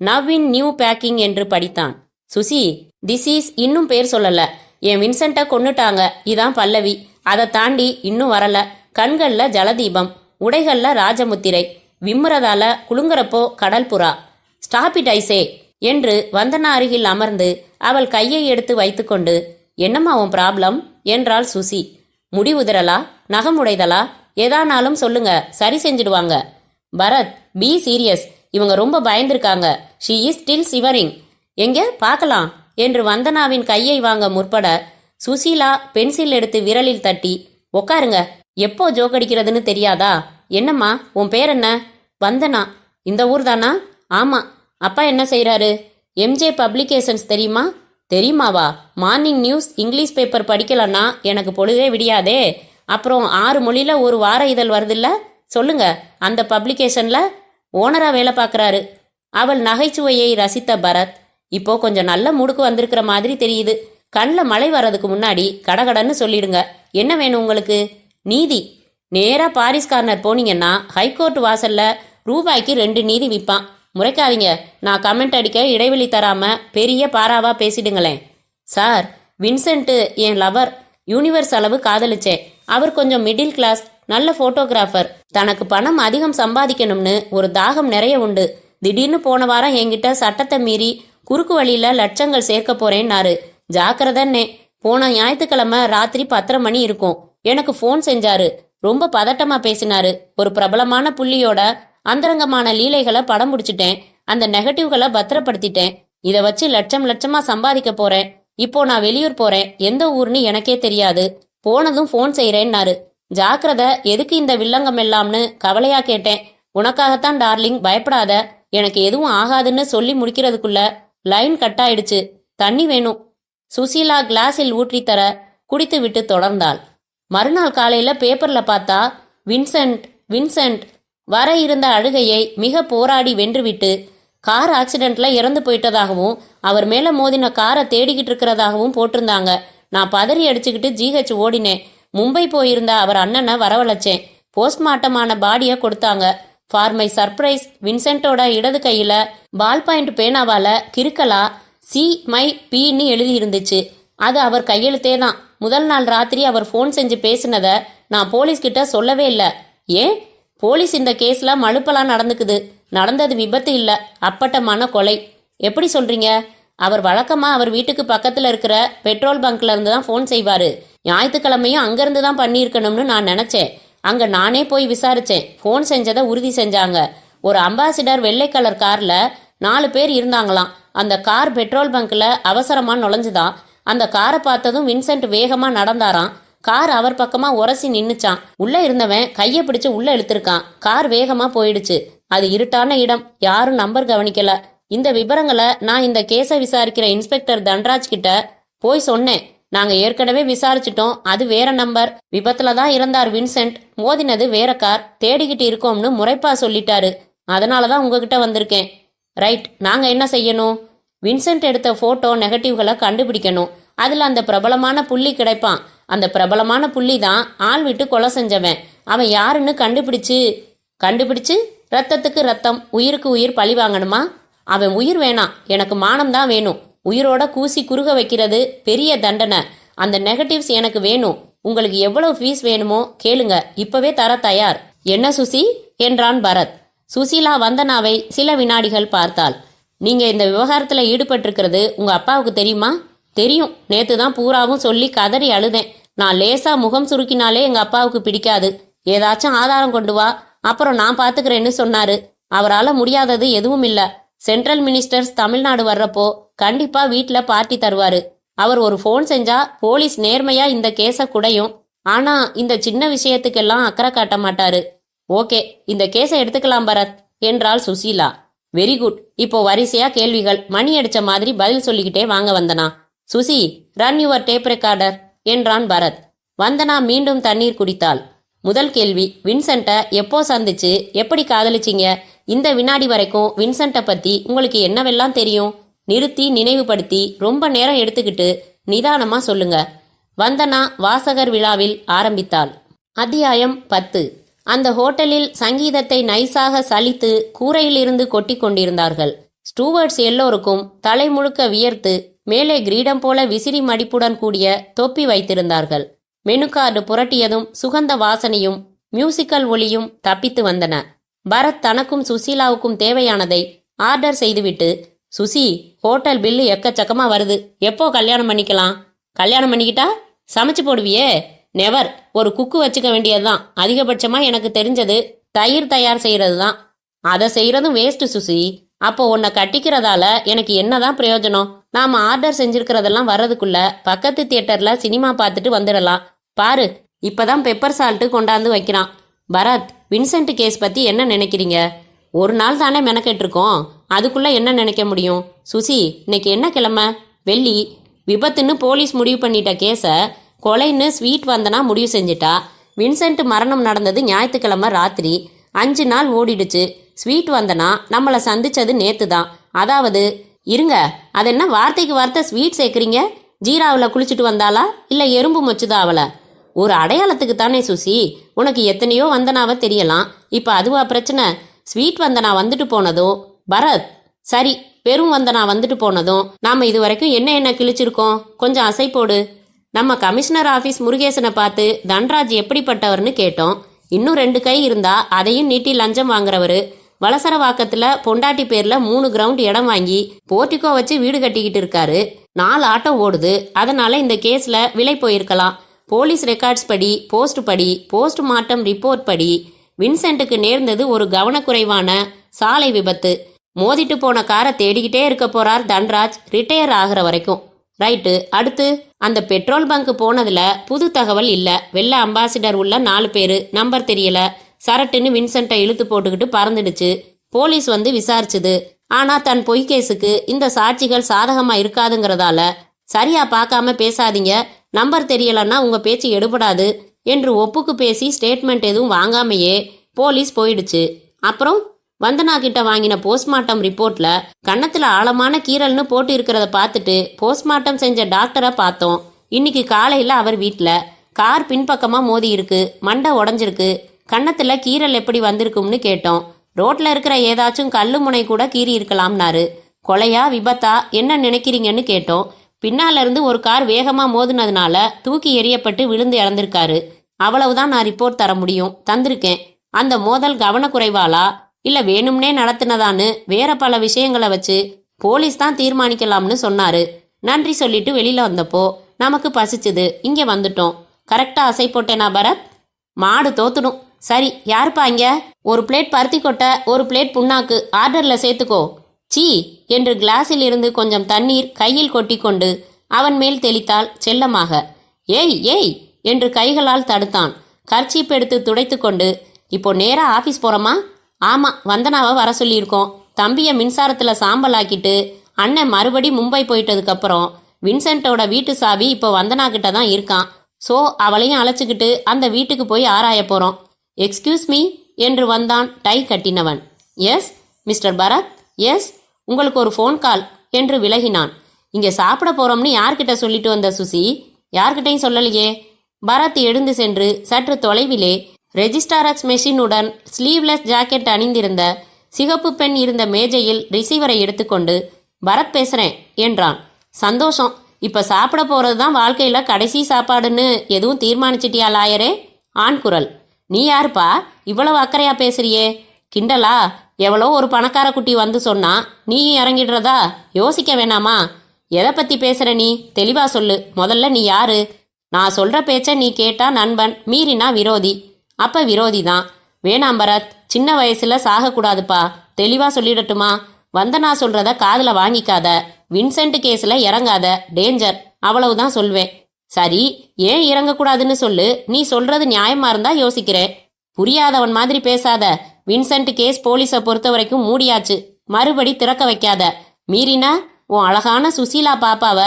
நவ் இன் நியூ பேக்கிங் என்று படித்தான். சுசி, திஸ் இஸ் இன்னும் பேர் சொல்லல. என் வின்சென்ட்டை கொன்னுட்டாங்க, இதான் பல்லவி. அதை தாண்டி இன்னும் வரல. கண்கள்ல ஜலதீபம், உடைகள்ல ராஜமுத்திரை, விம்முறதால குலுங்குறப்போ கடல் புறா. ஸ்டாப் இட் ஐசே என்று வந்தனா அருகில் அமர்ந்து அவள் கையை எடுத்து வைத்துக்கொண்டு, என்னம்மா உன் ப்ராப்ளம் என்றாள் சுசி. முடி உதிரலா, நகம் உடைதலா, ஏதானாலும் சொல்லுங்க, சரி செஞ்சிடுவாங்க. Bharat, B serious. இவங்க ரொம்ப பயந்திருக்காங்க. She is still shivering. எங்க பார்க்கலாம் என்று வந்தனாவின் கையை வாங்க முற்பட சுசீலா பென்சில் எடுத்து விரலில் தட்டி, உக்காருங்க, எப்போ ஜோக்கடிக்கிறதுன்னு தெரியாதா? என்னம்மா உன் பேர் என்ன? வந்தனா. இந்த ஊர் தானா? ஆமா. அப்பா என்ன செய்யறாரு? எம்ஜே பப்ளிகேஷன்ஸ் தெரியுமா? தெரியுமாவா? மார்னிங் நியூஸ் இங்கிலீஷ் பேப்பர் படிக்கலன்னா எனக்கு பொழுதே விடியாதே. அப்புறம் 6 மொழியில ஒரு வார இதழ் வருதுல்ல, சொல்லுங்க, அந்த பப்ளிகேஷன்ல ஓனரா வேலை பார்க்கறாரு. அவள் நகைச்சுவையை ரசித்த பரத், இப்போ கொஞ்சம் நல்ல மூடுக்கு வந்திருக்கிற மாதிரி தெரியுது. கண்ணில் மழை வர்றதுக்கு முன்னாடி கடகடன்னு சொல்லிடுங்க. என்ன வேணும் உங்களுக்கு? நீதி. நேரா பாரிஸ் கார்னர் போனீங்கன்னா ஹைகோர்ட் வாசல்ல ரூபாய்க்கு 2 நீதி விற்பான். முறைக்காதீங்க, நான் கமெண்ட் அடிக்க இடைவெளி தராம பெரிய பாராவா பேசிடுங்களேன். சார், வின்சென்ட் என் லவர். யூனிவர்ஸ் அளவு காதலிச்சேன். அவர் கொஞ்சம் மிடில் கிளாஸ், நல்ல போட்டோகிராஃபர். தனக்கு பணம் அதிகம் சம்பாதிக்கணும்னு ஒரு தாகம் நிறைய உண்டு. திடீர்னு போன வாரம் என்கிட்ட சட்டத்தை மீறி குறுக்கு வழியில லட்சங்கள் சேர்க்க போறேன்னாரு. ஜாக்கிரதன்னே. போன ஞாயிற்றுக்கிழமை ராத்திரி 10:30 மணி இருக்கும். எனக்கு ஃபோன் செஞ்சாரு. ரொம்ப பதட்டமா பேசினாரு. ஒரு பிரபலமான புள்ளியோட அந்தரங்கமான லீலைகளை படம் பிடிச்சிட்டேன். அந்த நெகட்டிவ்களை பத்திரப்படுத்திட்டேன். இதை வச்சு லட்சமா சம்பாதிக்க போறேன். இப்போ நான் வெளியூர் போறேன். எந்த ஊர்னு எனக்கே தெரியாது. போனதும் ஃபோன் செய்யறேன்னாரு. ஜாக்கிரத, எதுக்கு இந்த வில்லங்கம் எல்லாம்னு கவலையா கேட்டேன். உனக்காகத்தான் டார்லிங், பயப்படாத, எனக்கு எதுவும் ஆகாதுன்னு சொல்லி முடிக்கிறதுக்குள்ள லைன் கட் ஆயிடுச்சு. தண்ணி வேணும். சுசீலா கிளாஸில் ஊற்றி தர குடித்து விட்டு தொடர்ந்தாள். மறுநாள் காலையில பேப்பர்ல பார்த்தா வின்சென்ட் வின்சென்ட் வர இருந்த அழுகையை மிக போராடி வென்றுவிட்டு கார் ஆக்சிடென்ட்ல இறந்து போயிட்டதாகவும் அவர் மேல மோதின காரை தேடிக்கிட்டு இருக்கிறதாகவும் போட்டிருந்தாங்க. நான் பதறி அடிச்சுக்கிட்டு ஜிஹெச் ஓடினேன். மும்பை போயிருந்த அவர் அண்ணனை வரவழைச்சேன். போஸ்ட்மார்ட்டமான பாடியை கொடுத்தாங்க. ஃபார் மை சர்ப்ரைஸ் வின்சென்ட்டோட இடது கையில பால் பாயிண்ட் பேனாவால கிறுக்கலா சி மை பின்னு எழுதி இருந்துச்சு. அது அவர் கையெழுத்தே தான். முதல் நாள் ராத்திரி அவர் ஃபோன் செஞ்சு பேசினதை நான் போலீஸ்கிட்ட சொல்லவே இல்லை. ஏன்? போலீஸ் இந்த கேஸ்ல மழுப்பலாம் நடந்துக்குது. நடந்தது விபத்து இல்ல, அப்பட்டமான கொலை. எப்படி சொல்றீங்க? அவர் வழக்கமா அவர் வீட்டுக்கு பக்கத்துல இருக்கிற பெட்ரோல் பங்க்ல இருந்து தான் ஃபோன் செய்வாரு. ஞாயிற்றுக்கிழமையும் அங்கிருந்து தான் பண்ணியிருக்கணும்னு நான் நினைச்சேன். அங்க நானே போய் விசாரிச்சேன். ஃபோன் செஞ்சதை உறுதி செஞ்சாங்க. ஒரு அம்பாசிடர் வெள்ளை கலர் கார்ல 4 பேர் இருந்தாங்களாம். அந்த கார் பெட்ரோல் பங்க்ல அவசரமா நுழைஞ்சுதான். அந்த காரை பார்த்ததும் வின்சென்ட் வேகமா நடந்தாராம். கார் அவர் பக்கமா உரசி நின்னுச்சான். உள்ள இருந்தவன் கையை பிடிச்சு உள்ள இழுத்திருக்கான். கார் வேகமா போயிடுச்சு. அது இருட்டான இடம், யாரும் நம்பர் கவனிக்கல. இந்த விவரங்களை நான் இந்த கேஸை விசாரிக்கிற இன்ஸ்பெக்டர் தன்ராஜ் கிட்ட போய் சொன்னேன். நாங்க ஏற்கனவே விசாரிச்சிட்டோம், அது வேற நம்பர், விபத்துல தான் இறந்தார் வின்சென்ட், மோதினது வேற கார், தேடிக்கிட்டு இருக்கோம்னு முறைப்பா சொல்லிட்டாரு. அதனாலதான் உங்ககிட்ட வந்திருக்கேன். ரைட், நாங்க என்ன செய்யணும்? வின்சென்ட் எடுத்த போட்டோ நெகட்டிவ்களை கண்டுபிடிக்கணும். அதுல அந்த பிரபலமான புள்ளி கிடைப்பான். அந்த பிரபலமான புள்ளி தான் ஆள் விட்டு கொலை செஞ்சவன். அவன் யாருன்னு கண்டுபிடிச்சு ரத்தத்துக்கு ரத்தம், உயிருக்கு உயிர் பழி வாங்கணுமா? அவன் உயிர் வேணாம், எனக்கு மானம் தான் வேணும். உயிரோட கூசி குறுக வைக்கிறது பெரிய தண்டனை. அந்த நெகட்டிவ்ஸ் எனக்கு வேணும். உங்களுக்கு எவ்வளவு ஃபீஸ் வேணுமோ கேளுங்க, இப்பவே தர தயார். என்ன சுசி என்றான் பரத். சுசீலா வந்தனாவை சில வினாடிகள் பார்த்தாள். நீங்க இந்த விவகாரத்துல ஈடுபட்டிருக்கிறது உங்க அப்பாவுக்கு தெரியுமா? தெரியும், நேத்து தான் பூராவும் சொல்லி கதறி அழுதேன். நான் லேசா முகம் சுருக்கினாலே எங்க அப்பாவுக்கு பிடிக்காது. ஏதாச்சும் ஆதாரம் கொண்டு வா, அப்புறம் நான் பாத்துக்கிறேன்னு சொன்னாரு. அவரால முடியாதது எதுவும் இல்ல. சென்ட்ரல் மினிஸ்டர்ஸ் தமிழ்நாடு வர்றப்போ கண்டிப்பா வீட்ல பார்ட்டி தருவாரு. அவர் ஒரு ஃபோன் செஞ்சா போலீஸ் நேர்மையா இந்த கேஸ குடையும். ஆனா இந்த சின்ன விஷயத்துக்கெல்லாம் அக்கறை காட்ட மாட்டாரு. ஓகே, இந்த கேஸை எடுத்துக்கலாம் பரத் என்றாள் சுசீலா. Very good. இப்போ வரிசையா கேள்விகள், மணி அடிச்ச மாதிரி பதில் சொல்லிக்கிட்டே வாங்க Vandana. Susi, run your tape recorder என்றான் பரத். வந்தனா மீண்டும் தண்ணீர் குடித்தாள். முதல் கேள்வி, வின்சென்ட்டை எப்போ சந்திச்சு எப்படி காதலிச்சிங்க? இந்த வினாடி வரைக்கும் வின்சென்ட்டை பத்தி உங்களுக்கு என்னவெல்லாம் தெரியும்? நிறுத்தி நினைவுபடுத்தி ரொம்ப நேரம் எடுத்துக்கிட்டு நிதானமா சொல்லுங்க. வந்தனா வாசகர் விழாவில் ஆரம்பித்தாள். அத்தியாயம் 10. அந்த ஹோட்டலில் சங்கீதத்தை நைசாக சலித்து கூரையிலிருந்து கொட்டி கொண்டிருந்தார்கள். ஸ்டூவர்ட்ஸ் எல்லோருக்கும் தலை முழுக்க வியர்த்து மேலே கிரீடம் போல விசிறி மடிப்புடன் கூடிய தொப்பி வைத்திருந்தார்கள். மெனு கார்டு புரட்டியதும் சுகந்த வாசனையும் மியூசிக்கல் ஒளியும் தப்பித்து வந்தன. பரத் தனக்கும் சுசீலாவுக்கும் தேவையானதை ஆர்டர் செய்துவிட்டு, சுசி, ஹோட்டல் பில்லு எக்கச்சக்கமா வருது, எப்போ கல்யாணம் பண்ணிக்கலாம்? கல்யாணம் பண்ணிக்கிட்டா சமைச்சு போடுவியே? நெவர். ஒரு குக்கு வச்சுக்க வேண்டியதுதான். அதிகபட்சமா எனக்கு தெரிஞ்சது தயிர் தயார் செய்யறது தான். அதை செய்யறதும் வேஸ்ட் சுசி. அப்போ உன்னை கட்டிக்கிறதால எனக்கு என்னதான் பிரயோஜனம்? நாம ஆர்டர் செஞ்சிருக்கிறதெல்லாம் வர்றதுக்குள்ள பக்கத்து தியேட்டர்ல சினிமா பார்த்துட்டு வந்துடலாம். பாரு, இப்பதான் பெப்பர் சால்ட்டு கொண்டாந்து வைக்கிறான். பரத், வின்சென்ட் கேஸ் பத்தி என்ன நினைக்கிறீங்க? ஒரு நாள் தானே மெனக்கெட்டிருக்கோம், அதுக்குள்ள என்ன நினைக்க முடியும்? சுசி, இன்னைக்கு என்ன கிழமை? வெள்ளி. விபத்துன்னு போலீஸ் முடிவு பண்ணிட்ட கேஸ கொலைன்னு ஸ்வீட் வந்தனா முடிவு செஞ்சிட்டா. வின்சென்ட் மரணம் நடந்தது ஞாயிற்றுக்கிழமை ராத்திரி. 5 நாள் ஓடிடுச்சு. ஸ்வீட் வந்தனா நம்மளை சந்திச்சது நேத்து தான். அதாவது, இருங்க, அது என்ன வார்த்தைக்கு வார்த்தை ஸ்வீட் சேர்க்குறீங்க? ஜீராவில் குளிச்சுட்டு வந்தாளா இல்லை எறும்பு மொச்சுதா அவளை? ஒரு அடையாளத்துக்கு தானே சுசி. உனக்கு எத்தனையோ வந்தனாவை தெரியலாம், இப்போ அதுவா பிரச்சனை? ஸ்வீட் வந்தனா வந்துட்டு போனதும் பரத், சரி, பெரும் வந்தனா வந்துட்டு போனதும் நாம இது வரைக்கும் என்ன கிழிச்சிருக்கோம்? கொஞ்சம் அசை போடு. நம்ம கமிஷனர் ஆபீஸ் முருகேசனை பார்த்து தன்ராஜ் எப்படிப்பட்டவர்னு கேட்டோம். இன்னும் 2 கை இருந்தா அதையும் நீட்டி லஞ்சம் வாங்குறவரு. வலசரவாக்கத்துல பொண்டாட்டி பேர்ல 3 கிரவுண்ட் இடம் வாங்கி போர்ட்டிகோ வச்சு வீடு கட்டிக்கிட்டு இருக்காரு. 4 ஆட்டோ ஓடுது. அதனால இந்த கேஸ்ல விலை போயிருக்கலாம். போலீஸ் ரெக்கார்ட்ஸ் படி, போஸ்ட் மார்ட்டம் ரிப்போர்ட் படி வின்சென்ட்டுக்கு நேர்ந்தது ஒரு கவனக்குறைவான சாலை விபத்து. மோதிட்டு போன காரை தேடிக்கிட்டே இருக்க போறார் தன்ராஜ், ரிட்டையர் ஆகிற வரைக்கும். ரைட்டு. அடுத்து, அந்த பெட்ரோல் பங்க் போனதுல புது தகவல் இல்ல. வெள்ள அம்பாசிடர் உள்ள 4 பேரு, நம்பர் தெரியல. சரட்டுன்னு வின்சென்ட்டை இழுத்து போட்டுக்கிட்டு பறந்துடுச்சு. போலீஸ் வந்து விசாரிச்சுது. ஆனா தன் பொய் கேஸுக்கு இந்த சாட்சிகள் சாதகமா இருக்காதுங்கிறதால, சரியா பார்க்காம பேசாதீங்க, நம்பர் தெரியலன்னா உங்க பேச்சு எடுபடாது என்று ஒப்புக்கு பேசி ஸ்டேட்மெண்ட் எதுவும் வாங்காமையே போலீஸ் போயிடுச்சு. அப்புறம் வந்தனா கிட்ட வாங்கின போஸ்ட்மார்ட்டம் ரிப்போர்ட்ல கன்னத்துல ஆழமான கீறல்னு போட்டு இருக்கிறத பார்த்துட்டு போஸ்ட்மார்ட்டம் செஞ்ச டாக்டரை பார்த்தோம். இன்னைக்கு காலையில அவர் வீட்டில் கார் பின்பக்கமா மோதி இருக்கு, மண்டை உடஞ்சிருக்கு, கன்னத்துல கீறல் எப்படி வந்திருக்கும்னு கேட்டோம். ரோட்ல இருக்கிற ஏதாச்சும் கல்லு முனை கூட கீறி இருக்கலாம்னாரு. கொலையா விபத்தா என்ன நினைக்கிறீங்கன்னு கேட்டோம். பின்னால இருந்து ஒரு கார் வேகமா மோதினதுனால தூக்கி எறியப்பட்டு விழுந்து இறந்திருக்காரு. அவ்வளவுதான் நான் ரிப்போர்ட் தர முடியும், தந்திருக்கேன். அந்த மோதல் கவனக்குறைவாலா இல்ல வேணும்னே நடத்தினதான்னு வேற பல விஷயங்களை வச்சு போலீஸ் தான் தீர்மானிக்கலாம்னு சொன்னாரு. நன்றி சொல்லிட்டு வெளியில வந்தப்போ நமக்கு பசிச்சுது, இங்க வந்துட்டோம். கரெக்டா அசை போட்டேனா பரத்? மாடு தோத்துடும். சரி, யாருப்பா இங்க? ஒரு பிளேட் பருத்தி கொட்டை, ஒரு பிளேட் புண்ணாக்கு ஆர்டர்ல சேர்த்துக்கோ. சீ என்று கிளாஸில் இருந்து கொஞ்சம் தண்ணீர் கையில் கொட்டிக்கொண்டு அவன் மேல் தெளித்தாள் செல்லமாக. ஏய் ஏய் என்று கைகளால் தடுத்தான். கர்ச்சீப் எடுத்து துடைத்து கொண்டு, இப்போ நேரா ஆபீஸ் போறோமா? ஆமா, வந்தனாவை வர சொல்லியிருக்கோம். தம்பிய மின்சாரத்துல சாம்பலாக்கிட்டு அண்ணன் மறுபடி மும்பை போயிட்டதுக்கு அப்புறம் வின்சென்ட்டோட வீட்டு சாவி இப்போ வந்தனா கிட்ட தான் இருக்கான். ஸோ அவளையும் அழைச்சிக்கிட்டு அந்த வீட்டுக்கு போய் ஆராய போறோம். எக்ஸ்கியூஸ் மீ என்று வந்தான் டை கட்டினவன். எஸ் மிஸ்டர் பரத், எஸ், உங்களுக்கு ஒரு ஃபோன் கால் என்று விலகினான். இங்கே சாப்பிட போறோம்னு யார்கிட்ட சொல்லிட்டு வந்த சுசி? யார்கிட்டையும் சொல்லலையே. பரத் எழுந்து சென்று சற்று தொலைவிலே ரெஜிஸ்டாரக்ஸ் மெஷினுடன் ஸ்லீவ்லெஸ் ஜாக்கெட் அணிந்திருந்த சிகப்பு பெண் இருந்த மேஜையில் ரிசீவரை எடுத்துக்கொண்டு, பரத் பேசுறேன் என்றான். சந்தோஷம், இப்ப சாப்பிட போறது தான் வாழ்க்கையில கடைசி சாப்பாடுன்னு எதுவும் தீர்மானிச்சிட்டியா லாயரே? ஆண் குரல். நீ யாருப்பா இவ்வளவு அக்கறையா பேசுறியே? கிண்டலா? எவ்வளோ ஒரு பணக்கார குட்டி வந்து சொன்னா நீ இறங்கிடுறதா? யோசிக்க வேணாமா? எதை பத்தி பேசுற நீ? தெளிவா சொல்லு. முதல்ல நீ யாரு? நான் சொல்ற பேச்ச நீ கேட்டா நண்பன், மீறினா விரோதி. அப்ப விரோதி தான். வேணாம் பரத், சின்ன வயசுல சாகக்கூடாதுப்பா. தெளிவா சொல்லிடட்டுமா? வந்தனா சொல்றத காதுல வாங்கிக்காத. வின்சென்ட் கேஸ்ல இறங்காத, டேஞ்சர். அவ்வளவுதான் சொல்வேன். சரி, ஏன் இறங்கக்கூடாதுன்னு சொல்லு. நீ சொல்றது நியாயமா இருந்தா யோசிக்கிறேன். புரியாதவன் மாதிரி பேசாத. வின்சென்ட் கேஸ் போலீஸை பொறுத்த வரைக்கும் மூடியாச்சு. மறுபடி திறக்க வைக்காத. மீறினா உன் அழகான சுசீலா பாப்பாவ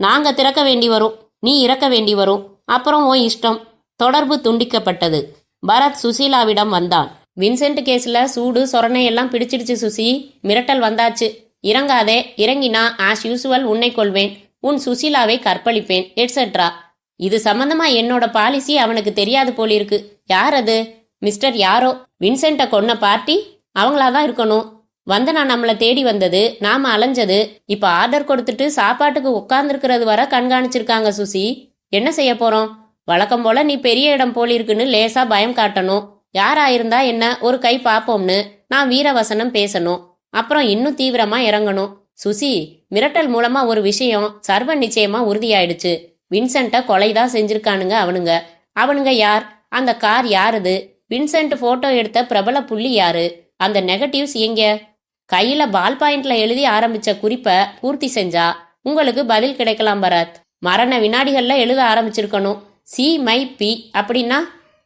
நாங்க திறக்க வேண்டி வரும், நீ இறக்க வேண்டி வரும். அப்புறம் உன் இஷ்டம். தொடர்பு துண்டிக்கப்பட்டது. பரத் சுசீலாவிடம் வந்தான். வின்சென்ட் கேஸ்ல சூடு சொரணை எல்லாம் பிடிச்சிடுச்சு சுசி. மிரட்டல் வந்தாச்சு. இறங்காதே. இறங்கினா ஆஸ் யூசுவல் உன்னை கொள்வேன், உன் சுசீலாவை கற்பழிப்பேன், எட்ஸெட்ரா. இது சம்பந்தமா என்னோட பாலிசி அவனுக்கு தெரியாது போலிருக்கு. யார் அது? மிஸ்டர் யாரோ. வின்சென்ட்டை கொன்ன பார்ட்டி அவங்களாதான் இருக்கணும். வந்தனா நம்மளை தேடி வந்தது, நாம அலைஞ்சது, இப்ப ஆர்டர் கொடுத்துட்டு சாப்பாட்டுக்கு உட்கார்ந்துருக்கிறது வர கண்காணிச்சிருக்காங்க சுசி. என்ன செய்ய போறோம்? வழக்கம் போல நீ பெரிய இடம் போலிருக்குன்னு லேசா பயம் காட்டணும். யாராயிருந்தா என்ன, ஒரு கை பாப்போம்னு நான் வீரவசனம் பேசணும். அப்புறம் இன்னும் தீவிரமா இறங்கணும். சுசி, மிரட்டல் மூலமா ஒரு விஷயம் சர்வ நிச்சயமா உறுதியாயிடுச்சு. வின்சென்ட்டை கொலைதான் செஞ்சிருக்கானுங்க அவனுங்க. அவனுங்க யார்? அந்த கார் யாருது? வின்சென்ட் போட்டோ எடுத்த பிரபல புள்ளி யாரு? அந்த நெகட்டிவ்ஸ் எங்க? கையில பால் பாயிண்ட்ல எழுதி ஆரம்பிச்ச குறிப்பை பூர்த்தி செஞ்சா உங்களுக்கு பதில் கிடைக்கலாம் பரத். மரண வினாடிகள்ல எழுத ஆரம்பிச்சிருக்கணும். சி மை பி அப்படின்னா?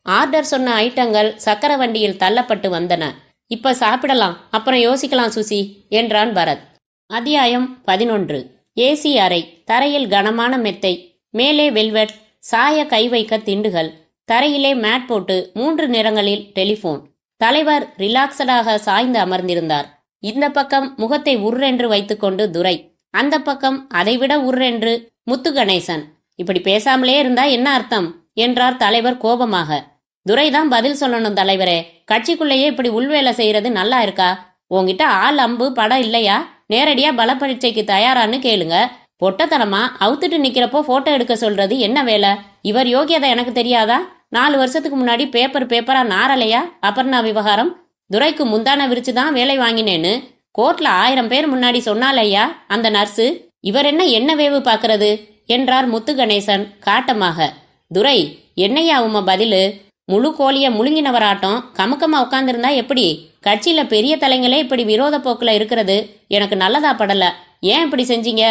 ஆர்டர் சொன்ன ஐட்டங்கள் சக்கர வண்டியில் தள்ளப்பட்டு வந்தன. இப்ப சாப்பிடலாம், அப்புறம் யோசிக்கலாம் சுசி என்றான் பரத். அத்தியாயம் 11. ஏசி அறை. தரையில் கனமான மெத்தை, மேலே வெல்வெட், சாய கை வைக்க திண்டுகள், தரையிலே மேட் போட்டு 3 நிறங்களில் டெலிபோன். தலைவர் ரிலாக்ஸடாக சாய்ந்து அமர்ந்திருந்தார். இந்த பக்கம் முகத்தை உர்ரென்று வைத்துக்கொண்டு துரை, அந்த பக்கம் அதைவிட உர்ரென்று முத்து கணேசன். இப்படி பேசாமலே இருந்தா என்ன அர்த்தம் என்றார் தலைவர் கோபமாக. துரைதான் பதில் சொல்லணும் தலைவரே. கட்சிக்குள்ளேயே இப்படி உள்வேலை செய்யறது நல்லா இருக்கா? உங்ககிட்ட ஆள் அம்பு படம் இல்லையா? நேரடியா பல பரீட்சைக்கு தயாரான்னு கேளுங்க. பொட்டத்தனமா அவுத்துட்டு நிக்கிறப்போ போட்டோ எடுக்க சொல்றது என்ன வேலை? இவர் யோகியதை எனக்கு தெரியாதா? 4 வருஷத்துக்கு முன்னாடி பேப்பரா நாரலையா அபர்ணா விவகாரம்? துரைக்கு முந்தான விரிச்சுதான் வேலை வாங்கினேன்னு கோர்ட்ல 1000 பேர் முன்னாடி சொன்னாலையா அந்த நர்ஸு. இவர் என்ன வேவு பாக்குறது என்றார் முத்து கணேசன் காட்டமாக. துரை, என்னையா உம பதிலு? முழு கோழிய முழுங்கினவராட்டம் கமுக்கமா உட்காந்துருந்தா எப்படி? கட்சியில பெரிய தலைங்களே இப்படி விரோத போக்குல இருக்கிறது எனக்கு நல்லதா படல. ஏன் இப்படி செஞ்சீங்க?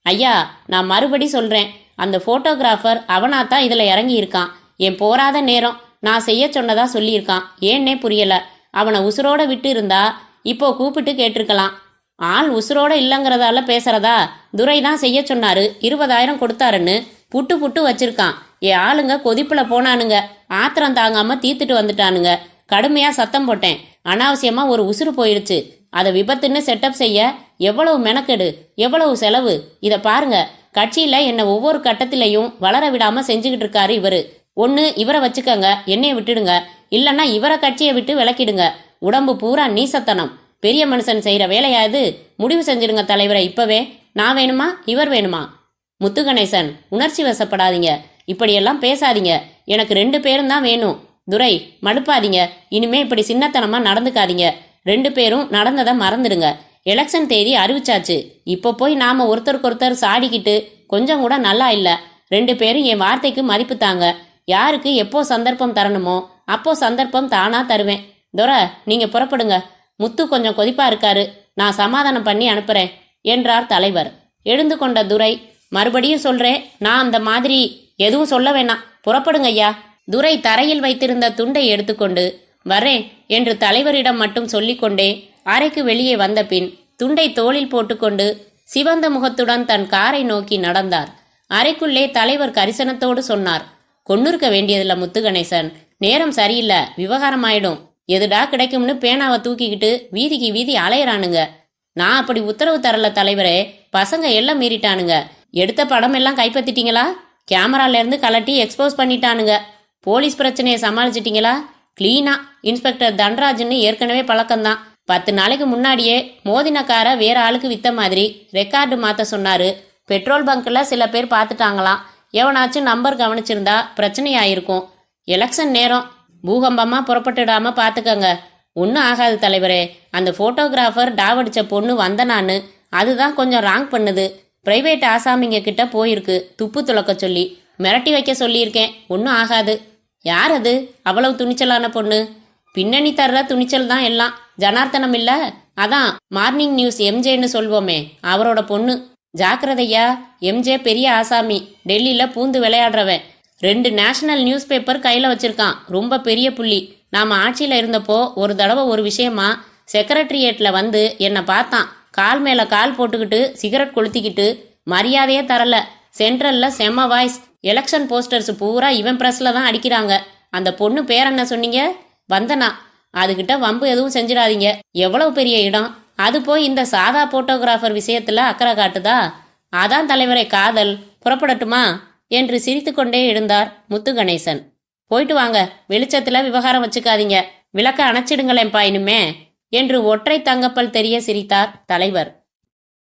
ஐயா, நான் மறுபடி சொல்றேன், அந்த போட்டோகிராஃபர் அவனாத்தான் இதுல இறங்கி இருக்கான். என் போராத நேரம் நான் செய்ய சொன்னதா சொல்லியிருக்கான். ஏன்னே புரியல. அவனை உசுரோட விட்டு இருந்தா இப்போ கூப்பிட்டு கேட்டிருக்கலாம். ஆள் உசுரோட இல்லைங்கிறதால பேசுறதா? துரை தான் செய்ய சொன்னாரு, 20,000 கொடுத்தாருன்னு புட்டு வச்சிருக்கான். என் ஆளுங்க கொதிப்புல போனானுங்க. ஆத்திரம் தாங்காம தீத்துட்டு வந்துட்டானுங்க. கடுமையா சத்தம் போட்டேன். அனாவசியமா ஒரு உசுறு போயிடுச்சு. அதை விபத்துன்னு செட்டப் செய்ய எவ்வளவு மெனக்கெடு, எவ்வளவு செலவு. இத பாருங்க, கட்சியில என்ன ஒவ்வொரு கட்டத்திலையும் வளர விடாம செஞ்சுக்கிட்டு இருக்காரு இவரு. ஒண்ணு இவரை வச்சுக்கங்க, என்னைய விட்டுடுங்க. இல்லைன்னா இவரை கட்சியை விட்டு விலக்கிடுங்க. உடம்பு பூரா நீசத்தனம். பெரிய மனுஷன் செய்யற வேலையாது. முடிவு செஞ்சிடுங்க தலைவரை இப்பவே. நான் வேணுமா, இவர் வேணுமா? முத்துகணேசன், உணர்ச்சி வசப்படாதீங்க. இப்படியெல்லாம் பேசாதீங்க. எனக்கு 2 பேரும் தான் வேணும். துரை, மடுப்பாதீங்க. இனிமே இப்படி சின்னத்தனமா நடந்துக்காதீங்க. 2 பேரும் நடந்ததை மறந்துடுங்க. எலெக்ஷன் தேதி அறிவிச்சாச்சு. இப்போ போய் நாம ஒருத்தருக்கொருத்தர் சாடிக்கிட்டு கொஞ்சம் கூட நல்லா இல்ல. 2 பேரும் என் வார்த்தைக்கு மதிப்பு தாங்க. யாருக்கு எப்போ சந்தர்ப்பம் தரணுமோ அப்போ சந்தர்ப்பம் தானா தருவேன். துரை, நீங்க புறப்படுங்க. முத்து கொஞ்சம் கொதிப்பா இருக்காரு. நான் சமாதானம் பண்ணி அனுப்புறேன் என்றார் தலைவர். எழுந்து கொண்ட துரை, மறுபடியும் சொல்றேன், நான் அந்த மாதிரி எதுவும் சொல்ல வேணாம். புறப்படுங்க ஐயா. துரை தரையில் வைத்திருந்த துண்டை எடுத்துக்கொண்டு வரேன் என்று தலைவரிடம் மட்டும் சொல்லிக்கொண்டே அறைக்கு வெளியே வந்த பின் துண்டை தோளில் போட்டுக்கொண்டு சிவந்த முகத்துடன் தன் காரை நோக்கி நடந்தார். அறைக்குள்ளே தலைவர் கரிசனத்தோடு சொன்னார், கொன்னுருக்க வேண்டியதில்ல முத்துகணேசன். நேரம் சரியில்லை, விவகாரம் ஆயிடும். எதுடா கிடைக்கும்னு பேனாவை தூக்கிக்கிட்டு வீதிக்கு வீதி அலையறானுங்க. நான் அப்படி உத்தரவு தரல தலைவரே. பசங்க எல்லாம் மீறிட்டானுங்க. எடுத்த படம் எல்லாம் கைப்பற்றிட்டீங்களா? கேமரால இருந்து கலட்டி எக்ஸ்போஸ் பண்ணிட்டானுங்க. போலீஸ் பிரச்சனையை சமாளிச்சிட்டீங்களா? கிளீனா. இன்ஸ்பெக்டர் தன்ராஜ்னு ஏற்கனவே பழக்கம்தான். 10 நாளைக்கு முன்னாடியே மோதின காரை வேற ஆளுக்கு வித்த மாதிரி ரெக்கார்டு மாத்த சொன்னாரு. பெட்ரோல் பங்க்ல சில பேர் பார்த்துட்டாங்களாம். எவனாச்சும் நம்பர் கவனிச்சிருந்தா பிரச்சனையாயிருக்கும். எலெக்ஷன் நேரம், பூகம்பமா புறப்பட்டுடாம பாத்துக்கங்க. ஒன்றும் ஆகாது தலைவரே. அந்த போட்டோகிராஃபர் டாவடிச்ச பொண்ணு வந்தனான்னு அதுதான் கொஞ்சம் ராங் பண்ணுது. பிரைவேட் ஆசாமிங்க கிட்ட போயிருக்கு துப்பு துளக்க சொல்லி. மிரட்டி வைக்க சொல்லியிருக்கேன். ஒன்றும் ஆகாது. யார் அது? அவ்வளவு துணிச்சலான பொண்ணு? பின்னணி தர்ற துணிச்சல் தான் எல்லாம். ஜனார்த்தனம் இல்ல? அதான் மார்னிங் நியூஸ் எம்ஜேன்னு சொல்வோமே, அவரோட பொண்ணு. ஜாக்கிரதையா, எம்ஜே பெரிய ஆசாமி. டெல்லியில பூந்து விளையாடுறவன். 2 நேஷனல் நியூஸ் பேப்பர் கையில வச்சிருக்கான். ரொம்ப பெரிய புள்ளி. நாம ஆட்சியில இருந்தப்போ ஒரு தடவை ஒரு விஷயமா செக்ரட்டரியேட்ல வந்து என்னை பார்த்தான். கால் மேல கால் போட்டுக்கிட்டு சிகரெட் கொளுத்திக்கிட்டு மரியாதையே தரல. சென்ட்ரல்ல செம்ம வாய்ஸ். எலெக்ஷன் போஸ்டர்ஸ் பூரா இவன் பிரஸ்ல தான் அடிக்கிறாங்க. அந்த பொண்ணு பேர் என்ன சொன்னீங்க? வந்தனா. அதுகிட்ட வம்பு எதுவும் செஞ்சிடாதீங்க. எவ்வளவு பெரிய இடம். அது போய் இந்த சாதா போட்டோகிராஃபர் விஷயத்துல அக்கறை காட்டுதா? அதான் தலைவரை காதல். புறப்படட்டுமா என்று சிரித்துக்கொண்டே எழுந்தார் முத்துகணேசன். போயிட்டு வாங்க. வெளிச்சத்துல விவகாரம் வச்சுக்காதீங்க. விளக்க அணைச்சிடுங்களேன்பா இனிமே என்று ஒற்றை தங்கப்பல் தெரிய சிரித்தார் தலைவர்.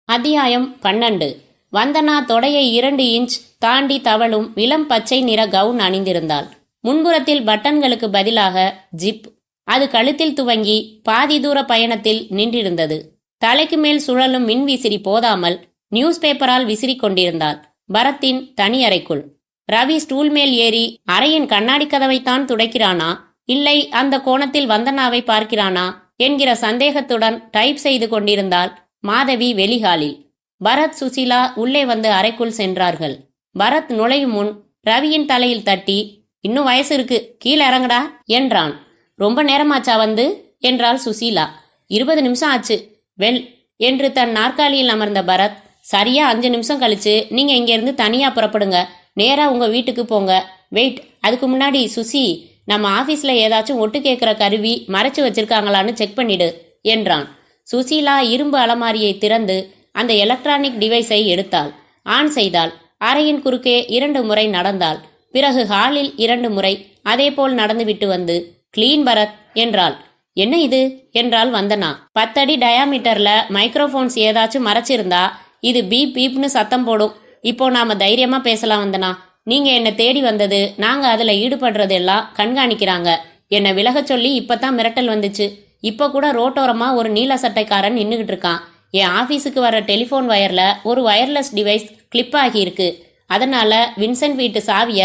அத்தியாயம் 12. வந்தனா தொடையை 2 இன்ச் தாண்டி தவழும் இளம் பச்சை நிற கவுன் அணிந்திருந்தாள். முன்புறத்தில் பட்டன்களுக்கு பதிலாக ஜிப். அது கழுத்தில் துவங்கி பாதி தூர பயணத்தில் நின்றிருந்தது. தலைக்கு மேல் சுழலும் மின்விசிறி போதாமல் நியூஸ் பேப்பரால் விசிறி கொண்டிருந்தாள். பரத்தின் தனி அறைக்குள் ரவி ஸ்டூல் மேல் ஏறி அறையின் கண்ணாடி கதவைத்தான் துடைக்கிறானா, இல்லை அந்த கோணத்தில் வந்தனாவை பார்க்கிறானா என்கிற சந்தேகத்துடன் டைப் செய்து கொண்டிருந்தாள் மாதவி வெளிகாலில். பரத், சுசீலா உள்ளே வந்து அறைக்குள் சென்றார்கள். பரத் நுழையும் முன் ரவியின் தலையில் தட்டி, இன்னும் வயசு இருக்கு, கீழே இறங்கடா என்றான். ரொம்ப நேரமாச்சா வந்து என்றாள் சுசீலா. 20 நிமிஷம் ஆச்சு. வெல் என்று தன் நாற்காலியில் அமர்ந்த பரத், சரியா 5 நிமிஷம் கழிச்சு நீங்க இங்கிருந்து தனியா புறப்படுங்க. நேரா உங்க வீட்டுக்கு போங்க. வெயிட், அதுக்கு முன்னாடி சுசி, நம்ம ஆபீஸ்ல ஏதாச்சும் ஒட்டு கேட்கிற கருவி மறைச்சு வச்சிருக்காங்களான்னு செக் பண்ணிடு என்றான். சுசீலா இரும்பு அலமாரியை திறந்து அந்த எலக்ட்ரானிக் டிவைஸை எடுத்தாள். ஆன் செய்தாள். அறையின் குறுக்கே 2 முறை நடந்தாள். பிறகு ஹாலில் 2 முறை அதேபோல் நடந்துவிட்டு வந்து, கிளீன் பரத் என்றாள். என்ன இது என்றாள் வந்தனா. 10 அடி டயாமீட்டர்ல மைக்ரோஃபோன்ஸ் ஏதாச்சும் மறைச்சிருந்தா இது பீப் பீப்னு சத்தம் போடும். இப்போ நாம தைரியமா பேசலாம் வந்தனா. நீங்க என்ன தேடி வந்தது, நாங்க அதுல ஈடுபடுறது எல்லாம் கண்காணிக்கிறாங்க. என்ன விலக சொல்லி இப்பதான் மிரட்டல் வந்துச்சு. இப்ப கூட ரோட்டோரமா ஒரு நீல சட்டைக்காரன் நின்னுகிட்டு இருக்கான். என் ஆபீஸுக்கு வர டெலிஃபோன் வயர்ல ஒரு வயர்லெஸ் டிவைஸ் கிளிப் ஆகி இருக்கு. அதனால வின்சென்ட் வீட்டு சாவிய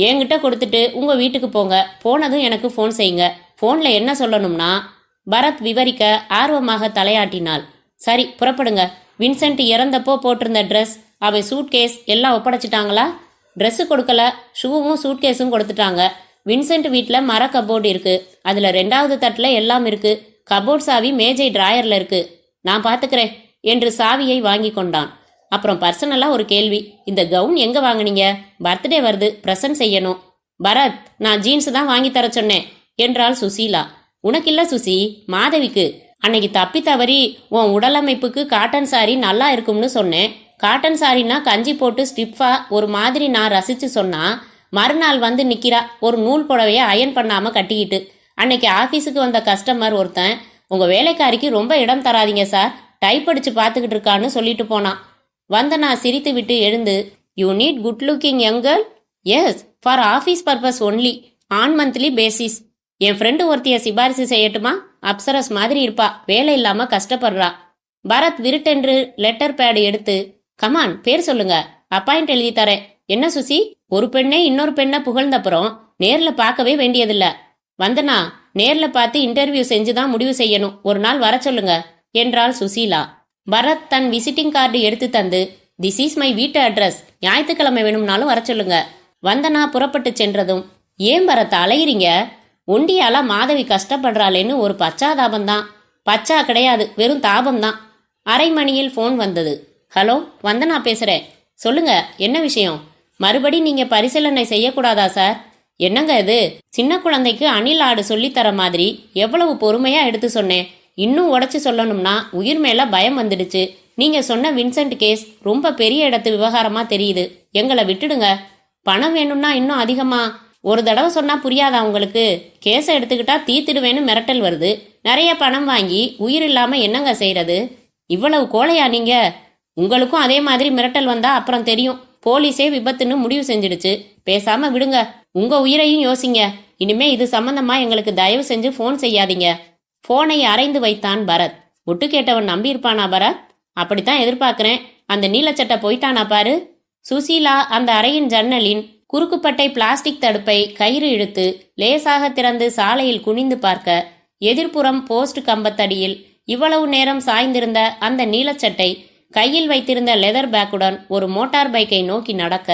என்கிட்ட கொடுத்துட்டு உங்க வீட்டுக்கு போங்க. போனதும் எனக்கு போன் செய்யுங்க. போன்ல என்ன சொல்லணும்னா பரத் விவரிக்க ஆர்வமாக தலையாட்டினாள். சரி, புறப்படுங்க. வின்சென்ட் இறந்தப்போ போட்டிருந்த ட்ரெஸ், அவை சூட்கேஸ் எல்லாம் ஒப்படைச்சிட்டாங்களா? ட்ரெஸ்ஸு கொடுக்கல, ஷூவும் சூட்கேஸும் கொடுத்துட்டாங்க. வின்சென்ட் வீட்டில் மர கபோர்டு இருக்கு. அதுல 2வது தட்டுல எல்லாம் இருக்கு. கபோர்ட் சாவி மேஜை டிராயர்ல இருக்கு. நான் பாத்துக்கிறேன் என்று சாவியை வாங்கி கொண்டான். அப்புறம் பர்சனலா ஒரு கேள்வி, இந்த கவுன் எங்க வாங்குனீங்க? பர்த்டே வருது, பிரசன்ட் செய்யணும். பரத், நான் ஜீன்ஸ் தான் வாங்கி தர சொன்னேன் என்றாள் சுசீலா. உனக்கு இல்ல சுசி, மாதவிக்கு. அன்னைக்கு தப்பி தவறி உன் உடலமைப்புக்கு காட்டன் சாரி நல்லா இருக்கும்னு சொன்னேன். காட்டன் சாரின்னா கஞ்சி போட்டு ஸ்டிஃபா ஒரு மாதிரி நான் ரசிச்சு சொன்னா, மறுநாள் வந்து நிக்கிறா ஒரு நூல் புடவைய அயன் பண்ணாம கட்டிக்கிட்டு. அன்னைக்கு ஆபீஸுக்கு வந்த கஸ்டமர் ஒருத்தன், உங்க வேலைக்காரிக்கு ரொம்ப இடம் தராதீங்க சார், டைப் அடிச்சு பார்த்துக்கிட்டு இருக்கான்னு சொல்லிட்டு போனான். வந்தனா சிரித்து விட்டு எழுந்து, you need good looking young girl? Yes, for office purpose only, on monthly basis. என் ஃப்ரெண்டு ஒருத்திய சிபாரிசு செய்யட்டுமா? அப்சரஸ் மாதிரி இருப்பா, வேலை இல்லாம கஷ்டப்படுறா. பரத் விருட்டென்று லெட்டர் பேடு எடுத்து, கமான் பேர் சொல்லுங்க, அப்பாயிண்ட் எழுதி தரேன். என்ன சுசி, ஒரு பெண்ணே இன்னொரு பெண்ணை புகழ்ந்தப்புறம் நேர்ல பார்க்கவே வேண்டியதில்ல. வந்தனா, நேர்ல பார்த்து இன்டர்வியூ செஞ்சுதான் முடிவு செய்யணும், ஒரு நாள் வர சொல்லுங்க என்றாள் சுசீலா. பரத் தன் விசிட்டிங் கார்டு எடுத்து தந்து, திஸ் இஸ் மை வீட்டு அட்ரஸ், ஞாயிற்றுக்கிழமை வேணும்னாலும் வர சொல்லுங்க. வந்தனா புறப்பட்டு சென்றதும், ஏன் பரத் அலையிறீங்க? ஒண்டியால மாதவி கஷ்டப்படுறாளேன்னு ஒரு பச்சாதாபம்தான். பச்சா கிடையாது, வெறும் தாபம்தான். அரை மணியில் போன் வந்தது. ஹலோ, வந்தனா பேசுறேன். சொல்லுங்க, என்ன விஷயம்? மறுபடி நீங்க பரிசீலனை செய்யக்கூடாதா சார்? என்னங்க இது, சின்ன குழந்தைக்கு அணில் ஆடு சொல்லித்தர மாதிரி எவ்வளவு பொறுமையா எடுத்து சொன்னேன். இன்னும் உடைச்சு சொல்லணும்னா உயிர் மேல பயம் வந்துடுச்சு. நீங்க சொன்ன வின்சென்ட் கேஸ் ரொம்ப பெரிய இடத்து விவகாரமா தெரியுது. எங்களை விட்டுடுங்க. பணம் வேணும்னா இன்னும் அதிகமா. ஒரு தடவை சொன்னா புரியாதா உங்களுக்கு? கேஸை எடுத்துக்கிட்டா தீத்துடுவேன்னு மிரட்டல் வருது. நிறைய பணம் வாங்கி உயிர் இல்லாம என்னங்க செய்யறது? இவ்வளவு கோழையா நீங்க? உங்களுக்கும் அதே மாதிரி மிரட்டல் வந்தா அப்புறம் தெரியும். போலீஸே விபத்துன்னு முடிவு செஞ்சிடுச்சு. பேசாம விடுங்க, உங்க உயிரையும் யோசிங்க. இனிமே இது சம்பந்தமா எங்களுக்கு தயவு செஞ்சு போன் செய்யாதீங்க. போனை அரைந்து வைத்தான் பரத். ஒட்டு கேட்டவன் நம்பியிருப்பானா பரத்? அப்படித்தான் எதிர்பார்க்கிறேன். அந்த நீலச்சட்டை போயிட்டானா பாரு. சுசீலா அந்த அறையின் ஜன்னலின் குறுக்குப்பட்டை பிளாஸ்டிக் தடுப்பை கயிறு இழுத்து லேசாக திறந்து சாலையில் குனிந்து பார்க்க, எதிர்ப்புறம் போஸ்ட் கம்பத்தடியில் இவ்வளவு நேரம் சாய்ந்திருந்த அந்த நீலச்சட்டை கையில் வைத்திருந்த லெதர் பேக்குடன் ஒரு மோட்டார் பைக்கை நோக்கி நடக்க,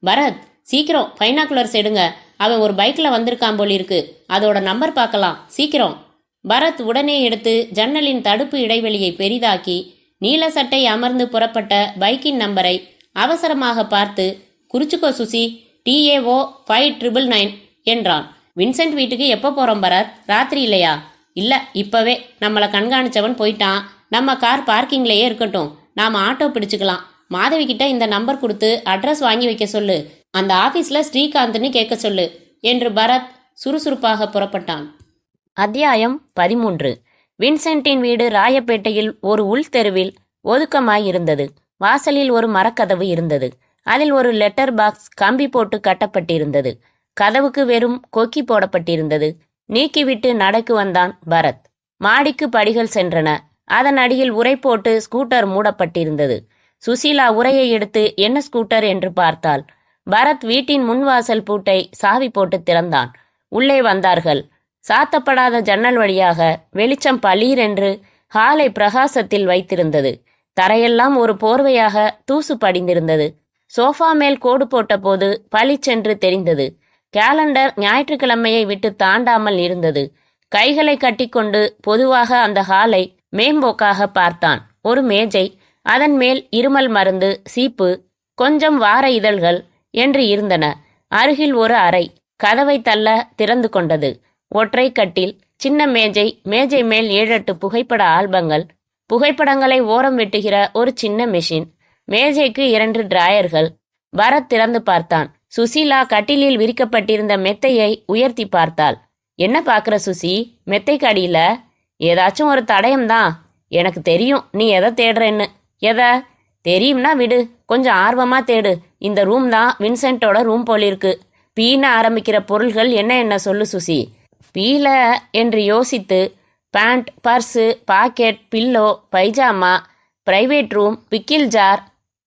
பரத் சீக்கிரம் பைனாகுலர்ஸ் எடுங்க, அவன் ஒரு பைக்ல வந்திருக்கான் போலிருக்கு, அதோட நம்பர் பார்க்கலாம், சீக்கிரம். பரத் உடனே எடுத்து ஜன்னலின் தடுப்பு இடைவெளியை பெரிதாக்கி நீல சட்டை அமர்ந்து புறப்பட்ட பைக்கின் நம்பரை அவசரமாக பார்த்து, குறிச்சுக்கோ சுசி, TAO 5999 என்றான். வின்சென்ட் வீட்டுக்கு எப்போ போறோம் பரத்? ராத்திரி இல்லையா? இல்ல, இப்பவே. நம்மளை கண்காணிச்சவன் போயிட்டான். நம்ம கார் பார்க்கிங்லயே இருக்கட்டும், நாம ஆட்டோ பிடிச்சுக்கலாம். மாதவி கிட்ட இந்த நம்பர் கொடுத்து அட்ரஸ் வாங்கி வைக்க சொல்லு. அந்த ஆபீஸ்ல ஸ்ரீகாந்த்னு கேட்க சொல்லு என்று பரத் சுறுசுறுப்பாக புறப்பட்டான். அத்தியாயம் 13. வின்சென்ட்டின் வீடு ராயப்பேட்டையில் ஒரு உள்தெருவில் ஒதுக்கமாயிருந்தது. வாசலில் ஒரு மரக்கதவு இருந்தது. அதில் ஒரு லெட்டர் பாக்ஸ் கம்பி போட்டு கட்டப்பட்டிருந்தது. கதவுக்கு வெறும் கொக்கி போடப்பட்டிருந்தது. நீக்கிவிட்டு நடக்கு வந்தான் பரத். மாடிக்கு படிகள் சென்றன. அதன் அடியில் உரை போட்டு ஸ்கூட்டர் மூடப்பட்டிருந்தது. சுசீலா உரையை எடுத்து என்ன ஸ்கூட்டர் என்று பார்த்தாள். பரத் வீட்டின் முன்வாசல் பூட்டை சாவி போட்டு திறந்தான். உள்ளே வந்தார்கள். சாத்தப்படாத ஜன்னல் வழியாக வெளிச்சம் பளீரென்று ஹாலை பிரகாசத்தில் வைத்திருந்தது. தரையெல்லாம் ஒரு போர்வையாக தூசு படிந்திருந்தது. சோஃபா மேல் கோடு போட்ட போது பளிச்சென்று தெரிந்தது. கேலண்டர் ஞாயிற்றுக்கிழமையை விட்டு தாண்டாமல் இருந்தது. கைகளை கட்டிக்கொண்டு பொதுவாக அந்த ஹாலை மேம்போக்காக பார்த்தான். ஒரு மேஜை, அதன் மேல் இருமல் மருந்து, சீப்பு, கொஞ்சம் வார இதழ்கள் என்று இருந்தன. அருகில் ஒரு அறை, கதவை தள்ள திறந்து கொண்டது. ஒற்றை கட்டில், சின்ன மேஜை, மேஜை மேல் 7-8 புகைப்பட ஆல்பங்கள், புகைப்படங்களை ஓரம் வெட்டுகிற ஒரு சின்ன மெஷின், மேஜைக்கு 2 டிராயர்கள். பரத் திறந்து பார்த்தான். சுசீலா கட்டிலில் விரிக்கப்பட்டிருந்த மெத்தையை உயர்த்தி பார்த்தாள். என்ன பாக்குற சுசி? மெத்தைக்கு அடியில ஏதாச்சும் ஒரு தடயம்தான். எனக்கு தெரியும் நீ எதை தேடுறேன்னு. எதை? தெரியும்னா விடு, கொஞ்சம் ஆர்வமா தேடு. இந்த ரூம் தான் வின்சென்ட்டோட ரூம் போலிருக்கு. பீன ஆரம்பிக்கிற பொருள்கள் என்ன என்ன சொல்லு சுசி. பீல என்று யோசித்து, pant, purse, pocket, pillow, pyjama, private room, pickle jar,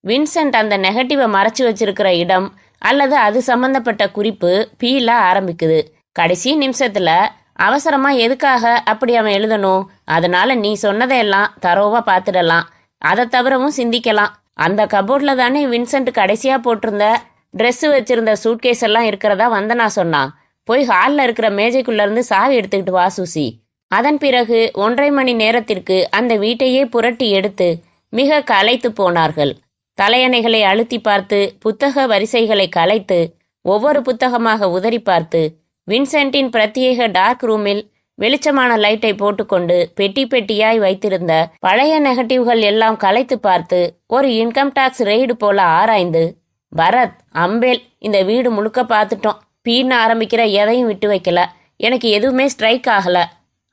Vincent அந்த நெகட்டிவை மறைச்சு வச்சிருக்கிற இடம் அல்லது அது சம்பந்தப்பட்ட குறிப்பு பீல ஆரம்பிக்குது. கடைசி நிமிஷத்துல அவசரமா எதுக்காக அப்படி அவன் எழுதணும்? அதனால நீ சொன்னதையெல்லாம் தரோவா பார்த்துடலாம். அதை தவிரவும் சிந்திக்கலாம். அந்த கபோர்ட்ல தானே வின்சென்ட் கடைசியா போட்டிருந்த ட்ரெஸ் வச்சிருந்த சூட்கேஸ் எல்லாம் இருக்கிறதா வந்தனா சொன்னான். போய் ஹாலில் இருக்கிற மேஜைக்குள்ள இருந்து சாவி எடுத்துக்கிட்டு வா சுசி. அதன் பிறகு 1.5 மணி நேரத்திற்கு அந்த வீட்டையே புரட்டி எடுத்து மிக களைத்து போனார்கள். தலையணைகளை அழுத்தி பார்த்து புத்தக வரிசைகளை கலைத்து ஒவ்வொரு புத்தகமாக உதறி பார்த்து வின்சென்ட்டின் பிரத்யேக டார்க் ரூமில் வெளிச்சமான லைட்டை போட்டுக்கொண்டு பெட்டி பெட்டியாய் வைத்திருந்த பழைய நெகட்டிவ்கள் எல்லாம் கலைத்து பார்த்து ஒரு இன்கம் டாக்ஸ் ரெய்டு போல ஆராய்ந்து, பரத், அம்பேல், இந்த வீடு முழுக்க பார்த்துட்டோம். பீன்னு ஆரம்பிக்கிற எதையும் விட்டு வைக்கல. எனக்கு எதுவுமே ஸ்ட்ரைக் ஆகல.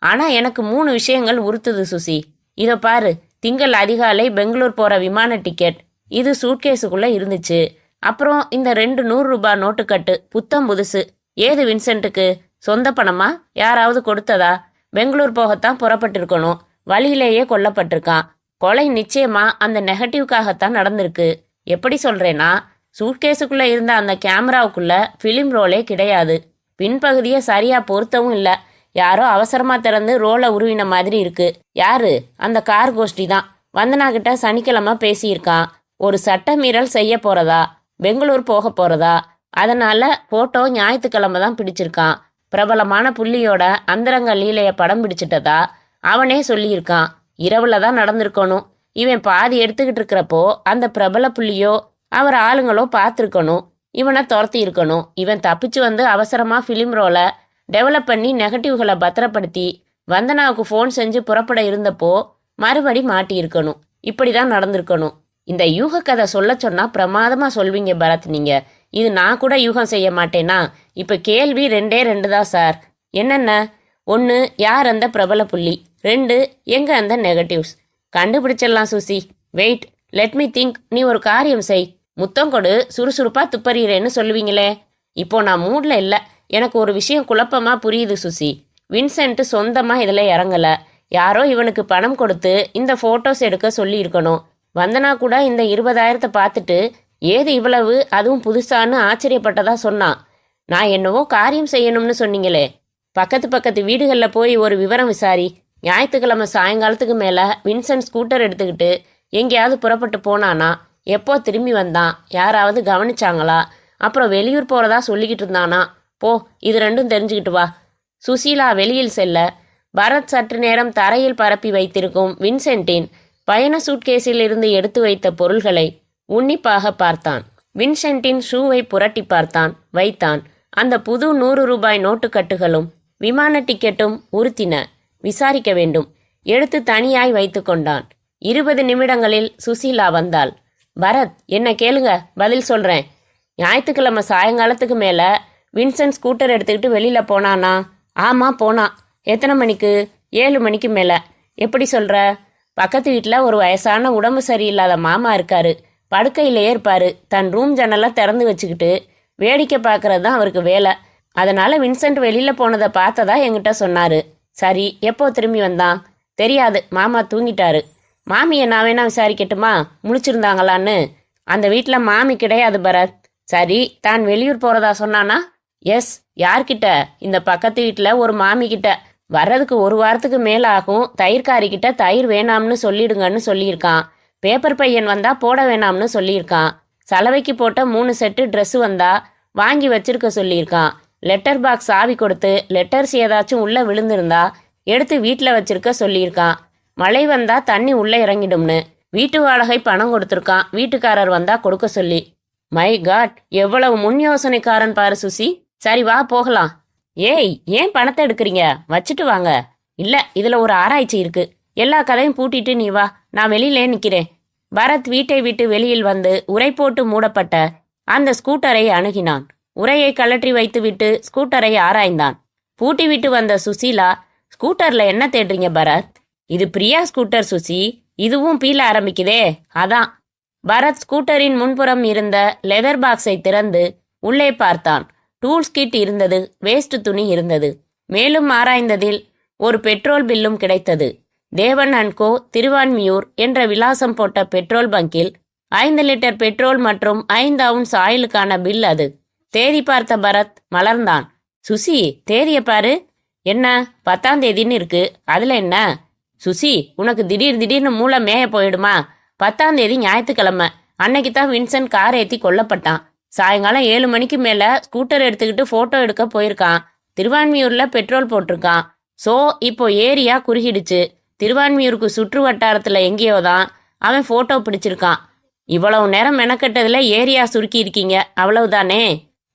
ஆனா எனக்கு 3 விஷயங்கள் உறுத்துது சுசி. இதை பாரு, திங்கள் அதிகாலை பெங்களூர் போற விமான டிக்கெட், இது சூட்கேஸுக்குள்ள இருந்துச்சு. அப்புறம் இந்த 2 100 ரூபாய் நோட்டுக்கட்டு புத்தம் புதுசு. ஏது வின்சென்ட்டுக்கு? சொந்த பணமா? யாராவது கொடுத்ததா? பெங்களூர் போகத்தான் புறப்பட்டிருக்கணும். வழியிலேயே கொல்லப்பட்டிருக்கான். கொலை நிச்சயமா அந்த நெகட்டிவ்காகத்தான் நடந்திருக்கு. எப்படி சொல்றேன்னா, சூட்கேஸுக்குள்ள இருந்த அந்த கேமராவுக்குள்ள பிலிம் ரோலே கிடையாது. பின்பகுதியை சரியா பொருத்தவும் இல்லை. யாரோ அவசரமா திறந்து ரோலை உருவின மாதிரி இருக்கு. யாரு? அந்த கார் கோஷ்டி தான். வந்தனா கிட்ட சனிக்கிழமை பேசியிருக்கான். ஒரு சட்ட மீறல் செய்ய போறதா, பெங்களூர் போக போறதா. அதனால போட்டோ ஞாயிற்றுக்கிழமை தான் பிடிச்சிருக்கான். பிரபலமான புள்ளியோட அந்தரங்க லீலைய படம் பிடிச்சிட்டதா அவனே சொல்லியிருக்கான். இரவுல தான் நடந்திருக்கணும். இவன் பாதி எடுத்துக்கிட்டு இருக்கிறப்போ அந்த பிரபல புள்ளியோ அவர் ஆளுங்களோ பார்த்துருக்கணும். இவனை துரத்தி இருக்கணும். இவன் தப்பிச்சு வந்து அவசரமா ஃபிலிம் ரோலை டெவலப் பண்ணி நெகட்டிவ்களை பத்திரப்படுத்தி வந்தனாவுக்கு ஃபோன் செஞ்சு புறப்பட இருந்தப்போ மறுபடி மாட்டி இருக்கணும். இப்படிதான் நடந்திருக்கணும். இந்த யூக கதை சொல்ல சொன்னா பிரமாதமா சொல்வீங்க பரத் நீங்க. இது நான் கூட யூகம் செய்ய மாட்டேனா? இப்ப கேள்வி 2 தான் சார். என்னென்ன? 1, யார் அந்த பிரபல புள்ளி? 2, எங்க அந்த நெகட்டிவ்ஸ்? கண்டுபிடிச்சிடலாம் Suchi. Wait, let me think. நீ ஒரு காரியம் செய். முத்தம் கொடு, சுறுசுறுப்பா துப்பறிகிறேன்னு சொல்லுவீங்களே. இப்போ நான் மூட்ல இல்ல. எனக்கு ஒரு விஷயம் குழப்பமா புரியுது சுசி. வின்சென்ட் சொந்தமா இதுல இறங்கல. யாரோ இவனுக்கு பணம் கொடுத்து இந்த போட்டோஸ் எடுக்க சொல்லி இருக்கணும். வந்தனா கூட இந்த 20,000 பார்த்துட்டு ஏது இவ்வளவு, அதுவும் புதுசான்னு ஆச்சரியப்பட்டதா சொன்னான். நான் என்னவோ காரியம் செய்யணும்னு சொன்னீங்களே. பக்கத்து வீடுகளில் போய் ஒரு விவரம் விசாரி. ஞாயிற்றுக்கிழமை சாயங்காலத்துக்கு மேலே வின்சென்ட் ஸ்கூட்டர் எடுத்துக்கிட்டு எங்கேயாவது புறப்பட்டு போனானா? எப்போ திரும்பி வந்தான்? யாராவது கவனிச்சாங்களா? அப்புறம் வெளியூர் போகிறதா சொல்லிக்கிட்டு இருந்தானா? போ, இது 2 தெரிஞ்சுக்கிட்டு வா. சுசீலா வெளியில் செல்ல பரத் சற்று நேரம் தரையில் பரப்பி வைத்திருக்கும் வின்சென்ட்டின் பயண சூட்கேஸில் இருந்து எடுத்து வைத்த பொருள்களை உன்னிப்பாக பார்த்தான். வின்சென்ட்டின் ஷூவை புரட்டி பார்த்தான், வைத்தான். அந்த புது 100 ரூபாய் நோட்டுக்கட்டுகளும் விமான டிக்கெட்டும் உறுத்தின. விசாரிக்க வேண்டும். எடுத்து தனியாய் வைத்து கொண்டான். 20 நிமிடங்களில் சுசீலா வந்தாள். பரத், என்ன கேளுங்க, பதில் சொல்றேன். ஞாயிற்றுக்கிழமை சாயங்காலத்துக்கு மேல வின்சென்ட் ஸ்கூட்டர் எடுத்துக்கிட்டு வெளியில போனானா? ஆமா, போனான். எத்தனை மணிக்கு? 7 மணிக்கு மேல. எப்படி சொல்ற? பக்கத்து வீட்டில் ஒரு வயசான உடம்பு சரியில்லாத மாமா இருக்காரு. படுக்கையிலேயே இருப்பாரு. தன் ரூம் ஜன்னலை திறந்து வச்சுக்கிட்டு வேடிக்கை பார்க்கறது தான் அவருக்கு வேலை. அதனால வின்சென்ட் வெளியில போனதை பார்த்ததா என்கிட்ட சொன்னாரு. சரி, எப்போ திரும்பி வந்தான்? தெரியாது, மாமா தூங்கிட்டாரு. மாமியை நான் வேணா விசாரிக்கட்டுமா, முழிச்சிருந்தாங்களான்னு? அந்த வீட்டில் மாமி கிடையாது பரத். சரி, தான் வெளியூர் போறதா சொன்னானா? எஸ். யார்கிட்ட? இந்த பக்கத்து வீட்டில் ஒரு மாமி கிட்ட. வர்றதுக்கு 1 வாரத்துக்கு மேல ஆகும். தயிர்காரிக்கிட்ட தயிர் வேணாம்னு சொல்லிடுங்கன்னு சொல்லியிருக்கான். பேப்பர் பையன் வந்தா போட வேணாம்னு சொல்லியிருக்கான். சலவைக்கு போட்ட 3 செட்டு ட்ரெஸ் வந்தா வாங்கி வச்சிருக்க சொல்லியிருக்கான். லெட்டர் பாக்ஸ் ஆவி கொடுத்து லெட்டர்ஸ் ஏதாச்சும் உள்ள விழுந்திருந்தா எடுத்து வீட்டில் வச்சிருக்க சொல்லியிருக்கான். மழை வந்தா தண்ணி உள்ள இறங்கிடும்னு. வீட்டு வாடகை பணம் கொடுத்துருக்கான். வீட்டுக்காரர் வந்தா கொடுக்க சொல்லி. மை காட், எவ்வளவு முன் யோசனைக்காரன் பாரு சுசி. சரி வா போகலாம். ஏய், ஏன் பணத்தை எடுக்கிறீங்க? வச்சுட்டு வாங்க. இல்ல, இதுல ஒரு ஆராய்ச்சி இருக்கு. எல்லா கதையும் பூட்டிட்டு நீ வா, நான் வெளியிலே நிக்கிறேன். பரத் வீட்டை விட்டு வெளியில் வந்து உரை போட்டு மூடப்பட்ட அந்த ஸ்கூட்டரை அணுகினான். உரையை கழற்றி வைத்துவிட்டு ஸ்கூட்டரை ஆராய்ந்தான். பூட்டி விட்டு வந்த சுசீலா, ஸ்கூட்டர்ல என்ன தேடுறீங்க பரத்? இது பிரியா ஸ்கூட்டர் சுசி. இதுவும் பீல ஆரம்பிக்குதே, அதான். பரத் ஸ்கூட்டரின் முன்புறம் இருந்த லெதர் பாக்ஸை திறந்து உள்ளே பார்த்தான். டூல்ஸ் கிட் இருந்தது. வேஸ்ட் துணி இருந்தது. மேலும் ஆராய்ந்ததில் ஒரு பெட்ரோல் பில்லும் கிடைத்தது. தேவன் அண்ட் கோ, திருவான்மியூர் என்ற விலாசம் போட்ட பெட்ரோல் பங்கில் 5 லிட்டர் பெட்ரோல் மற்றும் 5 அவுன்ஸ் ஆயிலுக்கான பில் அது. தேதி பார்த்த பரத் மலர்ந்தான். சுசி, தேதியை பாரு. என்ன, 10ஆம் தேதின்னு இருக்கு. அதுல என்ன? சுசி, உனக்கு திடீர்னு மூளை மேய போயிடுமா? 10ஆம் தேதி ஞாயிற்றுக்கிழமை. அன்னைக்கு தான் வின்சென்ட் கார் ஏற்றி கொல்லப்பட்டான். சாயங்காலம் 7 மணிக்கு மேல ஸ்கூட்டர் எடுத்துக்கிட்டு போட்டோ எடுக்க போயிருக்கான். திருவான்மியூர்ல பெட்ரோல் போட்டிருக்கான். சோ இப்போ ஏரியா குறுகிடுச்சு. திருவான்மியூருக்கு சுற்று வட்டாரத்துல எங்கேயோதான் அவன் போட்டோ பிடிச்சிருக்கான். இவ்வளவு நேரம் மெனக்கெட்டதுல ஏரியா சுருக்கி இருக்கீங்க, அவ்வளவுதானே?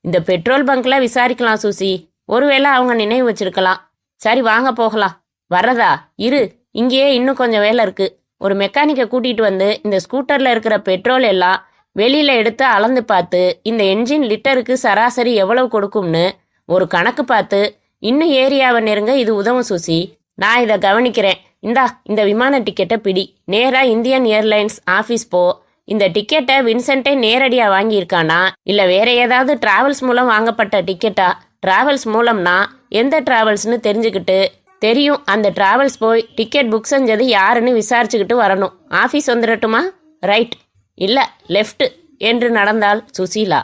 இந்த பெட்ரோல் பங்க்ல விசாரிக்கலாம் சூசி. ஒருவேளை அவங்க நினைவு வச்சிருக்கலாம். சரி வாங்க போகலாம். வர்றதா? இரு, இங்கேயே இன்னும் கொஞ்சம் வேலை இருக்கு. ஒரு மெக்கானிக்கை கூட்டிட்டு வந்து இந்த ஸ்கூட்டர்ல இருக்கிற பெட்ரோல் எல்லாம் வெளியில எடுத்து அளந்து பார்த்து இந்த என்ஜின் லிட்டருக்கு சராசரி எவ்வளவு கொடுக்கும்னு ஒரு கணக்கு பார்த்து இன்னும் ஏரியாவை நெருங்க இது உதவும் சூசி. நான் இதை கவனிக்கிறேன். இந்த விமான டிக்கெட்டை பிடி. நேரா இந்தியன் ஏர்லைன்ஸ் ஆஃபீஸ் போ. இந்த டிக்கெட்டை வின்சென்ட்டே நேரடியா வாங்கியிருக்கானா இல்ல வேற ஏதாவது டிராவல்ஸ் மூலம் வாங்கப்பட்ட டிக்கெட்டா? டிராவல்ஸ் மூலம்னா எந்த டிராவல்ஸ்னு தெரிஞ்சுக்கிட்டு தெரியும் அந்த டிராவல்ஸ் போய் டிக்கெட் புக் செஞ்சது யாருன்னு விசாரிச்சுக்கிட்டு வரணும். ஆஃபீஸ் வந்துடட்டுமா? ரைட் இல்ல லெஃப்ட் என்று நடந்தாள் சுசீலா.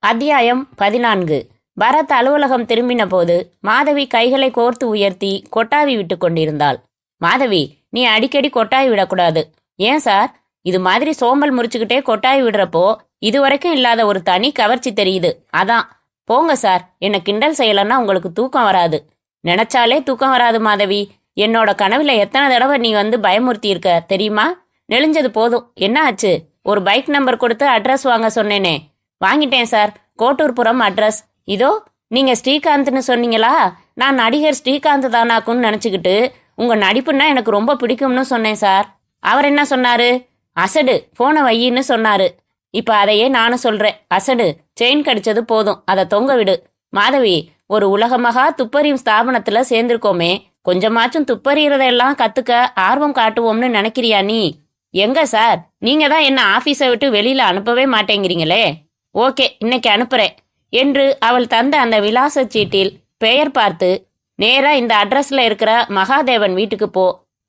அத்தியாயம் 14. பரத் அலுவலகம் திரும்பின போது மாதவி கைகளை கோர்த்து உயர்த்தி கொட்டாவி விட்டு கொண்டிருந்தாள். மாதவி, நீ அடிக்கடி கொட்டாய் விடக்கூடாது. ஏன் சார்? இது மாதிரி சோம்பல் முறிச்சுக்கிட்டே கொட்டாய் விடுறப்போ இதுவரைக்கும் இல்லாத ஒரு தனி கவர்ச்சி தெரியுது. அதான். போங்க சார், என்னை கிண்டல் செய்யலன்னா உங்களுக்கு தூக்கம் வராது. நினைச்சாலே தூக்கம் வராது மாதவி. என்னோட கனவுல எத்தனை தடவை நீ வந்து பயமுறுத்தி இருக்க தெரியுமா? நெளிஞ்சது போதும். என்ன ஆச்சு? ஒரு பைக் நம்பர் கொடுத்து அட்ரஸ் வாங்க சொன்னேனே, வாங்கிட்டேன் சார். கோட்டூர்புரம் அட்ரஸ் இதோ. நீங்க ஸ்ரீகாந்த்னு சொன்னீங்களா? நான் நடிகர் ஸ்ரீகாந்த் தானாக்குன்னு நினைச்சுக்கிட்டு உங்க நடிப்புன்னா எனக்கு ரொம்ப பிடிக்கும்னு சொன்னேன் சார். அவர் என்ன சொன்னாரு? அசடு, போன வையின்னு சொன்னாரு. இப்ப அதையே நானும் சொல்றேன். அசடு, செயின் கடிச்சது போதும், அதை தொங்க விடு. மாதவி, ஒரு உலகமகா துப்பறியும் ஸ்தாபனத்துல சேர்ந்திருக்கோமே, கொஞ்சமாச்சும் துப்பறியறதெல்லாம் கத்துக்க ஆர்வம் காட்டுவோம்னு நினைக்கிறியா நீ? எங்க சார், நீங்க தான் என்ன ஆபீஸை விட்டு வெளியில அனுப்பவே மாட்டேங்கிறீங்களே. ஓகே, இன்னைக்கு அனுப்புறேன் என்று அவள் தந்த அந்த விலாச சீட்டில் பெயர் பார்த்து, நேரா இந்த அட்ரஸ்ல இருக்கிற மகாதேவன் வீட்டுக்கு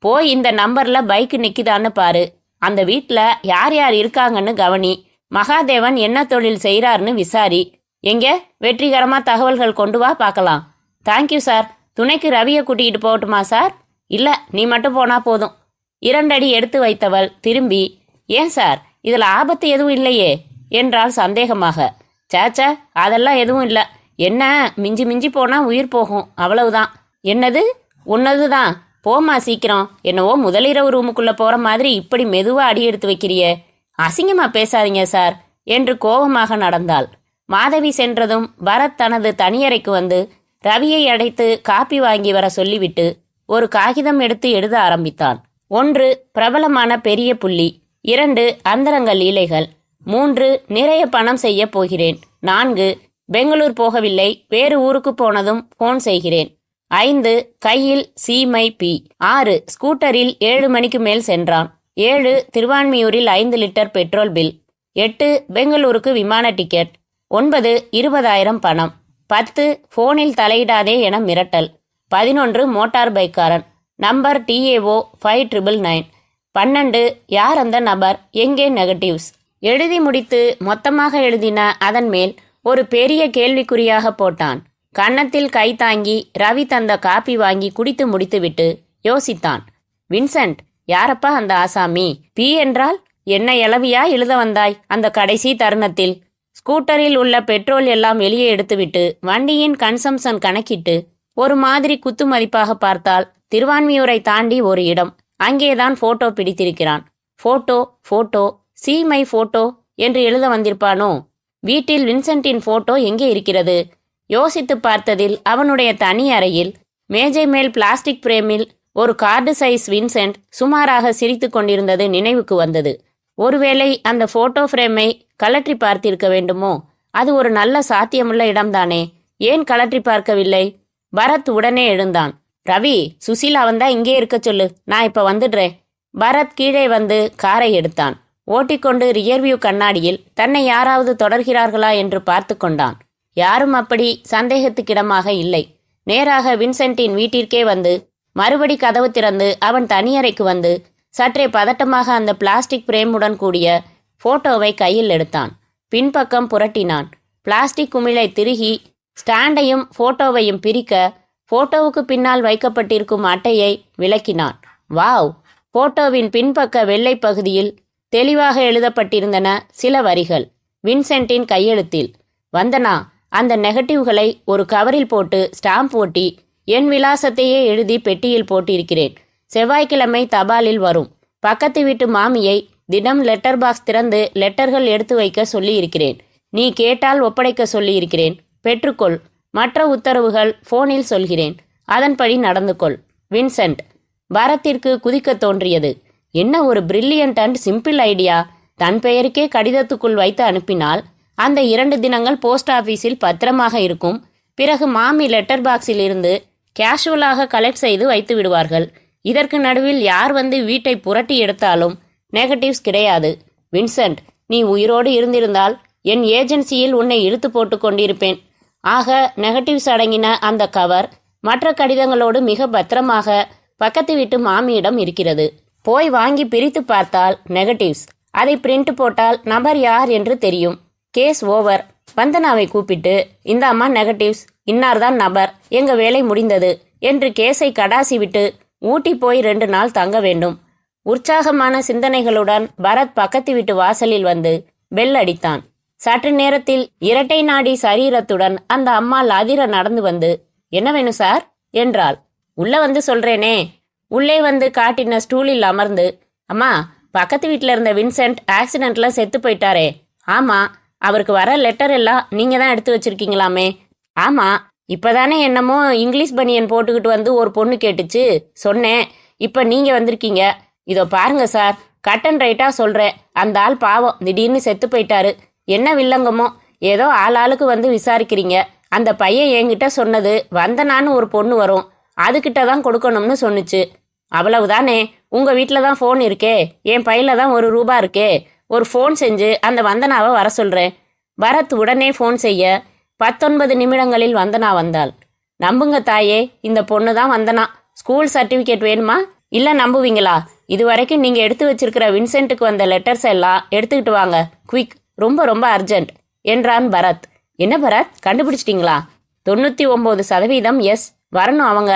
போய் இந்த நம்பர்ல பைக் நிக்குதான்னு பாரு. அந்த வீட்ல யார் யார் இருக்காங்கன்னு கவனி. மகாதேவன் என்ன தொழில் செய்யறாருன்னு விசாரி. எங்க வெற்றிகரமா தகவல்கள் கொண்டு வா பார்க்கலாம். Thank you sir. துணைக்கு ரவியை கூட்டிகிட்டு போகட்டுமா சார்? இல்ல, நீ மட்டும் போனா போதும். 2 அடி எடுத்து வைத்தவள் திரும்பி, ஏன் சார், இதுல ஆபத்து எதுவும் இல்லையே என்றாள் சந்தேகமாக. சேச்ச, அதெல்லாம் எதுவும் இல்ல. என்ன, மிஞ்சி மிஞ்சி போனா உயிர் போகும், அவ்வளவுதான். என்னது? உன்னதுதான். போமா சீக்கிரம். என்னவோ முதலிரவு ரூமுக்குள்ள போற மாதிரி இப்படி மெதுவா அடி எடுத்து வைக்கிறியே. அசிங்கமா பேசாதீங்க சார் என்று கோபமாக நடந்தாள். மாதவி சென்றதும் பரத் தனது தனியறைக்கு வந்து ரவியை அடைத்து காப்பி வாங்கி வர சொல்லிவிட்டு ஒரு காகிதம் எடுத்து எழுத ஆரம்பித்தான். 1 பிரபலமான பெரிய புள்ளி. 2 அந்தரங்க லீலைகள். 3 நிறைய பணம் செய்ய போகிறேன். 4 பெங்களூர் போகவில்லை, வேறு ஊருக்கு போனதும் போன் செய்கிறேன். 5 கையில் சீமை பி. 6 ஸ்கூட்டரில் 7 மணிக்கு மேல் சென்றான். 7 திருவான்மியூரில் 5 லிட்டர் பெட்ரோல் பில். 8 பெங்களூருக்கு விமான டிக்கெட். 9 20,000 பணம். 10 போனில் தலையிடாதே என மிரட்டல். 11 மோட்டார் பைக்காரன். Number TAO 5999. 12 யார் அந்த நபர், எங்கே நெகட்டிவ்ஸ். எழுதி முடித்து மொத்தமாக எழுதின அதன் மேல் ஒரு பெரிய கேள்விக்குறியாக போட்டான். கன்னத்தில் கை தாங்கி ரவி தந்த காப்பி வாங்கி குடித்து முடித்துவிட்டு யோசித்தான். வின்சென்ட், யாரப்பா அந்த ஆசாமி? பி என்றால் என்ன எளவியா எழுத வந்தாய் அந்த கடைசி தருணத்தில்? ஸ்கூட்டரில் உள்ள பெட்ரோல் எல்லாம் வெளியே எடுத்துவிட்டு வண்டியின் கன்சம்ஷன் கணக்கிட்டு ஒரு மாதிரி குத்து மதிப்பாக பார்த்தால் திருவான்மியூரை தாண்டி ஒரு இடம். அங்கேதான் போட்டோ பிடித்திருக்கிறான். போட்டோ சி மை போட்டோ என்று எழுத வந்திருப்பானோ? வீட்டில் வின்சென்ட்டின் போட்டோ எங்கே இருக்கிறது? யோசித்து பார்த்ததில் அவனுடைய தனி அறையில் மேஜை மேல் பிளாஸ்டிக் பிரேமில் ஒரு கார்டு சைஸ் வின்சென்ட் சுமாராக சிரித்து கொண்டிருந்தது நினைவுக்கு வந்தது. ஒருவேளை அந்த போட்டோ பிரேமை கலற்றி பார்த்திருக்க வேண்டுமோ? அது ஒரு நல்ல சாத்தியமுள்ள இடம்தானே, ஏன் கலற்றி பார்க்கவில்லை? பரத் உடனே எழுந்தான். ரவி, சுசீலா வந்தா இங்கே இருக்க சொல்லு, நான் இப்ப வந்துடுறேன். பரத் கீழே வந்து காரை எடுத்தான். ஓட்டிக்கொண்டு ரியர்வியூ கண்ணாடியில் தன்னை யாராவது தொடர்கிறார்களா என்று பார்த்து கொண்டான். யாரும் அப்படி சந்தேகத்துக்கிடமாக இல்லை. நேராக வின்சென்ட்டின் வீட்டிற்கே வந்து மறுபடி கதவு திறந்து அவன் தனியறைக்கு வந்து சற்றே பதட்டமாக அந்த பிளாஸ்டிக் பிரேமுடன் கூடிய போட்டோவை கையில் எடுத்தான். பின்பக்கம் புரட்டினான். பிளாஸ்டிக் குமிழை திருகி ஸ்டாண்டையும் போட்டோவையும் பிரிக்க போட்டோவுக்கு பின்னால் வைக்கப்பட்டிருக்கும் அட்டையை விளக்கினான். வாவ்! போட்டோவின் பின்பக்க வெள்ளை பகுதியில் தெளிவாக எழுதப்பட்டிருந்தன சில வரிகள், வின்சென்ட்டின் கையெழுத்தில். வந்தனா, அந்த நெகட்டிவ்களை ஒரு கவரில் போட்டு ஸ்டாம்ப் ஓட்டி என் விலாசத்தையே எழுதி பெட்டியில் போட்டிருக்கிறேன். செவ்வாய்க்கிழமை தபாலில் வரும். பக்கத்து வீட்டு மாமியை தினம் லெட்டர் பாக்ஸ் திறந்து லெட்டர்கள் எடுத்து வைக்க சொல்லி இருக்கிறேன். நீ கேட்டால் ஒப்படைக்க சொல்லி இருக்கிறேன். பெற்றுக்கொள். மற்ற உத்தரவுகள் போனில் சொல்கிறேன். அதன்படி நடந்து கொள். வின்சென்ட். பரத்திற்கு குதிக்க தோன்றியது. என்ன ஒரு பிரில்லியன்ட் அண்ட் சிம்பிள் ஐடியா. தன் பெயருக்கே கடிதத்துக்குள் வைத்து அனுப்பினால் அந்த 2 தினங்கள் போஸ்ட் ஆபீஸில் பத்திரமாக இருக்கும். பிறகு மாமி லெட்டர் பாக்ஸில் இருந்து கேஷுவலாக கலெக்ட் செய்து வைத்து விடுவார்கள். இதற்கு நடுவில் யார் வந்து வீட்டை புரட்டி எடுத்தாலும் நெகட்டிவ்ஸ் கிடையாது. வின்சென்ட், நீ உயிரோடு இருந்திருந்தால் என் ஏஜென்சியில் உன்னை இழுத்து போட்டு கொண்டிருப்பேன். ஆக நெகட்டிவ்ஸ் அடங்கின அந்த கவர் மற்ற கடிதங்களோடு மிக பத்திரமாக பக்கத்து வீட்டு மாமியிடம் இருக்கிறது. போய் வாங்கி பிரித்து பார்த்தால் நெகட்டிவ்ஸ். அதை பிரிண்ட் போட்டால் நபர் யார் என்று தெரியும். Case over. வந்தனாவை கூப்பிட்டு, இந்த அம்மா நெகட்டிவ்ஸ், இன்னார்தான் நபர், எங்க வேலை முடிந்தது என்று கேஸை கடாசி விட்டு ஊட்டி போய் 2 நாள் தங்க வேண்டும். உற்சாகமான சிந்தனைகளுடன் பரத் பக்கத்து வீட்டு வாசலில் வந்து பெல் அடித்தான். சற்று நேரத்தில் இரட்டை நாடி சரீரத்துடன் அந்த அம்மாள் அதிர நடந்து வந்து, என்ன வேணும் சார் என்றாள். உள்ள வந்து சொல்றேனே. உள்ளே வந்து காட்டின ஸ்டூலில் அமர்ந்து, அம்மா, பக்கத்து வீட்டில் இருந்த வின்சென்ட் ஆக்சிடென்ட்ல செத்து போயிட்டாரே. ஆமா, அவருக்கு வர லெட்டர் எல்லாம் நீங்க தான் எடுத்து வச்சிருக்கீங்களாமே. ஆமா, இப்பதானே என்னமோ இங்கிலீஷ் பனியன் போட்டுக்கிட்டு வந்து ஒரு பொண்ணு கேட்டுச்சு, சொன்னேன். இப்ப நீங்க வந்திருக்கீங்க. இதோ பாருங்க சார், கட் அண்ட் ரைட்டா சொல்றேன். அந்த ஆள் பாவம் திடீர்னு செத்து போயிட்டாரு. என்ன வில்லங்கமோ, ஏதோ ஆளாளுக்கு வந்து விசாரிக்கிறீங்க. அந்த பையன் என்கிட்ட சொன்னது வந்தனான்னு ஒரு பொண்ணு வரும், அதுகிட்ட தான் கொடுக்கணும்னு சொன்னுச்சு. அவ்வளவுதானே. உங்க வீட்டில தான் ஃபோன் இருக்கே, என் பையில தான் ₹1 இருக்கே. ஒரு ஃபோன் செஞ்சு அந்த வந்தனாவை வர சொல்றேன். பரத் உடனே ஃபோன் செய்ய 19 நிமிடங்களில் வந்தனா வந்தாள். நம்புங்க தாயே, இந்த பொண்ணு தான் வந்தனா. ஸ்கூல் சர்டிஃபிகேட் வேணுமா? இல்லை நம்புவீங்களா? இதுவரைக்கும் நீங்கள் எடுத்து வச்சிருக்கிற வின்சென்ட்டுக்கு வந்த லெட்டர்ஸ் எல்லாம் எடுத்துக்கிட்டு வாங்க, குவிக், ரொம்ப ரொம்ப அர்ஜென்ட் என்றான் பரத். என்ன பரத், கண்டுபிடிச்சிட்டிங்களா? 99% எஸ், வரணும் அவங்க.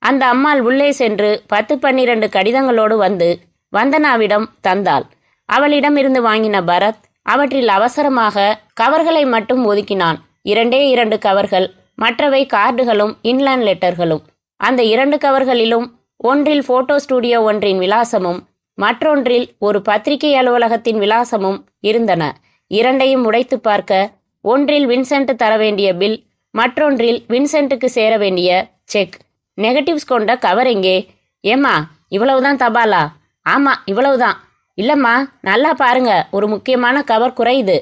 அந்த அம்மாள் உள்ளே சென்று 10-12 கடிதங்களோடு வந்து வந்தனாவிடம் தந்தாள். அவளிடம் இருந்து வாங்கின பரத் அவற்றில் அவசரமாக கவர்களை மட்டும் ஒதுக்கினான். 2 கவர்கள், மற்றவை கார்டுகளும் இன்லேண்ட் லெட்டர்களும். அந்த 2 கவர்களிலும் ஒன்றில் போட்டோ ஸ்டுடியோ ஒன்றின் விலாசமும் மற்றொன்றில் ஒரு பத்திரிகை அலுவலகத்தின் விலாசமும் இருந்தன. 2ஐயும் உடைத்து பார்க்க ஒன்றில் வின்சென்ட் தர வேண்டிய பில், மற்றொன்றில் வின்சென்ட்டுக்கு சேர வேண்டிய செக். நெகட்டிவ்ஸ் கொண்ட கவர் எங்கே? ஏம்மா, இவ்வளவுதான் தபாலா? ஆமா, இவ்வளவுதான். இல்லம்மா, நல்லா பாருங்க, ஒரு முக்கியமான கவர் குறையுது.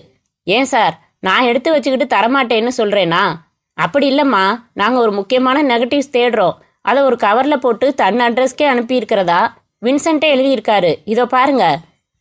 ஏன் சார், நான் எடுத்து வச்சுக்கிட்டு தரமாட்டேன்னு சொல்றேனா? அப்படி இல்லம்மா, நாங்கள் ஒரு முக்கியமான நெகட்டிவ்ஸ் தேடுறோம். அதை ஒரு கவரில் போட்டு தன் அட்ரஸ்க்கே அனுப்பியிருக்கிறதா வின்சென்ட்டே எழுதியிருக்காரு. இதோ பாருங்க.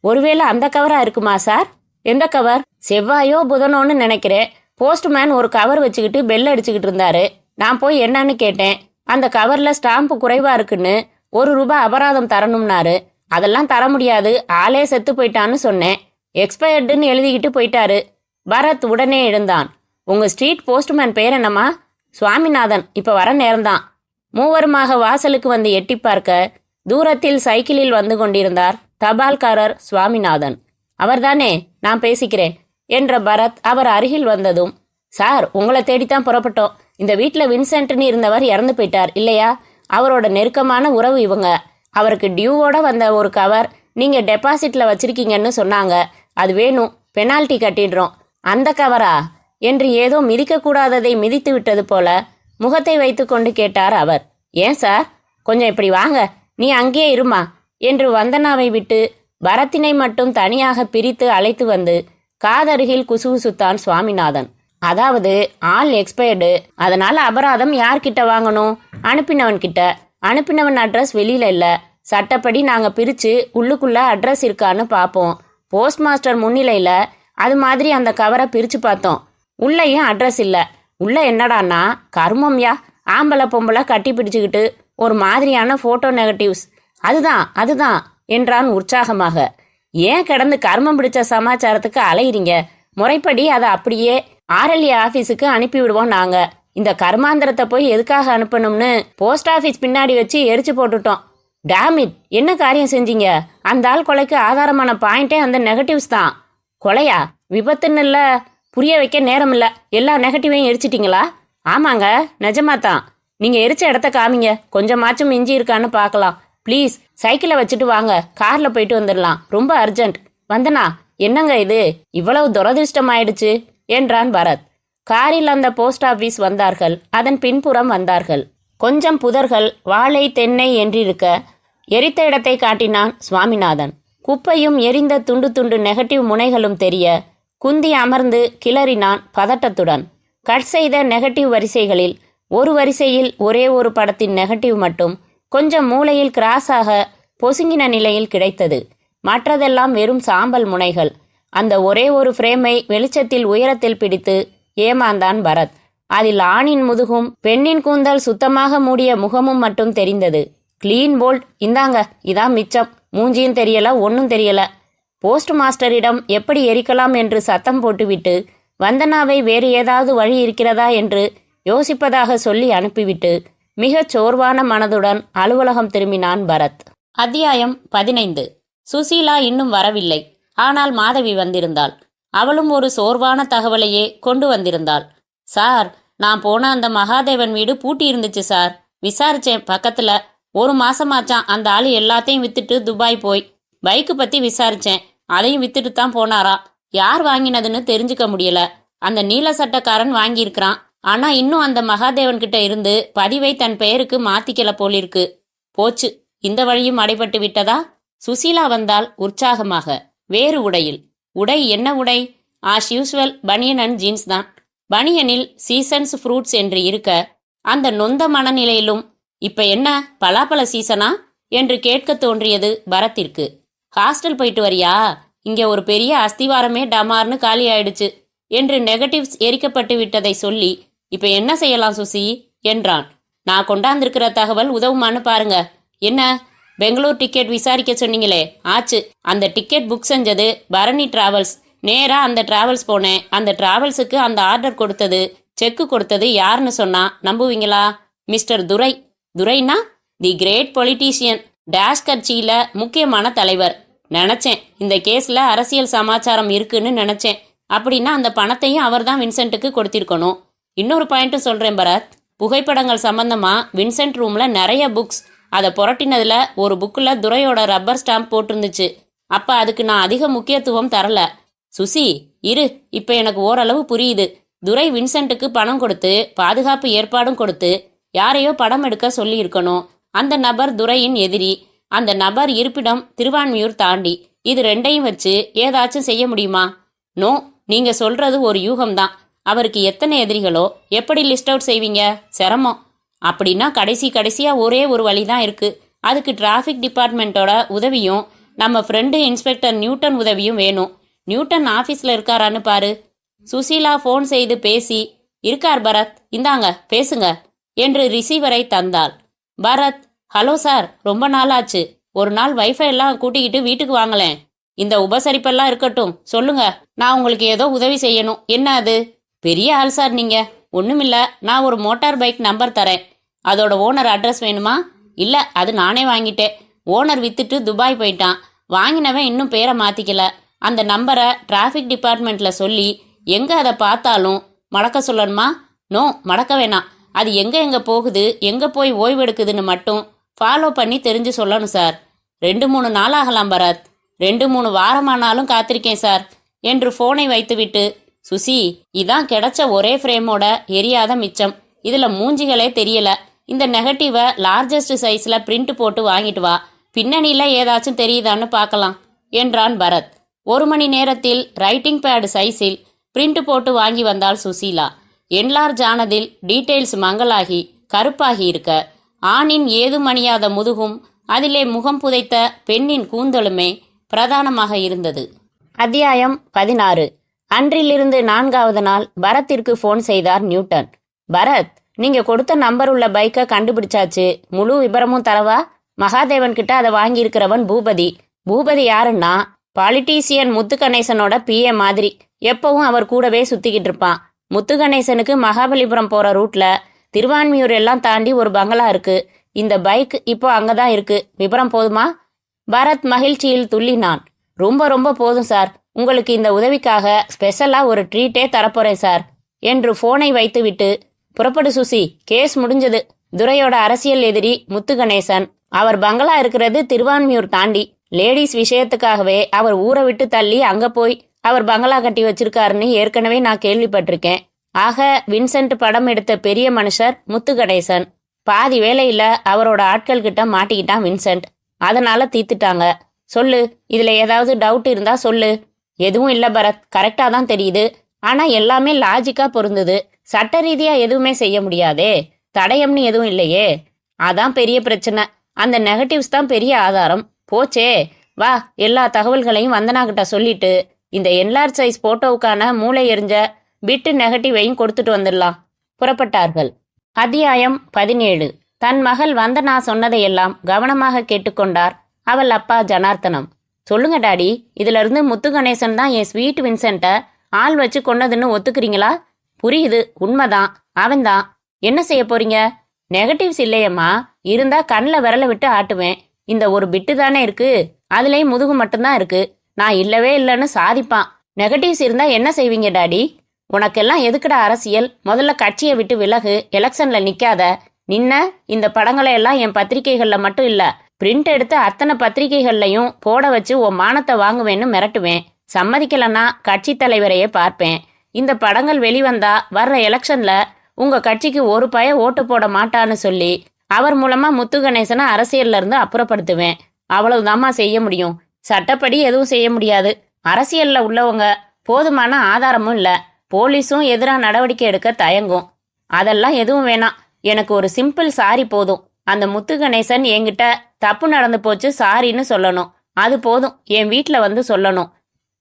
ஒருவேளை அந்த கவரா இருக்குமா சார்? எந்த கவர்? செவ்வாயோ புதனோன்னு நினைக்கிறேன். போஸ்ட்மேன் ஒரு கவர் வச்சுக்கிட்டு பெல் அடிச்சுக்கிட்டு இருந்தாரு. நான் போய் என்னன்னு கேட்டேன். அந்த கவர்ல ஸ்டாம்பு குறைவா இருக்குன்னு ₹1 அபராதம் தரணும்னாரு. அதெல்லாம் தர முடியாது, ஆளே செத்து போயிட்டான்னு சொன்னேன். எக்ஸ்பயர்டுன்னு எழுதிக்கிட்டு போயிட்டாரு. பரத் உடனே எழுந்தான். உங்க ஸ்ட்ரீட் போஸ்ட்மேன் பேர் என்னம்மா? சுவாமிநாதன். இப்ப வர நேரம்தான். மூவருமாக வாசலுக்கு வந்து எட்டி பார்க்க தூரத்தில் சைக்கிளில் வந்து கொண்டிருந்தார் தபால்காரர் சுவாமிநாதன். அவர்தானே, நான் பேசிக்கிறேன் என்ற பரத் அவர் அருகில் வந்ததும், சார், உங்களை தேடித்தான் புறப்பட்டோம். இந்த வீட்டில் வின்சென்ட்னு இருந்தவர் இறந்து போயிட்டார் இல்லையா? அவரோட நெருக்கமான உறவு இவங்க. அவருக்கு டியூவோட வந்த ஒரு கவர் நீங்க டெபாசிட்ல வச்சிருக்கீங்கன்னு சொன்னாங்க. அது வேணும், பெனால்டி கட்டிடுறோம். அந்த கவரா என்று ஏதோ மிதிக்கக்கூடாததை மிதித்து விட்டது போல முகத்தை வைத்து கொண்டு கேட்டார் அவர். ஏன் சார், கொஞ்சம் இப்படி வாங்க, நீ அங்கேயே இருமா என்று வந்தனாவை விட்டு பரத்தினை மட்டும் தனியாக பிரித்து அழைத்து வந்து காதருகில் குசுகுசுத்தான் சுவாமிநாதன். அதாவது ஆல் எக்ஸ்பயர்டு, அதனால அபராதம் யார்கிட்ட வாங்கணும்? அனுப்பினவன் கிட்ட. அனுப்பினவன் அட்ரஸ் வெளியில இல்ல. சட்டப்படி நாங்க பிரிச்சு உள்ளுக்குள்ள அட்ரஸ் இருக்கான்னு பார்ப்போம். போஸ்ட் மாஸ்டர் முன்னிலையில அது மாதிரி அந்த கவரை பிரிச்சு பார்த்தோம். உள்ளேயும் அட்ரஸ் இல்ல. உள்ள என்னடான்னா கர்மம்யா, ஆம்பளை பொம்பளை கட்டி பிடிச்சுக்கிட்டு ஒரு மாதிரியான போட்டோ நெகட்டிவ்ஸ். அதுதான் என்றான் உற்சாகமாக. ஏன் கிடந்து கர்மம் பிடிச்ச சமாச்சாரத்துக்கு அலையிறீங்க? முறைப்படி அதை அப்படியே RLA ஆபீஸுக்கு அனுப்பி விடுவோம் நாங்க. இந்த கர்மாந்திரத்தை போய் எதுக்காக அனுப்பணும்னு போஸ்ட் ஆபீஸ் பின்னாடி வச்சு எரிச்சு போட்டுட்டோம். டேமிட், என்ன காரியம் செஞ்சீங்க? அந்த ஆள் கொலைக்கு ஆதாரமான பாயிண்டே அந்த நெகட்டிவ்ஸ் தான். கொலையா? விபத்துன்னு இல்ல, புரிய வைக்க நேரம் இல்ல. எல்லா நெகட்டிவையும் எரிச்சிட்டீங்களா? ஆமாங்க, நிஜமாதான். நீங்க எரிச்ச இடத்த காமிங்க, கொஞ்சமாச்சும் மிஞ்சி இருக்கான்னு பார்க்கலாம். ப்ளீஸ், சைக்கிளை வச்சுட்டு வாங்க, கார்ல போயிட்டு வந்துடலாம். ரொம்ப அர்ஜென்ட் வந்தனா, என்னங்க இது, இவ்வளவு துரதிர்ஷ்டம் ஆயிடுச்சு என்றான் பரத். காரில் அந்த போஸ்ட் ஆபீஸ் வந்தார்கள். அதன் பின்புறம் வந்தார்கள். கொஞ்சம் புதர்கள் வாழை தென்னை என்றிருக்க எரித்த இடத்தை காட்டினான் சுவாமிநாதன். குப்பையும் எரிந்த துண்டு துண்டு நெகட்டிவ் முனைகளும் தெரிய குந்தி அமர்ந்து கிளறினான் பதட்டத்துடன். கட் செய்த நெகட்டிவ் வரிசைகளில் ஒரு வரிசையில் ஒரே ஒரு படத்தின் நெகட்டிவ் மட்டும் கொஞ்சம் மூலையில் கிராஸாக பொசுங்கின நிலையில் கிடைத்தது. மற்றதெல்லாம் வெறும் சாம்பல் முனைகள். அந்த ஒரே ஒரு ஃப்ரேமை வெளிச்சத்தில் உயரத்தில் பிடித்து ஏமாந்தான் பரத். அதில் ஆணின் முதுகும் பெண்ணின் கூந்தல் சுத்தமாக மூடிய முகமும் மட்டும் தெரிந்தது. கிளீன் போல்ட், இந்தாங்க, இதான் மிச்சம். மூஞ்சியும் தெரியல, ஒன்னும் தெரியல. போஸ்ட் மாஸ்டரிடம் எப்படி எரிக்கலாம் என்று சத்தம் போட்டுவிட்டு வந்தனாவை வேறு ஏதாவது வழி இருக்கிறதா என்று யோசிப்பதாக சொல்லி அனுப்பிவிட்டு மிகச் சோர்வான மனதுடன் அலுவலகம் திரும்பினான் பரத். அத்தியாயம் 15. சுசீலா இன்னும் வரவில்லை. ஆனால் மாதவி வந்திருந்தாள். அவளும் ஒரு சோர்வான தகவலையே கொண்டு வந்திருந்தாள். சார், நான் போன அந்த மகாதேவன் வீடு பூட்டி இருந்துச்சு சார். விசாரிச்சேன் பக்கத்துல. 1 மாசமாச்சான் அந்த ஆளு எல்லாத்தையும் வித்துட்டு துபாய் போய். பைக்கு பத்தி விசாரிச்சேன், அதையும் வித்துட்டு தான் போனாரா. யார் வாங்கினதுன்னு தெரிஞ்சுக்க முடியல. அந்த நீல சட்டக்காரன் வாங்கியிருக்கிறான். ஆனா இன்னும் அந்த மகாதேவன் கிட்ட இருந்து பதிவை தன் பெயருக்கு மாத்திக்கல போலிருக்கு. போச்சு, இந்த வழியும் அடைபட்டு விட்டதா? சுசீலா வந்தால் உற்சாகமாக, வேறு உடையில். உடை என்ன உடை? ஆஸ் யூஸ்வல் பனியன் அண்ட் ஜீன்ஸ் தான். பனியனில் சீசன்ஸ் ஃப்ரூட்ஸ் என்று இருக்க, அந்த நொந்த மனநிலையிலும் இப்ப என்ன பலாப்பழ சீசனா என்று கேட்க தோன்றியது பரத்திற்கு. ஹாஸ்டல் போயிட்டு வரியா? இங்க ஒரு பெரிய அஸ்திவாரமே டமார்னு காலி ஆயிடுச்சு என்று நெகட்டிவ்ஸ் எரிக்கப்பட்டு விட்டதை சொல்லி, இப்ப என்ன செய்யலாம் சுசி என்றான். நான் கொண்டாந்திருக்கிற தகவல் உதவுமான்னு பாருங்க. என்ன, பெங்களூர் டிக்கெட் விசாரிக்க சொன்னீங்களே, ஆச்சு. அந்த டிக்கெட் புக் செஞ்சது பரணி டிராவல்ஸ். நேரா அந்த டிராவல்ஸ் போனேன். அந்த டிராவல்ஸுக்கு அந்த ஆர்டர் கொடுத்தது, செக்கு கொடுத்தது யாருன்னு சொன்னா நம்புவீங்களா? மிஸ்டர் துரை. துரைனா தி கிரேட் பொலிட்டீஷியன், டேஷ் கட்சியில முக்கியமான தலைவர். நினைச்சேன் இந்த கேஸ்ல அரசியல் சமாச்சாரம் இருக்குன்னு நினைச்சேன். அப்படின்னா அந்த பணத்தையும் அவர் தான் வின்சென்ட்டுக்கு கொடுத்திருக்கணும். இன்னொரு பாயிண்ட்டும் சொல்றேன் பரத். புகைப்படங்கள் சம்பந்தமா வின்சென்ட் ரூம்ல நிறைய புக்ஸ். அதை புரட்டினதுல ஒரு புக்கில் துரையோட ரப்பர் ஸ்டாம்ப் போட்டிருந்துச்சு. அப்ப அதுக்கு நான் அதிக முக்கியத்துவம் தரல. சுசி இரு, இப்ப எனக்கு ஓரளவு புரியுது. துரை வின்சென்ட்டுக்கு பணம் கொடுத்து பாதுகாப்பு ஏற்பாடும் கொடுத்து யாரையோ படம் எடுக்க சொல்லி இருக்கணும். அந்த நபர் துரையின் எதிரி. அந்த நபர் இருப்பிடம் திருவான்மியூர் தாண்டி. இது ரெண்டையும் வச்சு ஏதாச்சும் செய்ய முடியுமா? நோ, நீங்க சொல்றது ஒரு யூகம்தான். அவருக்கு எத்தனை எதிரிகளோ, எப்படி லிஸ்ட் அவுட் செய்வீங்க? சிரமம். அப்படின்னா கடைசியா ஒரே ஒரு வழிதான் இருக்கு. அதுக்கு டிராஃபிக் டிபார்ட்மெண்ட்டோட உதவியும் நம்ம ஃப்ரெண்டு இன்ஸ்பெக்டர் நியூட்டன் உதவியும் வேணும். நியூட்டன் ஆஃபீஸில் இருக்காரான்னு பாரு. சுசீலா ஃபோன் செய்து பேசி, இருக்கார் பரத், இந்தாங்க பேசுங்க என்று ரிசீவரை தந்தாள். பரத், ஹலோ சார், ரொம்ப நாளாச்சு. ஒரு நாள் வைஃபை எல்லாம் கூட்டிக்கிட்டு வீட்டுக்கு வாங்கலேன். இந்த உபசரிப்பெல்லாம் இருக்கட்டும், சொல்லுங்க. நான் உங்களுக்கு ஏதோ உதவி செய்யணும். என்ன அது? பெரிய ஆள் சார் நீங்க. ஒண்ணுமில்ல, நான் ஒரு மோட்டார் பைக் நம்பர் தரேன். அதோட ஓனர் அட்ரஸ் வேணுமா? இல்ல, அது நானே வாங்கிட்டேன். ஓனர் வித்துட்டு துபாய் போயிட்டான். வாங்கினவன் இன்னும் பேரை மாத்திக்கல. அந்த நம்பரை டிராஃபிக் டிபார்ட்மெண்ட்ல சொல்லி எங்க அதை பார்த்தாலும் மடக்க சொல்லணுமா? நோ, மடக்க வேணாம். அது எங்க போகுது, எங்க போய் ஓய்வெடுக்குதுன்னு மட்டும் ஃபாலோ பண்ணி தெரிஞ்சு சொல்லணும் சார். 2-3 நாள் ஆகலாம் பரத். 2-3 வாரமானாலும் காத்திருக்கேன் சார் என்று போனை வைத்துவிட்டு, சுசி, இதான் கிடைச்ச ஒரே ஃப்ரேமோட எரியாத மிச்சம். இதுல மூஞ்சிகளே தெரியல. இந்த நெகட்டிவை லார்ஜஸ்ட் சைஸ்ல பிரிண்ட் போட்டு வாங்கிட்டு வா. பின்னணியில ஏதாச்சும் தெரியுதான்னு பார்க்கலாம் என்றான் பரத். 1 மணி நேரத்தில் ரைட்டிங் பேடு சைஸில் பிரிண்ட் போட்டு வாங்கி வந்தாள் சுசீலா. என்லார்ஜ் ஆனதில் டீட்டெயில்ஸ் மங்கலாகி கருப்பாகி இருக்க, ஆணின் ஏதுமணியாத முதுகும் அதிலே முகம் புதைத்த பெண்ணின் கூந்தலுமே பிரதானமாக இருந்தது. அத்தியாயம் 16. அன்றிலிருந்து 4வது நாள் பரத்திற்கு போன் செய்தார் நியூட்டன். பரத், நீங்க கொடுத்த நம்பர் உள்ள பைக்கை கண்டுபிடிச்சாச்சு. முழு விபரமும் தரவா? மகாதேவன் கிட்ட அதை வாங்கியிருக்கிறவன் பூபதி. பூபதி யாருன்னா பாலிட்டீசியன் முத்துகணேசனோட பிஏ மாதிரி. எப்பவும் அவர் கூடவே சுத்திக்கிட்டு இருப்பான். முத்துகணேசனுக்கு மகாபலிபுரம் போற ரூட்ல திருவான்மியூர் எல்லாம் தாண்டி ஒரு பங்களா இருக்கு. இந்த பைக் இப்போ அங்கதான் இருக்கு. விபரம் போதுமா? பரத் மகிழ்ச்சியில் துள்ளினான். ரொம்ப ரொம்ப போதும் சார். உங்களுக்கு இந்த உதவிக்காக ஸ்பெஷலா ஒரு ட்ரீட்டே தரப்போறேன் சார் என்று போனை வைத்துவிட்டு, புறப்படு சுசி, கேஸ் முடிஞ்சது. துரையோட அரசியல் எதிரி முத்துகணேசன். அவர் பங்களா இருக்கிறது திருவான்மியூர் தாண்டி. லேடிஸ் விஷயத்துக்காகவே அவர் ஊரை விட்டு தள்ளி அங்க போய் அவர் பங்களா கட்டி வச்சிருக்காருன்னு ஏற்கனவே நான் கேள்விப்பட்டிருக்கேன். ஆக வின்சென்ட் படம் எடுத்த பெரிய மனுஷர் முத்து கணேசன். பாதி வேலையில அவரோட ஆட்கள் கிட்ட மாட்டிக்கிட்டான் வின்சென்ட். அதனால தீத்துட்டாங்க. சொல்லு, இதுல ஏதாவது டவுட் இருந்தா சொல்லு. எதுவும் இல்ல பரத், கரெக்டா தான் தெரியுது. ஆனா எல்லாமே லாஜிக்கா பொருந்துது. சட்ட ரீதியா எதுவுமே செய்ய முடியாதே, தடயம்னு எதுவும் இல்லையே. அதான் பெரிய பிரச்சனை. அந்த நெகட்டிவ்ஸ் தான் பெரிய ஆதாரம். போச்சே, வா எல்லா தகவல்களையும் வந்தனா கிட்ட சொல்லிட்டு இந்த என்லார்ஜ் சைஸ் போட்டோவுக்கான மூளை எறிஞ்ச பிட்டு நெகட்டிவையும் கொடுத்துட்டு வந்துடலாம். புறப்பட்டார்கள். அத்தியாயம் 17. தன் மகள் வந்தனா சொன்னதையெல்லாம் கவனமாக கேட்டுக்கொண்டார் அவள் அப்பா ஜனார்த்தனம். சொல்லுங்க டாடி, இதுல இருந்து முத்து கணேசன் தான் என் ஸ்வீட் வின்சென்ட்ட ஆள் வச்சு கொன்னதுன்னு ஒத்துக்கிறீங்களா? புரியுது, உண்மைதான், அவன்தான். என்ன செய்ய போறீங்க? நெகட்டிவ்ஸ் இல்லையம்மா, இருந்தா கண்ணில் விரல விட்டு ஆட்டுவேன். இந்த ஒரு பிட்டு தானே இருக்கு, அதுலயும் முதுகு மட்டும்தான் இருக்கு. நான் இல்லவே இல்லைன்னு சாதிப்பான். நெகட்டிவ்ஸ் இருந்தா என்ன செய்வீங்க டாடி? உனக்கெல்லாம் எதுக்குடா அரசியல்? முதல்ல கட்சியை விட்டு விலகு, எலெக்ஷன்ல நிக்காத. நின்ன இந்த படங்களை எல்லாம் என் பத்திரிகைகள்ல மட்டும் இல்ல, பிரிண்ட் எடுத்து அத்தனை பத்திரிகைகள்லையும் போட வச்சு உன் மானத்தை வாங்குவேன்னு மிரட்டுவேன். சம்மதிக்கலன்னா கட்சி தலைவரையே பார்ப்பேன். இந்த படங்கள் வெளிவந்தா வர்ற எலெக்ஷன்ல உங்க கட்சிக்கு ஒரு பய ஓட்டு போட மாட்டான்னு சொல்லி அவர் மூலமா முத்து கணேசனை அரசியல்ல இருந்து அப்புறப்படுத்துவேன். அவ்வளவுதாம்மா செய்ய முடியும். சட்டப்படி எதுவும் செய்ய முடியாது. அரசியல்ல உள்ளவங்க போதுமான ஆதாரமும் இல்ல, போலீஸும் எதிராக நடவடிக்கை எடுக்க தயங்கும். அதெல்லாம் எதுவும் வேணாம். எனக்கு ஒரு சிம்பிள் சாரி போதும். அந்த முத்து கணேசன் என்கிட்ட தப்பு நடந்து போச்சு சாரின்னு சொல்லணும். அது போதும், என் வீட்டுல வந்து சொல்லணும்.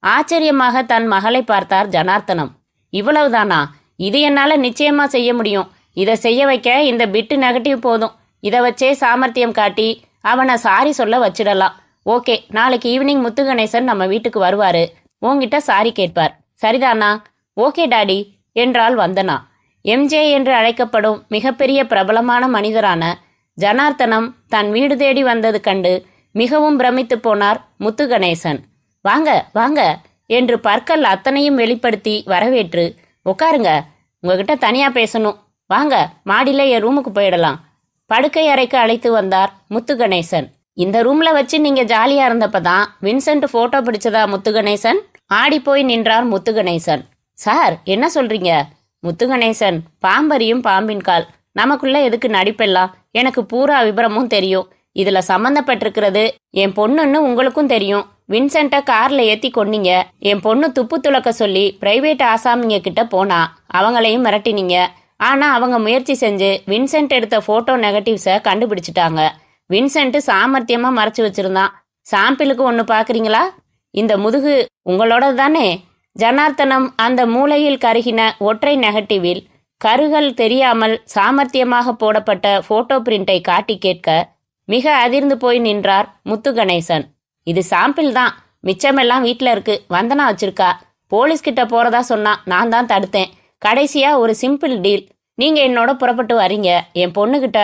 ஆச்சரியமாக தன் மகளை பார்த்தார் ஜனார்த்தனம். இவ்வளவுதானா? இது என்னால நிச்சயமா செய்ய முடியும். இதை செய்ய வைக்க இந்த பிட்டு நெகட்டிவ் போதும். இதை வச்சே சாமர்த்தியம் காட்டி அவனை சாரி சொல்ல வச்சிடலாம். ஓகே, நாளைக்கு ஈவினிங் முத்து கணேசன் நம்ம வீட்டுக்கு வருவாரு. உன்கிட்ட சாரி கேட்பார். சரிதானா? ஓகே டாடி என்றாள் வந்தனா. எம்ஜே என்று அழைக்கப்படும் மிகப்பெரிய பிரபலமான மனிதரான ஜனார்த்தனம் தன் வீடு தேடி வந்தது கண்டு மிகவும் பிரமித்து போனார் முத்து கணேசன். வாங்க வாங்க என்று பற்கள் அத்தனையும் வெளிப்படுத்தி வரவேற்று, உட்காருங்க, உங்ககிட்ட தனியா பேசணும், வாங்க மாடியில என் ரூமுக்கு போயிடலாம். படுக்கை அறைக்கு அழைத்து வந்தார் முத்து கணேசன். இந்த ரூம்ல வச்சு நீங்க ஜாலியா இருந்தப்பதான் வின்சென்ட் போட்டோ பிடிச்சதா முத்து கணேசன்? ஆடி போய் நின்றார் முத்து கணேசன். சார் என்ன சொல்றீங்க? முத்து கணேசன், பாம்பரியும் பாம்பின் கால், நமக்குள்ள எதுக்கு நடிப்பெல்லாம்? எனக்கு பூரா விபரமும் தெரியும். இதுல சம்பந்தப்பட்டிருக்கிறது என் பொண்ணுன்னு உங்களுக்கும் தெரியும். வின்சென்ட்ட கார்ல ஏத்தி கொன்னீங்க. என் பொண்ணு துப்பு துளக்க சொல்லி பிரைவேட் ஆசாமிங்க கிட்ட போனா, அவங்களையும் மிரட்டினீங்க. ஆனா அவங்க முயற்சி செஞ்சு வின்சென்ட் எடுத்த போட்டோ நெகட்டிவ்ஸை கண்டுபிடிச்சிட்டாங்க. வின்சென்ட் சாமர்த்தியமா மறைச்சு வச்சிருந்தான். சாம்பிளுக்கு ஒன்னு பாக்குறீங்களா? இந்த முதுகு உங்களோட தானே? ஜனார்த்தனம் அந்த மூலையில் கருகின ஒற்றை நெகட்டிவில் கருகள் தெரியாமல் சாமர்த்தியமாக போடப்பட்ட போட்டோ பிரிண்டை காட்டி கேட்க மிக அதிர்ந்து போய் நின்றார் முத்து கணேசன். இது சாம்பிள் தான், மிச்சமெல்லாம் வீட்டில் இருக்கு, வந்தனா வச்சிருக்கா. போலீஸ்கிட்ட போறதா சொன்னா, நான் தான் தடுத்தேன். கடைசியா ஒரு சிம்பிள் டீல். நீங்க என்னோட புறப்பட்டு வரீங்க, என் பொண்ணுகிட்ட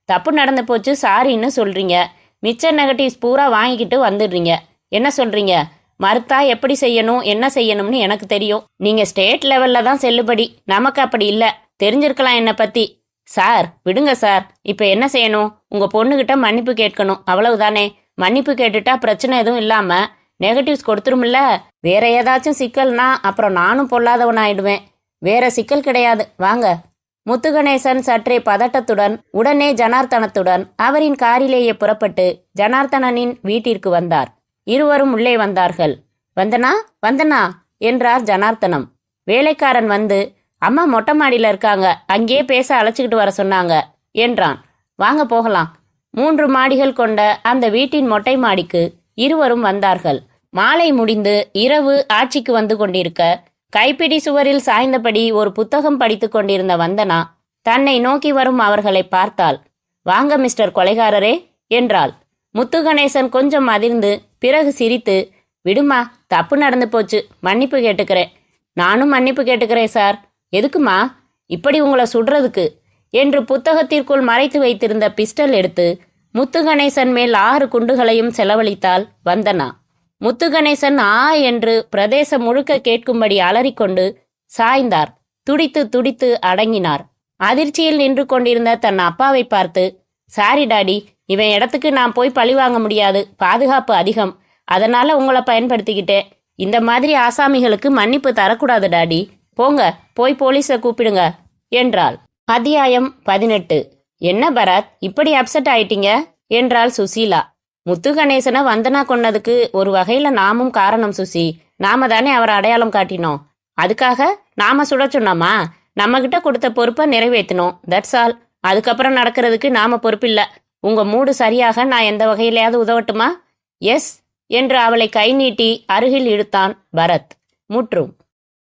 தப்பு நடந்து போச்சு சாரின்னு சொல்றீங்க, மிச்ச நெகட்டிவ்ஸ் பூரா வாங்கிக்கிட்டு வந்துடுறீங்க. என்ன சொல்றீங்க? மறுத்தா எப்படி செய்யணும் என்ன செய்யணும்னு எனக்கு தெரியும். நீங்க ஸ்டேட் லெவல்ல தான் செல்லுபடி, நமக்கு அப்படி இல்ல. தெரிஞ்சிருக்கலாம் என்ன பத்தி. சார் விடுங்க சார். இப்ப என்ன செய்யணும்? உங்க பொண்ணுகிட்ட மன்னிப்பு கேட்கணும், அவ்வளவுதானே. மன்னிப்பு கேட்டுட்டா பிரச்சனை எதுவும் இல்லாம நெகட்டிவ்ஸ் கொடுத்துருமில்ல. வேற ஏதாச்சும் சிக்கல்னா அப்புறம் நானும் பொல்லாதவனாயிடுவேன். வேற சிக்கல் கிடையாது, வாங்க. முத்து கணேசன் சற்றே பதட்டத்துடன் உடனே ஜனார்த்தனத்துடன் அவரின் காரிலேயே புறப்பட்டு ஜனார்த்தனனின் வீட்டிற்கு வந்தார். இருவரும் உள்ளே வந்தார்கள். வந்தனா வந்தனா என்றார் ஜனார்த்தனம். வேலைக்காரன் வந்து, அம்மா மொட்டை மாடியில இருக்காங்க, அங்கேயே பேச அழைச்சிக்கிட்டு வர சொன்னாங்க என்றான். வாங்க போகலாம். 3 மாடிகள் கொண்ட அந்த வீட்டின் மொட்டை மாடிக்கு இருவரும் வந்தார்கள். மாலை முடிந்து இரவு ஆட்சிக்கு வந்து கொண்டிருக்க கைப்பிடி சுவரில் சாய்ந்தபடி ஒரு புத்தகம் படித்து கொண்டிருந்த வந்தனா தன்னை நோக்கி வரும் அவர்களை பார்த்தாள். வாங்க மிஸ்டர் கொலைகாரரே என்றாள். முத்து கணேசன் கொஞ்சம் அதிர்ந்து பிறகு சிரித்து, விடுமா, தப்பு நடந்து போச்சு, மன்னிப்பு கேட்டுக்கிறேன். நானும் மன்னிப்பு கேட்டுக்கிறேன் சார். எதுக்குமா? இப்படி உங்களை சுடுறதுக்கு என்று புத்தகத்திற்குள் மறைத்து வைத்திருந்த பிஸ்டல் எடுத்து முத்து கணேசன் மேல் 6 குண்டுகளையும் செலவழித்தாள் வந்தனா. முத்து கணேசன் ஆ என்று பிரதேசம் முழுக்க கேட்கும்படி அலறிக்கொண்டு சாய்ந்தார். துடித்து துடித்து அடங்கினார். அதிர்ச்சியில் நின்று கொண்டிருந்த தன் அப்பாவை பார்த்து, சாரி டாடி, இவன் இடத்துக்கு நான் போய் பழி வாங்க முடியாது, பாதுகாப்பு அதிகம். அதனால உங்களை பயன்படுத்திக்கிட்டேன். இந்த மாதிரி ஆசாமிகளுக்கு மன்னிப்பு தரக்கூடாது டாடி. போங்க, போய் போலீஸை கூப்பிடுங்க என்றாள். அத்தியாயம் 18. என்ன பரத், இப்படி அப்செட் ஆயிட்டீங்க என்றாள் சுசீலா. முத்து கணேசனை வந்தனா கொன்னதுக்கு ஒரு வகையில நாமும் காரணம் சுசி. நாம தானே அவரை அடையாளம் காட்டினோம். அதுக்காக நாம சுட சொன்னோமா? நம்ம கிட்ட கொடுத்த பொறுப்பை நிறைவேற்றினோம். That's all. அதுக்கப்புறம் நடக்கிறதுக்கு நாம பொறுப்பில்ல. உங்க மூடு சரியாக நான் எந்த வகையிலையாவது உதவட்டுமா? எஸ் என்று அவளை கை நீட்டி அருகில் இழுத்தான் பரத். முற்றும்.